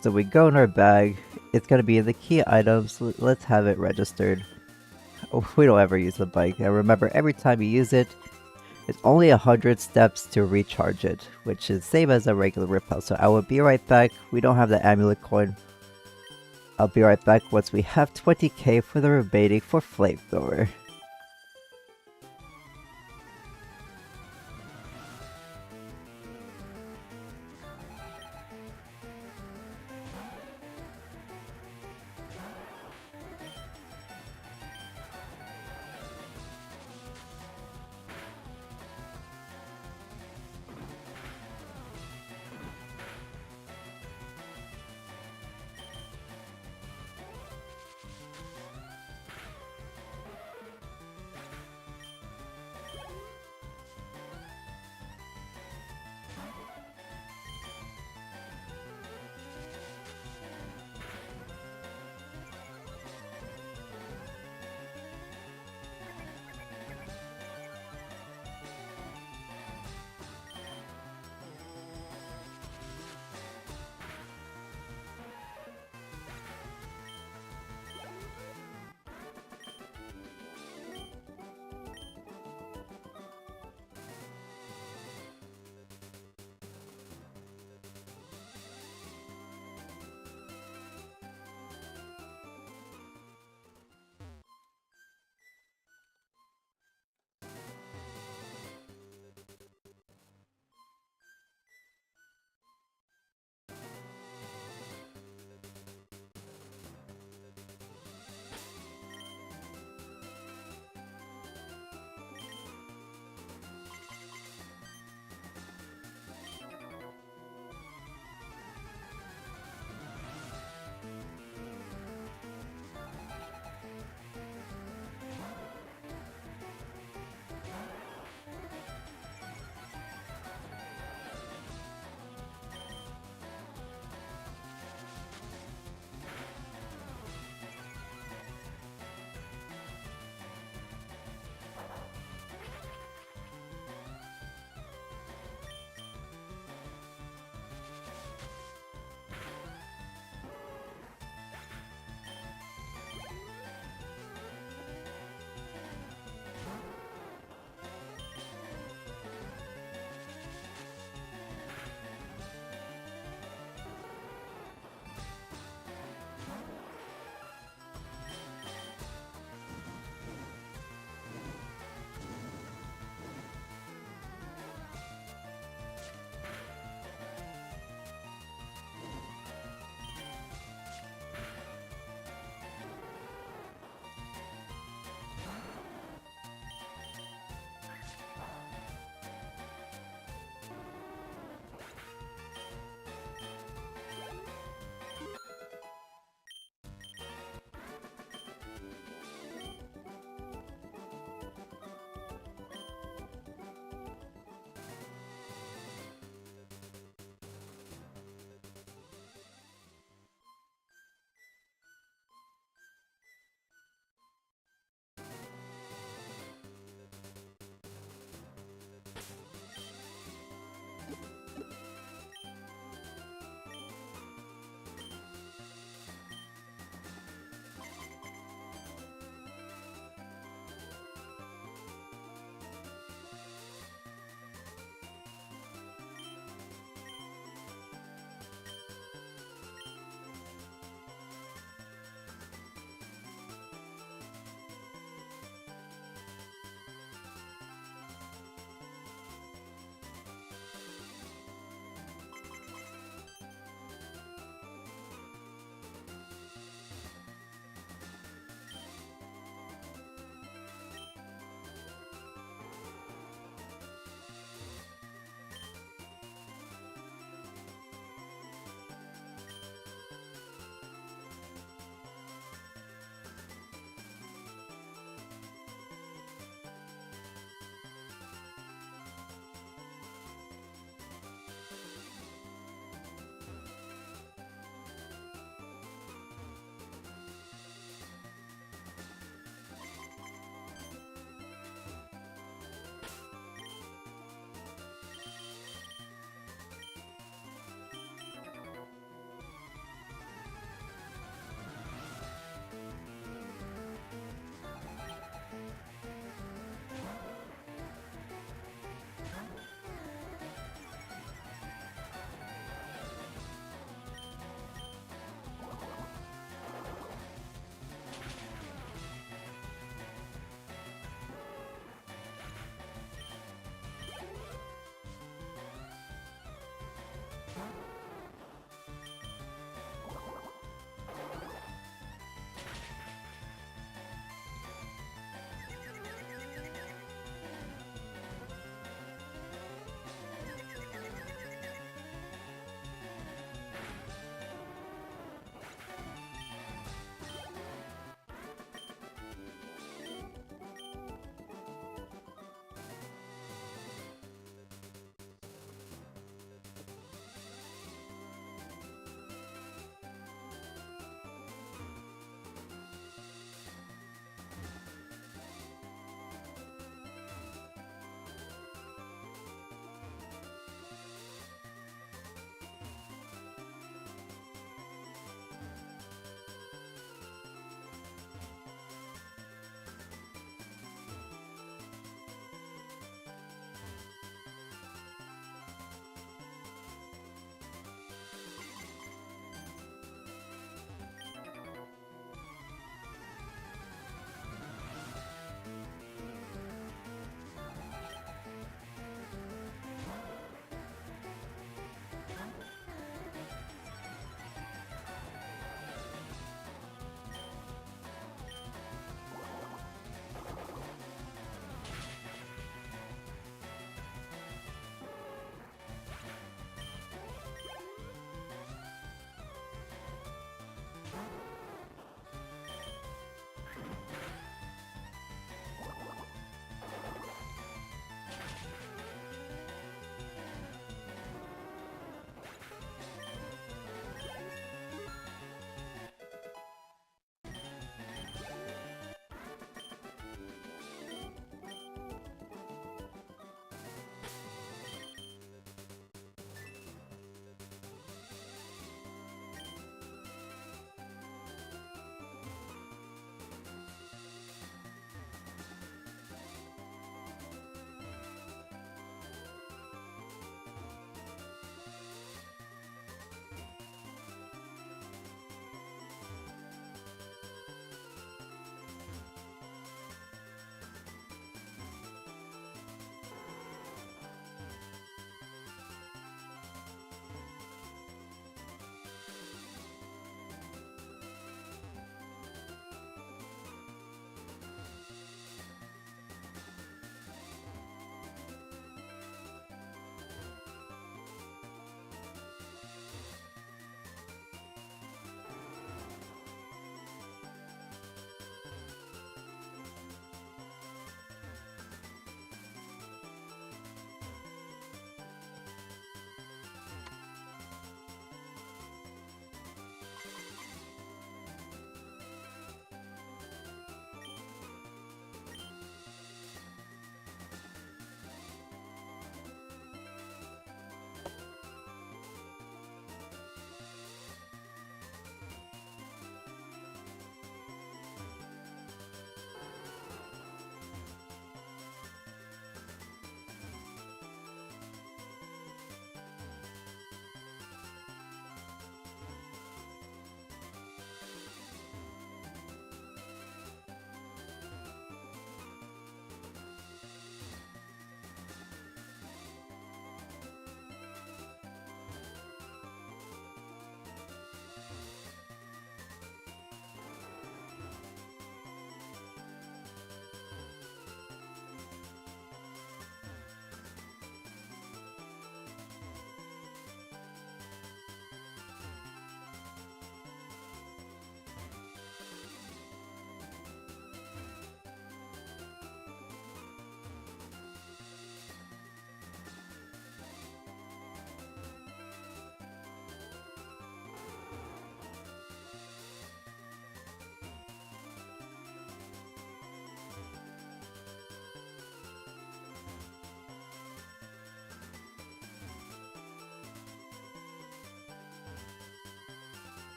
So we go in our bag. It's gonna be in the key items. Let's have it registered. Oh, we don't ever use the bike. And remember, every time you use it, it's only 100 steps to recharge it, which is same as a regular repel. So I will be right back. We don't have the amulet coin. I'll be right back once we have 20k for the remaining for Flamethrower.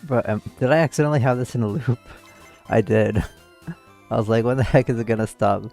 But did I accidentally have this in a loop? I did. I was like, when the heck is it gonna stop?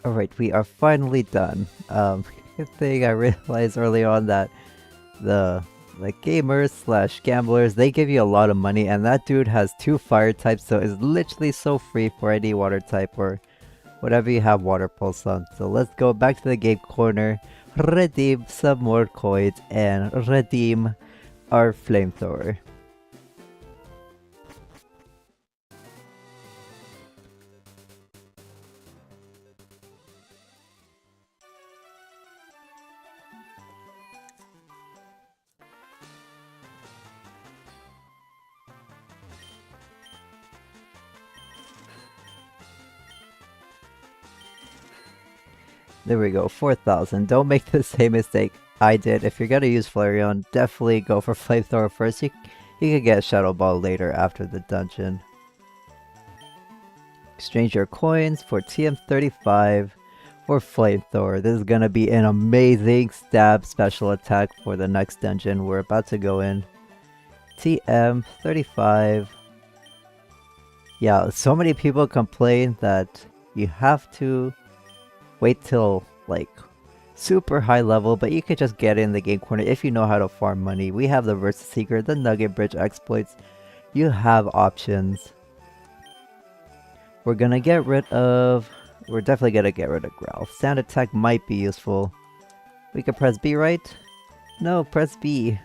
Alright, we are finally done. Good thing I realized early on that the gamers slash gamblers, they give you a lot of money, and that dude has 2 fire types, so it's literally so free for any water type or whatever you have water pulse on. So let's go back to the game corner, redeem some more coins, and redeem our flamethrower. There we go, 4,000. Don't make the same mistake I did. If you're gonna use Flareon, definitely go for Flamethrower first. You can get Shadow Ball later after the dungeon. Exchange your coins for TM35 for Flamethrower. This is gonna be an amazing stab special attack for the next dungeon we're about to go in. TM35. Yeah, so many people complain that you have to wait till like super high level, but you could just get in the game corner if you know how to farm money. We have the Versus Seeker, the Nugget Bridge exploits. You have options. We're definitely gonna get rid of Growl. Sound attack might be useful. We can press B, right? No, press B.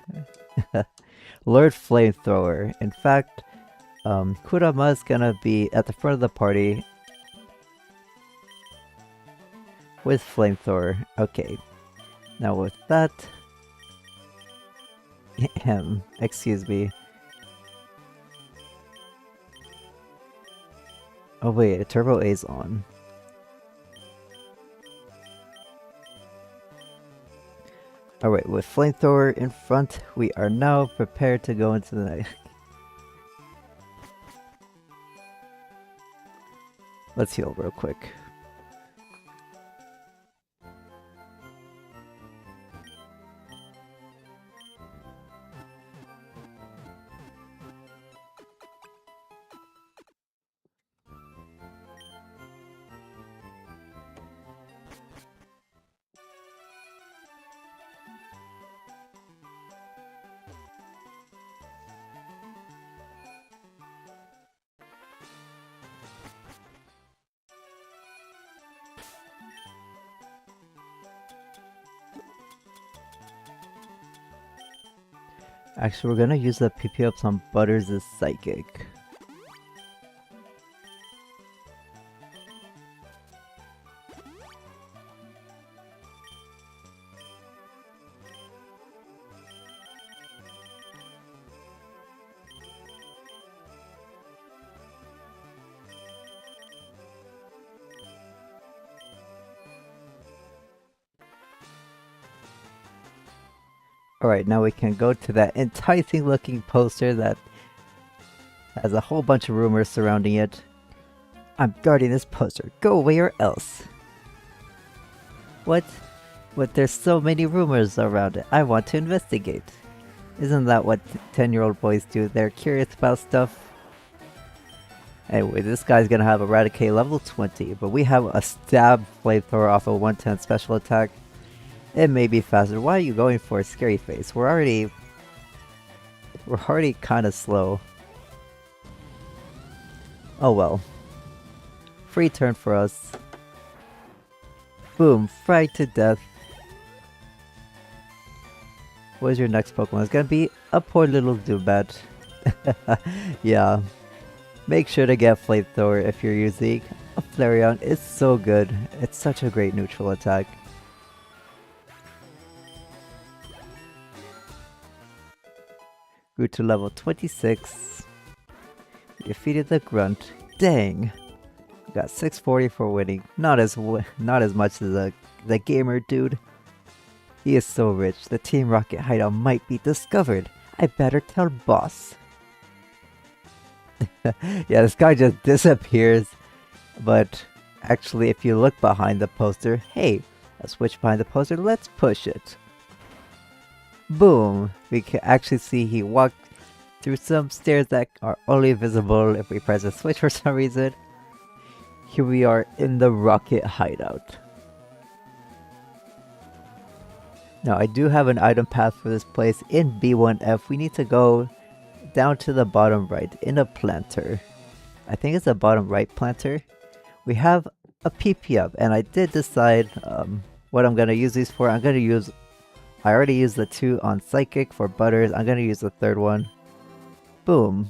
Lord Flamethrower. In fact, Kurama is gonna be at the front of the party with Flamethrower. Okay. Now with that... excuse me. Oh wait, Turbo A's on. Alright, with Flamethrower in front, we are now prepared to go into the night. Let's heal real quick. Actually, we're gonna use the PP ups on Butters' Psychic. Alright, now we can go to that enticing looking poster that has a whole bunch of rumors surrounding it. I'm guarding this poster. Go away or else. What? What? There's so many rumors around it. I want to investigate. Isn't that what 10-year-old boys do? They're curious about stuff. Anyway, this guy's gonna have Eradicate level 20, but we have a stab flamethrower off a 110 special attack. It may be faster. Why are you going for a scary face? We're already kind of slow. Oh well. Free turn for us. Boom, fried to death. What is your next Pokemon? It's gonna be a poor little Zubat. Yeah. Make sure to get Flamethrower if you're using a Flareon. It's so good. It's such a great neutral attack. Grew to level 26. We defeated the Grunt. Dang! We got 640 for winning. Not as much as the gamer dude. He is so rich. The Team Rocket hideout might be discovered. I better tell boss. Yeah, this guy just disappears. But actually, if you look behind the poster, hey, a switch behind the poster, let's push it. Boom! We can actually see he walked through some stairs that are only visible if we press a switch for some reason. Here we are in the rocket hideout. Now I do have an item path for this place in B1F. We need to go down to the bottom right in a planter. I think it's a bottom right planter. We have a PPF, and I did decide what I'm gonna use these for. I already used the 2 on Psychic for Butters. I'm gonna use the 3rd one. Boom.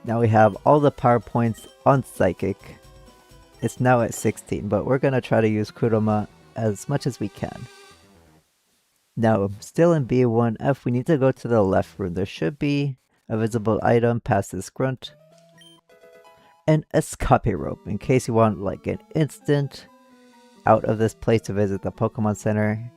Now we have all the power points on Psychic. It's now at 16, but we're gonna try to use Kurama as much as we can. Now, still in B1F, we need to go to the left room. There should be a visible item past this grunt. An escape rope, in case you want like an instant out of this place to visit the Pokemon Center.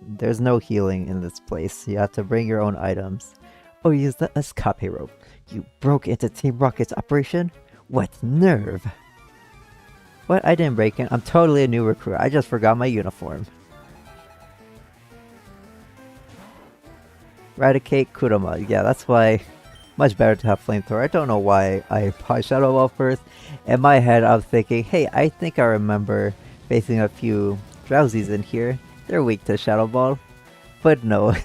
There's no healing in this place. You have to bring your own items. Or use the escape rope. You broke into Team Rocket's operation? What nerve! What? I didn't break in. I'm totally a new recruit. I just forgot my uniform. Eradicate Kurama. Yeah, that's why much better to have Flamethrower. I don't know why I bought Shadow Ball first. In my head, I was thinking, hey, I think I remember facing a few Drowsies in here. They're weak to Shadow Ball. But no.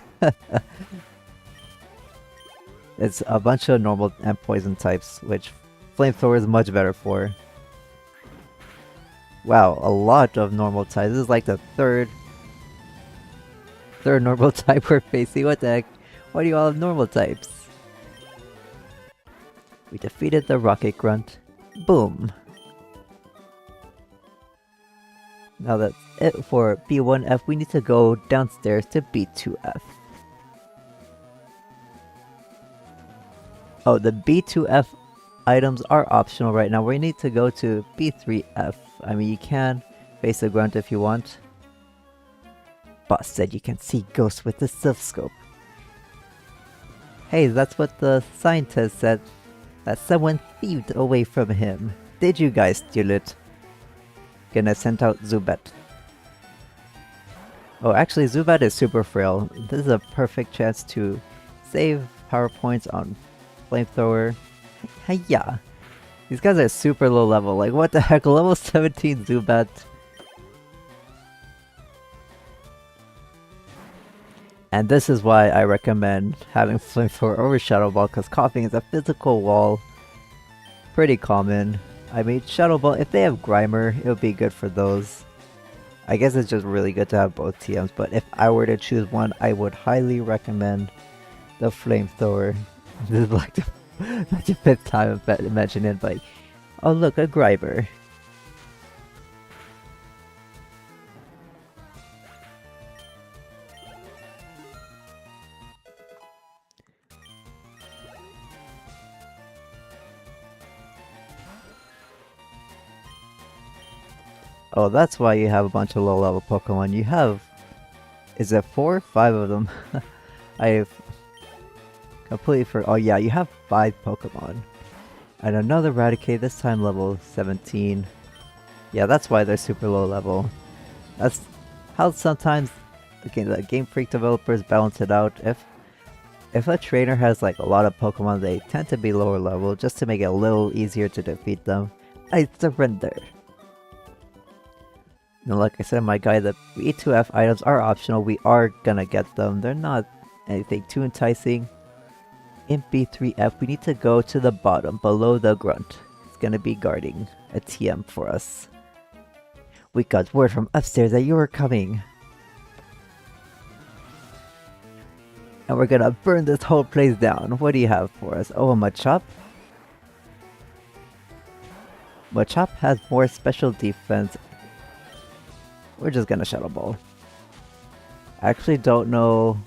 It's a bunch of normal and poison types, which Flamethrower is much better for. Wow, a lot of normal types. This is like the third normal type we're facing. What the heck? Why do you all have normal types? We defeated the Rocket Grunt. Boom! Now that's it for B1F. We need to go downstairs to B2F. Oh, the B2F items are optional right now. We need to go to B3F. I mean, you can face the grunt if you want. Boss said you can see ghosts with the Silph Scope. Hey, that's what the scientist said. That someone thieved away from him. Did you guys steal it? Gonna send out Zubat. Oh, actually Zubat is super frail. This is a perfect chance to save power points on Flamethrower. Hiya! These guys are super low level. Like, what the heck? Level 17 Zubat. And this is why I recommend having Flamethrower over Shadow Ball, because Coughing is a physical wall. Pretty common. I mean, Shadow Ball, if they have Grimer, it would be good for those. I guess it's just really good to have both TMs, but if I were to choose one, I would highly recommend the Flamethrower. This is like the 5th time I've mentioned it, but oh look, a Grimer. Oh, that's why you have a bunch of low level Pokemon. You have... is it 4 or 5 of them? I've completely oh yeah, you have 5 Pokemon. And another Raticate, this time level 17. Yeah, that's why they're super low level. That's how sometimes the Game Freak developers balance it out. If a trainer has like a lot of Pokemon, they tend to be lower level just to make it a little easier to defeat them. I surrender. And like I said in my guide, the B2F items are optional. We are gonna get them. They're not anything too enticing. In B3F, we need to go to the bottom, below the grunt. It's gonna be guarding a TM for us. We got word from upstairs that you were coming. And we're gonna burn this whole place down. What do you have for us? Oh, a Machop? Machop has more special defense. We're just gonna Shadow Ball. I actually don't know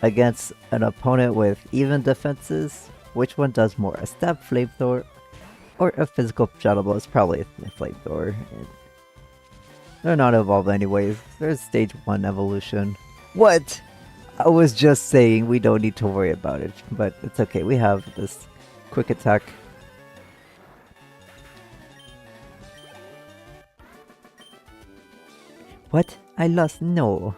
against an opponent with even defenses, which one does more? A Stab Flamethrower or a physical Shadow Ball? It's probably a Flamethrower. They're not evolved anyways. There's stage 1 evolution. What? I was just saying we don't need to worry about it, but it's okay. We have this quick attack. What? I lost? No.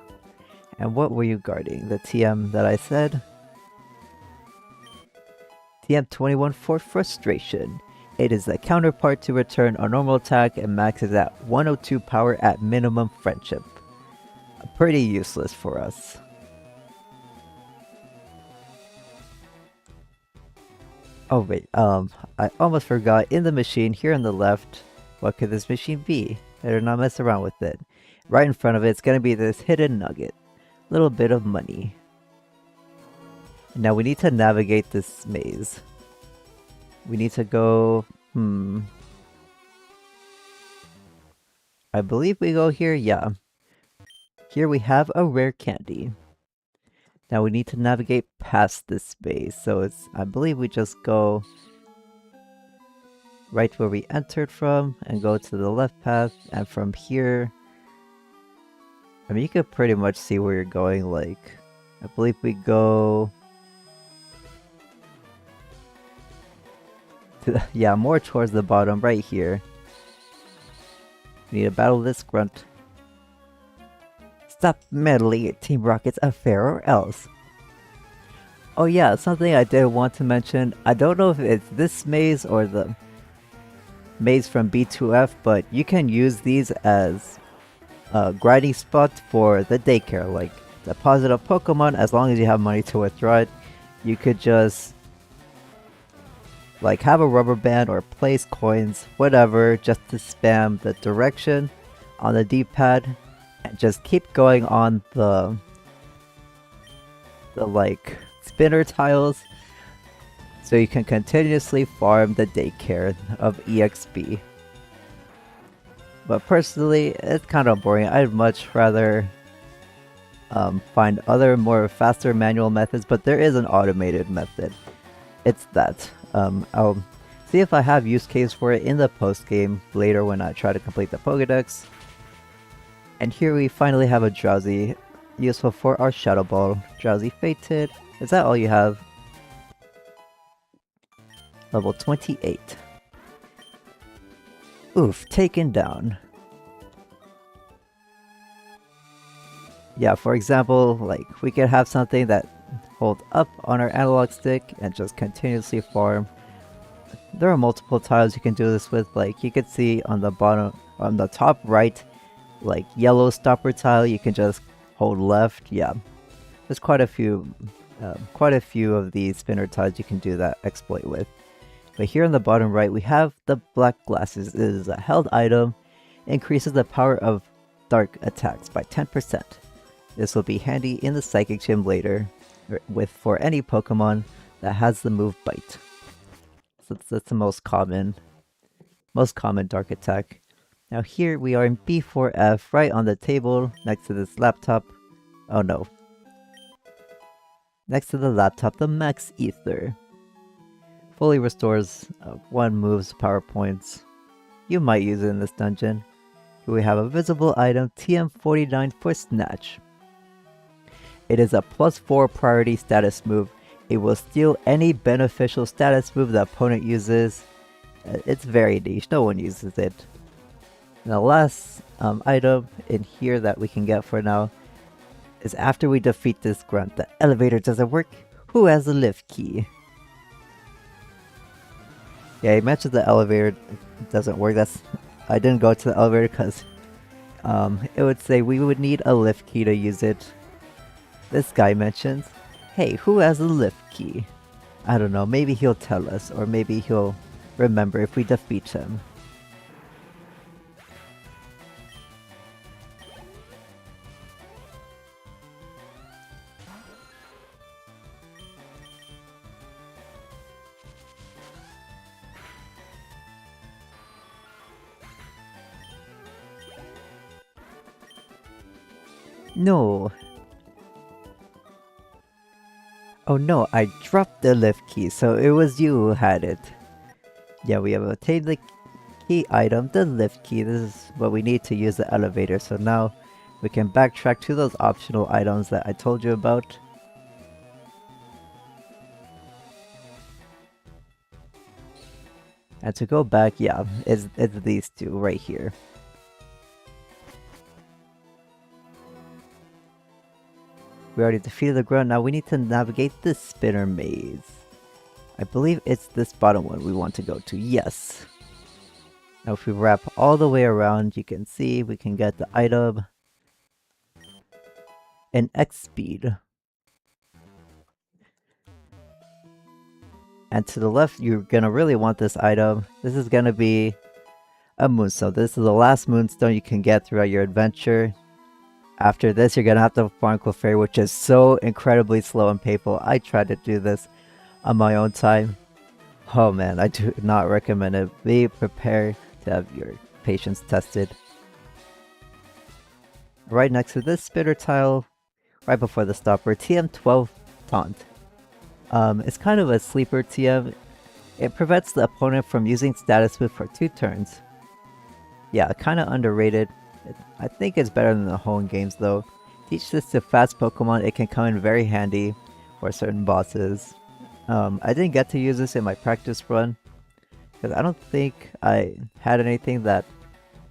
And what were you guarding? The TM that I said? TM21 for Frustration. It is the counterpart to return a normal attack and maxes at 102 power at minimum friendship. Pretty useless for us. Oh wait, I almost forgot, in the machine here on the left, what could this machine be? Better not mess around with it. Right in front of it's gonna be this hidden nugget. Little bit of money. Now we need to navigate this maze. We need to go, I believe we go here, yeah. Here we have a rare candy. Now we need to navigate past this space, so I believe we just go right where we entered from and go to the left path, and from here, I mean, you could pretty much see where you're going. Like, I believe we go to yeah, more towards the bottom right here. We need to battle this grunt. Stop meddling at Team Rocket's affair or else. Oh yeah, something I did want to mention. I don't know if it's this maze or the maze from B2F, but you can use these as grinding spots for the daycare. Like, deposit a Pokemon, as long as you have money to withdraw it, you could just like have a rubber band or place coins, whatever, just to spam the direction on the D-pad and just keep going on the like spinner tiles, so you can continuously farm the daycare of EXP. But personally, it's kind of boring. I'd much rather find other more faster manual methods, but there is an automated method. It's that. I'll see if I have use case for it in the post game later when I try to complete the Pokedex. And here we finally have a Drowsy, useful for our Shadow Ball. Drowsy Fated. Is that all you have? Level 28. Oof, taken down. Yeah, for example, like, we could have something that hold up on our analog stick and just continuously farm. There are multiple tiles you can do this with. Like, you can see on the bottom, on the top right, like yellow stopper tile, you can just hold left. Yeah, there's quite a few of these spinner tiles you can do that exploit with. But here on the bottom right, we have the black glasses. It is a held item, increases the power of dark attacks by 10%. This will be handy in the Psychic Gym later, for any Pokemon that has the move Bite. So that's the most common dark attack. Now here we are in B4F, right on the table next to this laptop. Oh no. Next to the laptop, the Max Ether. Fully restores 1 move's power points. You might use it in this dungeon. Here we have a visible item, TM49 for Snatch. It is a +4 priority status move. It will steal any beneficial status move the opponent uses. It's very niche, no one uses it. And the last item in here that we can get for now is after we defeat this grunt. The elevator doesn't work. Who has the lift key? Yeah, he mentioned the elevator doesn't work. I didn't go to the elevator because it would say we would need a lift key to use it. This guy mentions, hey, who has a lift key? I don't know, maybe he'll tell us, or maybe he'll remember if we defeat him. No. Oh no, I dropped the lift key, so it was you who had it. Yeah, we have obtained the key item, the lift key. This is what we need to use the elevator, so now we can backtrack to those optional items that I told you about. And to go back, yeah, it's these two right here. We already defeated the grunt, now we need to navigate this spinner maze. I believe it's this bottom one we want to go to. Yes. Now if we wrap all the way around, you can see we can get the item and X speed. And to the left, you're gonna really want this item. This is gonna be a moonstone. This is the last moonstone you can get throughout your adventure. After this, you're gonna have to farm Clefairy, which is so incredibly slow and painful. I tried to do this on my own time. Oh man, I do not recommend it. Be prepared to have your patience tested. Right next to this spitter tile, right before the stopper, TM12 Taunt. It's kind of a sleeper TM. It prevents the opponent from using status move for 2 turns. Yeah, kind of underrated. I think it's better than the home games though. Teach this to fast Pokemon, it can come in very handy for certain bosses. I didn't get to use this in my practice run, because I don't think I had anything that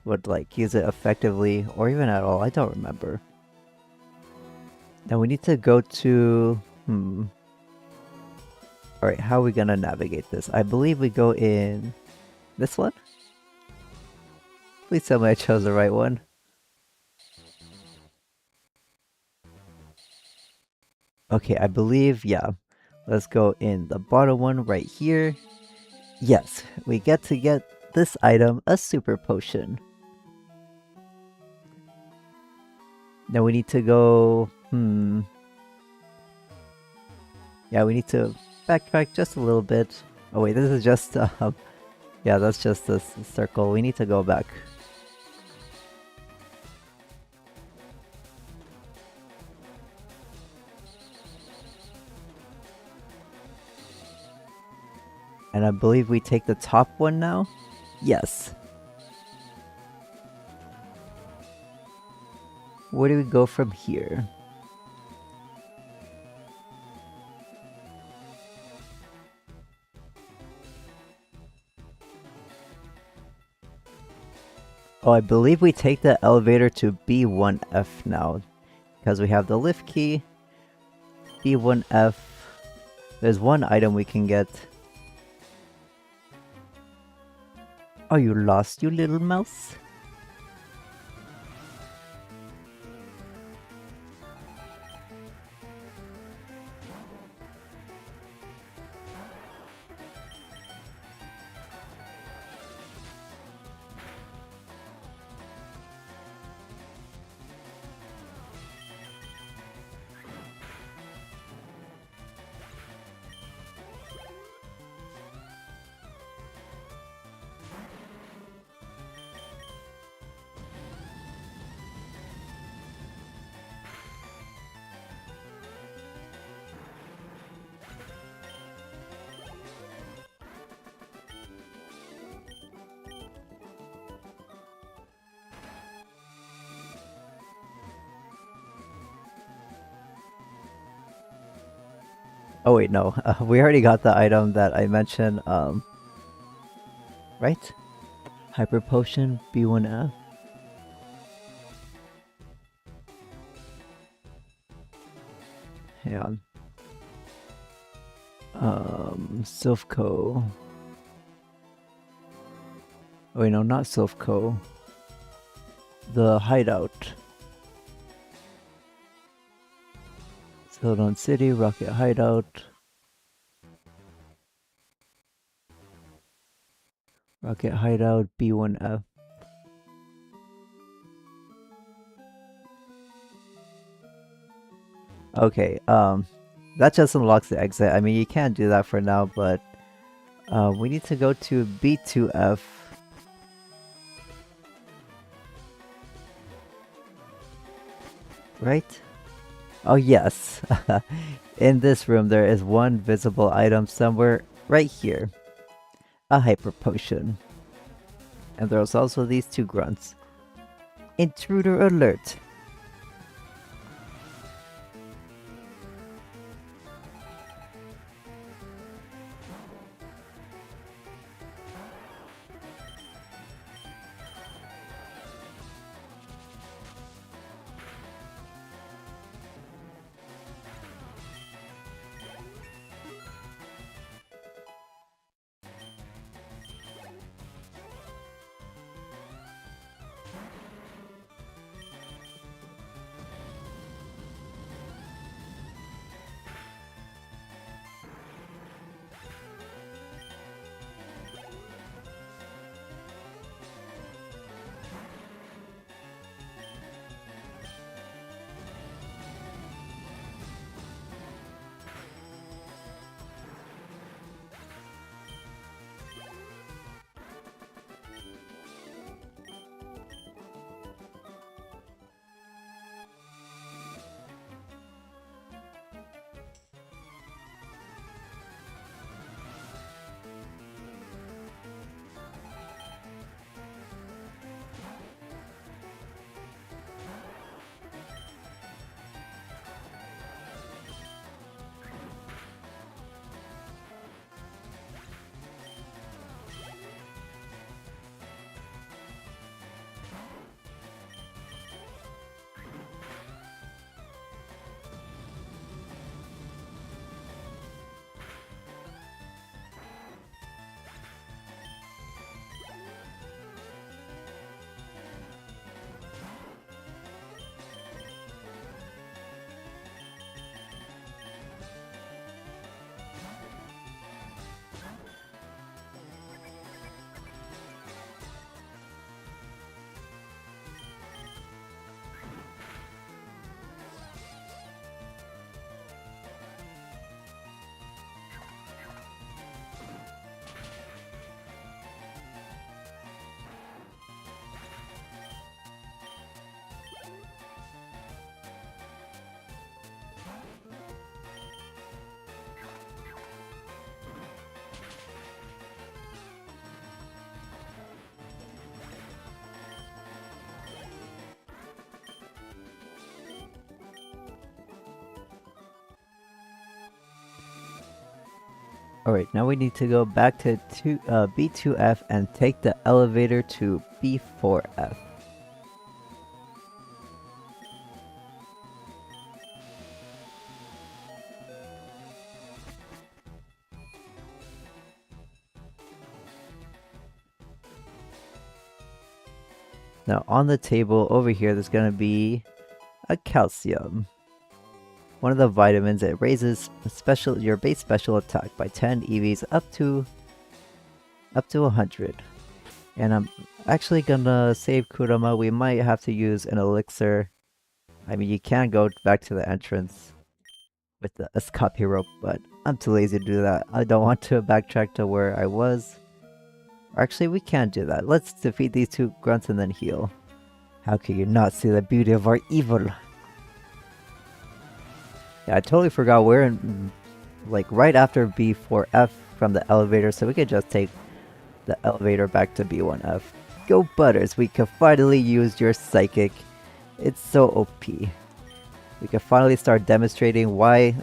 would like use it effectively or even at all. I don't remember. Now we need to go to... Alright, how are we gonna navigate this? I believe we go in this one? Please tell me I chose the right one. Okay, I believe, yeah. Let's go in the bottom one right here. Yes, we get to get this item, a super potion. Now we need to go... Yeah, we need to backtrack just a little bit. Oh wait, this is just... yeah, that's just a circle. We need to go back. And I believe we take the top one now? Yes. Where do we go from here? Oh, I believe we take the elevator to B1F now. Because we have the lift key. B1F. There's one item we can get. Are you lost, you little mouse? Oh wait, no. We already got the item that I mentioned, right? Hyper Potion, B1F. Hang on. Silphco. Oh wait, no, not Silphco. The Hideout. Celadon City, Rocket Hideout. Rocket Hideout, B1F. Okay, that just unlocks the exit. I mean, you can't do that for now, but we need to go to B2F. Right? Oh yes. In this room there is one visible item somewhere right here. A Hyper Potion. And there's also these 2 grunts. Intruder alert! Alright, now we need to go back to B2F and take the elevator to B4F. Now on the table over here there's gonna be a calcium. One of the vitamins, it raises your base special attack by 10 EVs up to 100. And I'm actually gonna save Kurama. We might have to use an elixir. I mean, you can go back to the entrance with the escape rope, but I'm too lazy to do that. I don't want to backtrack to where I was. Or actually, we can do that. Let's defeat these two grunts and then heal. How can you not see the beauty of our evil? Yeah, I totally forgot we're in, like, right after B4F from the elevator, so we could just take the elevator back to B1F. Go Butters, we can finally use your psychic. It's so OP. We can finally start demonstrating why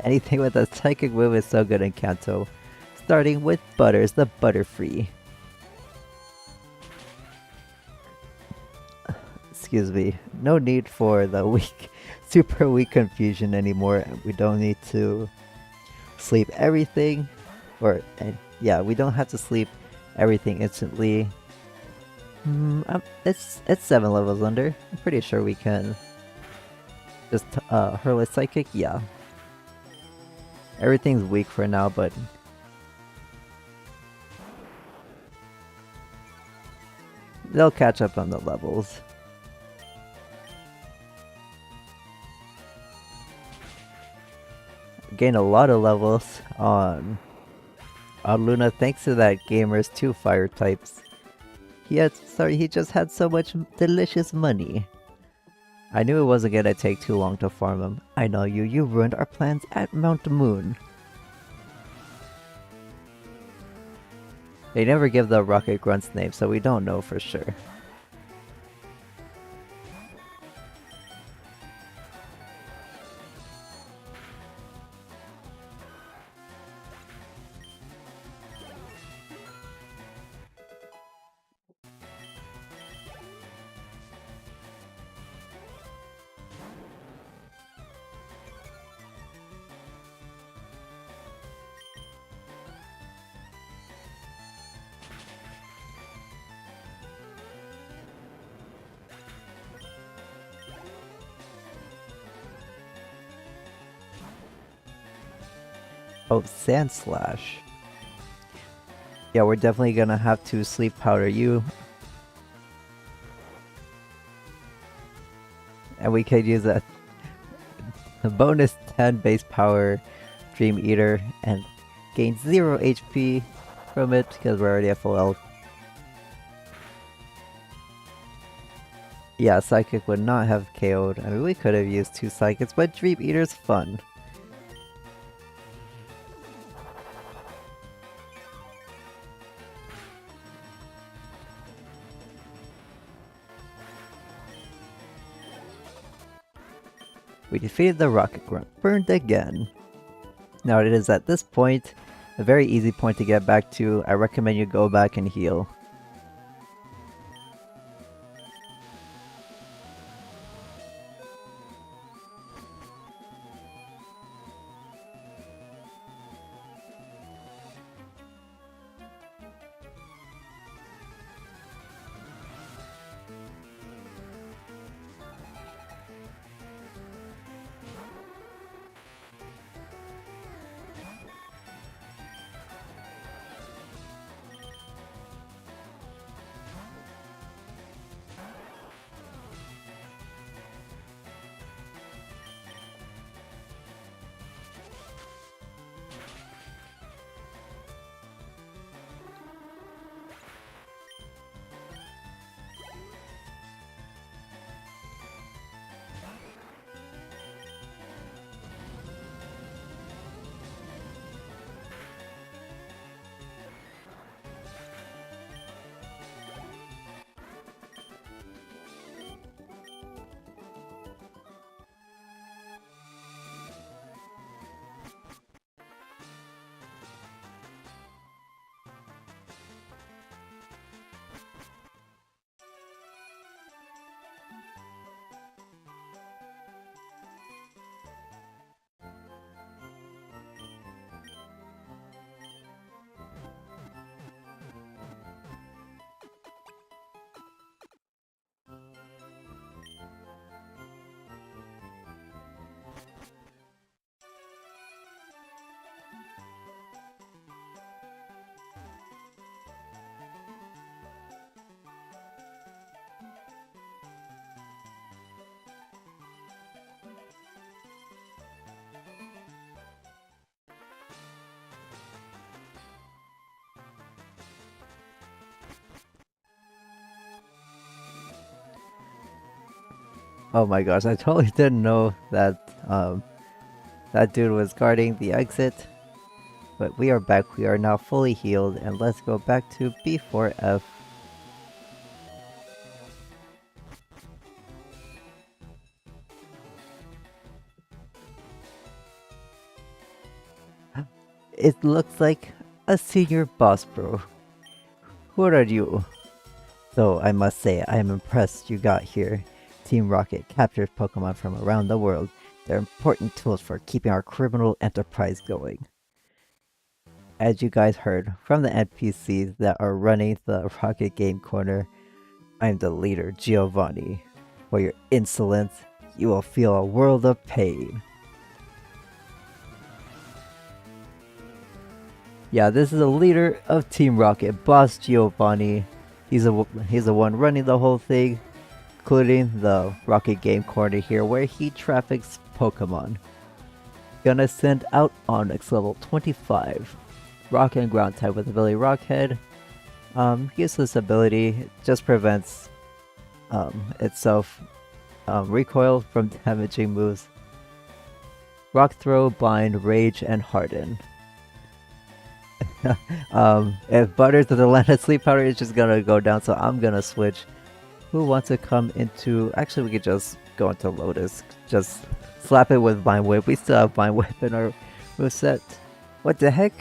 anything with a psychic move is so good in Kanto. Starting with Butters, the Butterfree. Excuse me. No need for the weak, super weak confusion anymore. We don't need to sleep everything. Yeah, we don't have to sleep everything instantly. It's 7 levels under. I'm pretty sure we can just hurl a psychic. Yeah, everything's weak for now, but they'll catch up on the levels. Gain a lot of levels on Luna thanks to that gamer's 2 fire types. He just had so much delicious money. I knew it wasn't gonna take too long to farm him. I know you ruined our plans at Mount Moon. They never give the rocket grunt's name, so we don't know for sure. Oh, Sand Slash. Yeah, we're definitely gonna have to sleep powder you. And we could use a bonus 10 base power Dream Eater and gain 0 HP from it because we're already at full health. Yeah, Psychic would not have KO'd. I mean, we could have used 2 Psychics, but Dream Eater's fun. We defeated the Rocket Grunt, burned again. Now it is at this point, a very easy point to get back to. I recommend you go back and heal. Oh my gosh, I totally didn't know that that dude was guarding the exit. But we are back, we are now fully healed, and let's go back to B4F. It looks like a senior boss bro. Who are you? Though I must say, I am impressed you got here. Team Rocket captures Pokemon from around the world. They're important tools for keeping our criminal enterprise going. As you guys heard from the NPCs that are running the Rocket Game Corner, I'm the leader, Giovanni. For your insolence, you will feel a world of pain. Yeah, this is the leader of Team Rocket, Boss Giovanni. He's the one running the whole thing, including the Rocket Game Corner here, where he traffics Pokemon. Gonna send out Onyx level 25. Rock and Ground type with ability Rockhead. Useless ability, it just prevents itself recoil from damaging moves. Rock Throw, Bind, Rage, and Harden. If Butters to the land of Sleep Powder is just gonna go down, so I'm gonna switch. Who wants to come into... Actually, we could just go into Lotus. Just slap it with Vine Whip. We still have Vine Whip in our moveset. What the heck?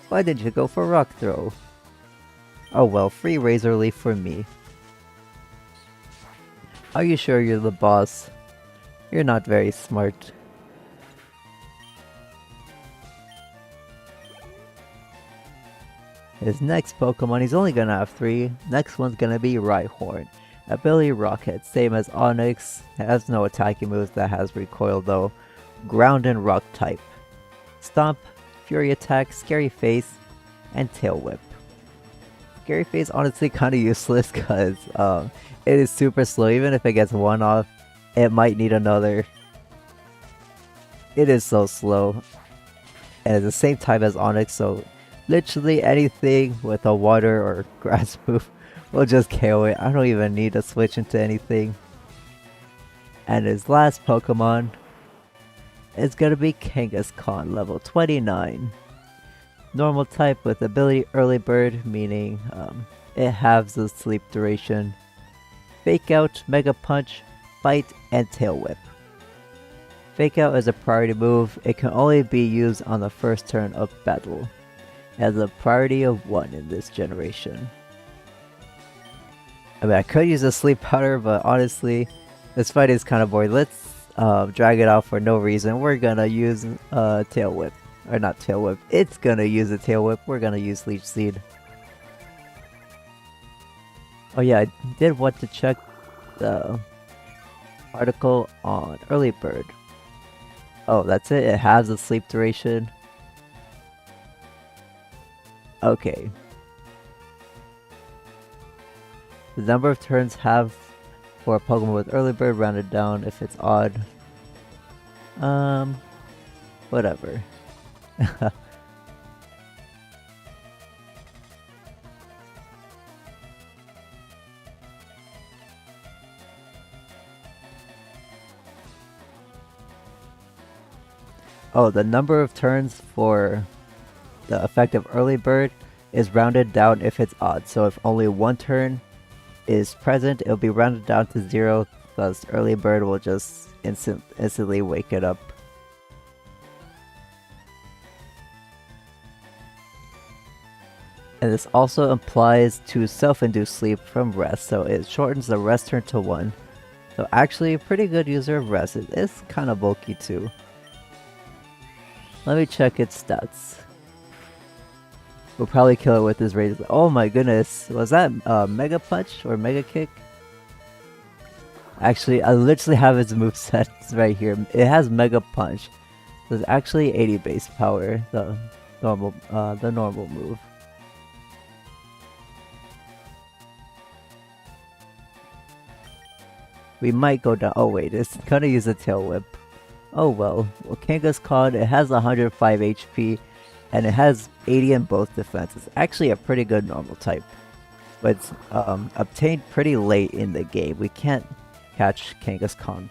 Why did you go for Rock Throw? Oh well, free Razor Leaf for me. Are you sure you're the boss? You're not very smart. His next Pokemon, he's only gonna have 3. Next one's gonna be Rhyhorn. Ability Rocket, same as Onyx. It has no attacking moves that has recoil though. Ground and Rock type. Stomp, Fury Attack, Scary Face, and Tail Whip. Scary Face honestly kinda useless because it is super slow. Even if it gets one off, it might need another. It is so slow. And at the same time as Onyx, so literally anything with a water or grass move will just KO it. I don't even need to switch into anything. And his last Pokemon is gonna be Kangaskhan, level 29. Normal type with ability Early Bird, meaning it halves the sleep duration. Fake Out, Mega Punch, Bite, and Tail Whip. Fake Out is a priority move. It can only be used on the first turn of battle. It has a priority of 1 in this generation. I mean, I could use a Sleep Powder, but honestly, this fight is kind of boring. Let's drag it out for no reason. We're gonna use Tail Whip. Or not Tail Whip. It's gonna use a Tail Whip. We're gonna use Leech Seed. Oh yeah, I did want to check the article on Early Bird. Oh, that's it? It has a sleep duration. Okay. The number of turns have for a Pokemon with Early Bird rounded down if it's odd. Whatever. Oh, the number of turns for the effect of Early Bird is rounded down if it's odd. So if only 1 turn is present, it'll be rounded down to 0, thus Early Bird will just instantly wake it up. And this also applies to self-induced sleep from rest, so it shortens the rest turn to 1. So actually a pretty good user of rest. It is kind of bulky too. Let me check its stats. We'll probably kill it with his rage. Oh my goodness, was that Mega Punch or Mega Kick? Actually, I literally have its moveset right here. It has Mega Punch. So it's actually 80 base power, the normal move. We might go down. Oh wait, it's gonna use a Tail Whip. Oh well. Well, Kangaskhan, it has 105 HP, and it has 80 in both defenses. Actually a pretty good normal type. But it's obtained pretty late in the game. We can't catch Kangaskhan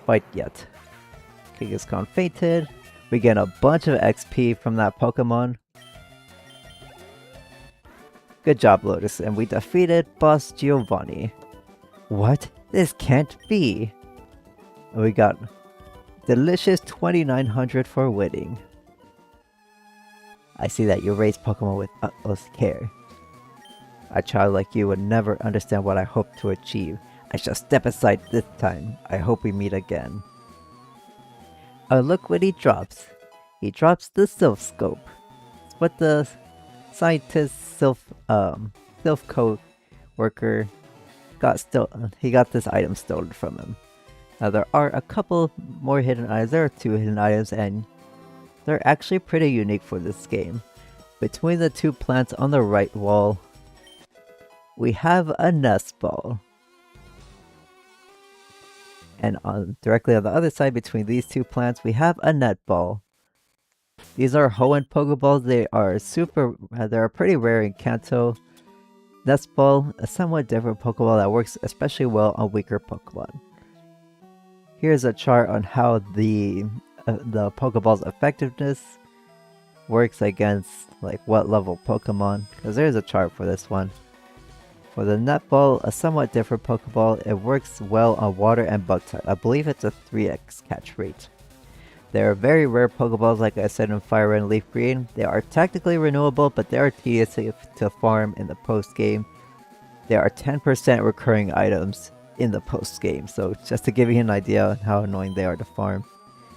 quite yet. Kangaskhan fainted. We get a bunch of XP from that Pokemon. Good job, Lotus, and we defeated Boss Giovanni. What? This can't be! And we got delicious 2900 for winning. I see that you raise Pokemon with utmost care. A child like you would never understand what I hope to achieve. I shall step aside this time. I hope we meet again. Oh, look what he drops. He drops the Sylph Scope. It's what the scientist Sylph Code worker he got this item stolen from him. Now there are a couple more hidden items. There are 2 hidden items and they're actually pretty unique for this game. Between the 2 plants on the right wall, we have a nest ball. And directly on the other side between these 2 plants, we have a net ball. These are Hoenn Pokeballs. They're pretty rare in Kanto. Nest Ball, a somewhat different Pokeball that works especially well on weaker Pokemon. Here's a chart on how the Pokeball's effectiveness works against like what level Pokemon, because there's a chart for this one. For the Netball, a somewhat different Pokeball, it works well on water and bug type. I believe it's a 3x catch rate. They are very rare Pokeballs, like I said in FireRed and LeafGreen. They are technically renewable, but they are tedious to farm in the post game. There are 10% recurring items in the post game, so just to give you an idea on how annoying they are to farm.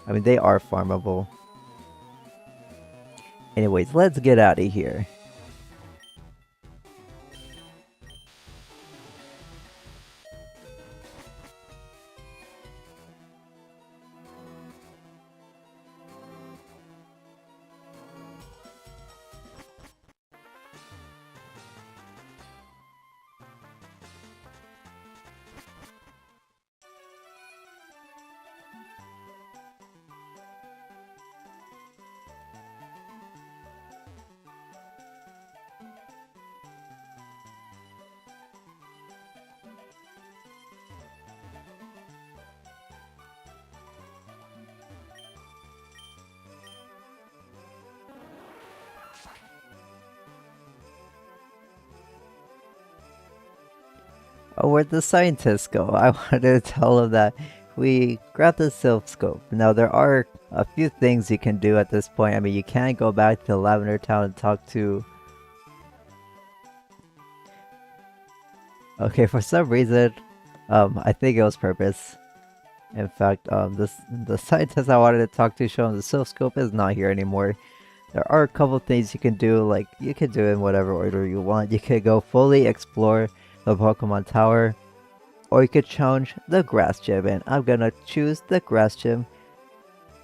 I mean, they are farmable. Anyways, let's get out of here. Oh, where'd the scientists go? I wanted to tell them that we grabbed the Sylph Scope. Now, there are a few things you can do at this point. I mean, you can go back to Lavender Town and talk to... Okay, for some reason, I think it was purpose. In fact, the scientist I wanted to talk to showing the Sylph Scope is not here anymore. There are a couple things you can do, like, you can do it in whatever order you want. You could go fully explore the Pokemon Tower, or you could challenge the Grass Gym, and I'm gonna choose the Grass Gym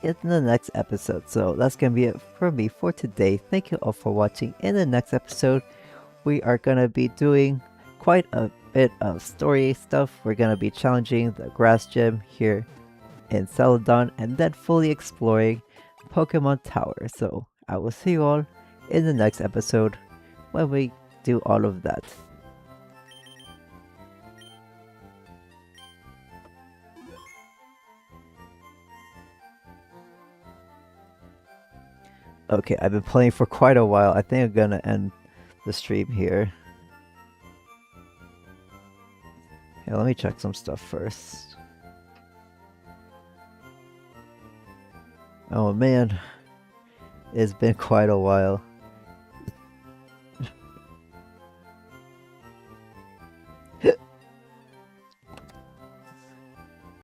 in the next episode. So that's gonna be it for me for today. Thank you all for watching. In the next episode, we are gonna be doing quite a bit of story stuff. We're gonna be challenging the Grass Gym here in Celadon, and then fully exploring Pokemon Tower. So I will see you all in the next episode when we do all of that. Okay, I've been playing for quite a while. I think I'm gonna end the stream here. Yeah, let me check some stuff first. Oh man, it's been quite a while.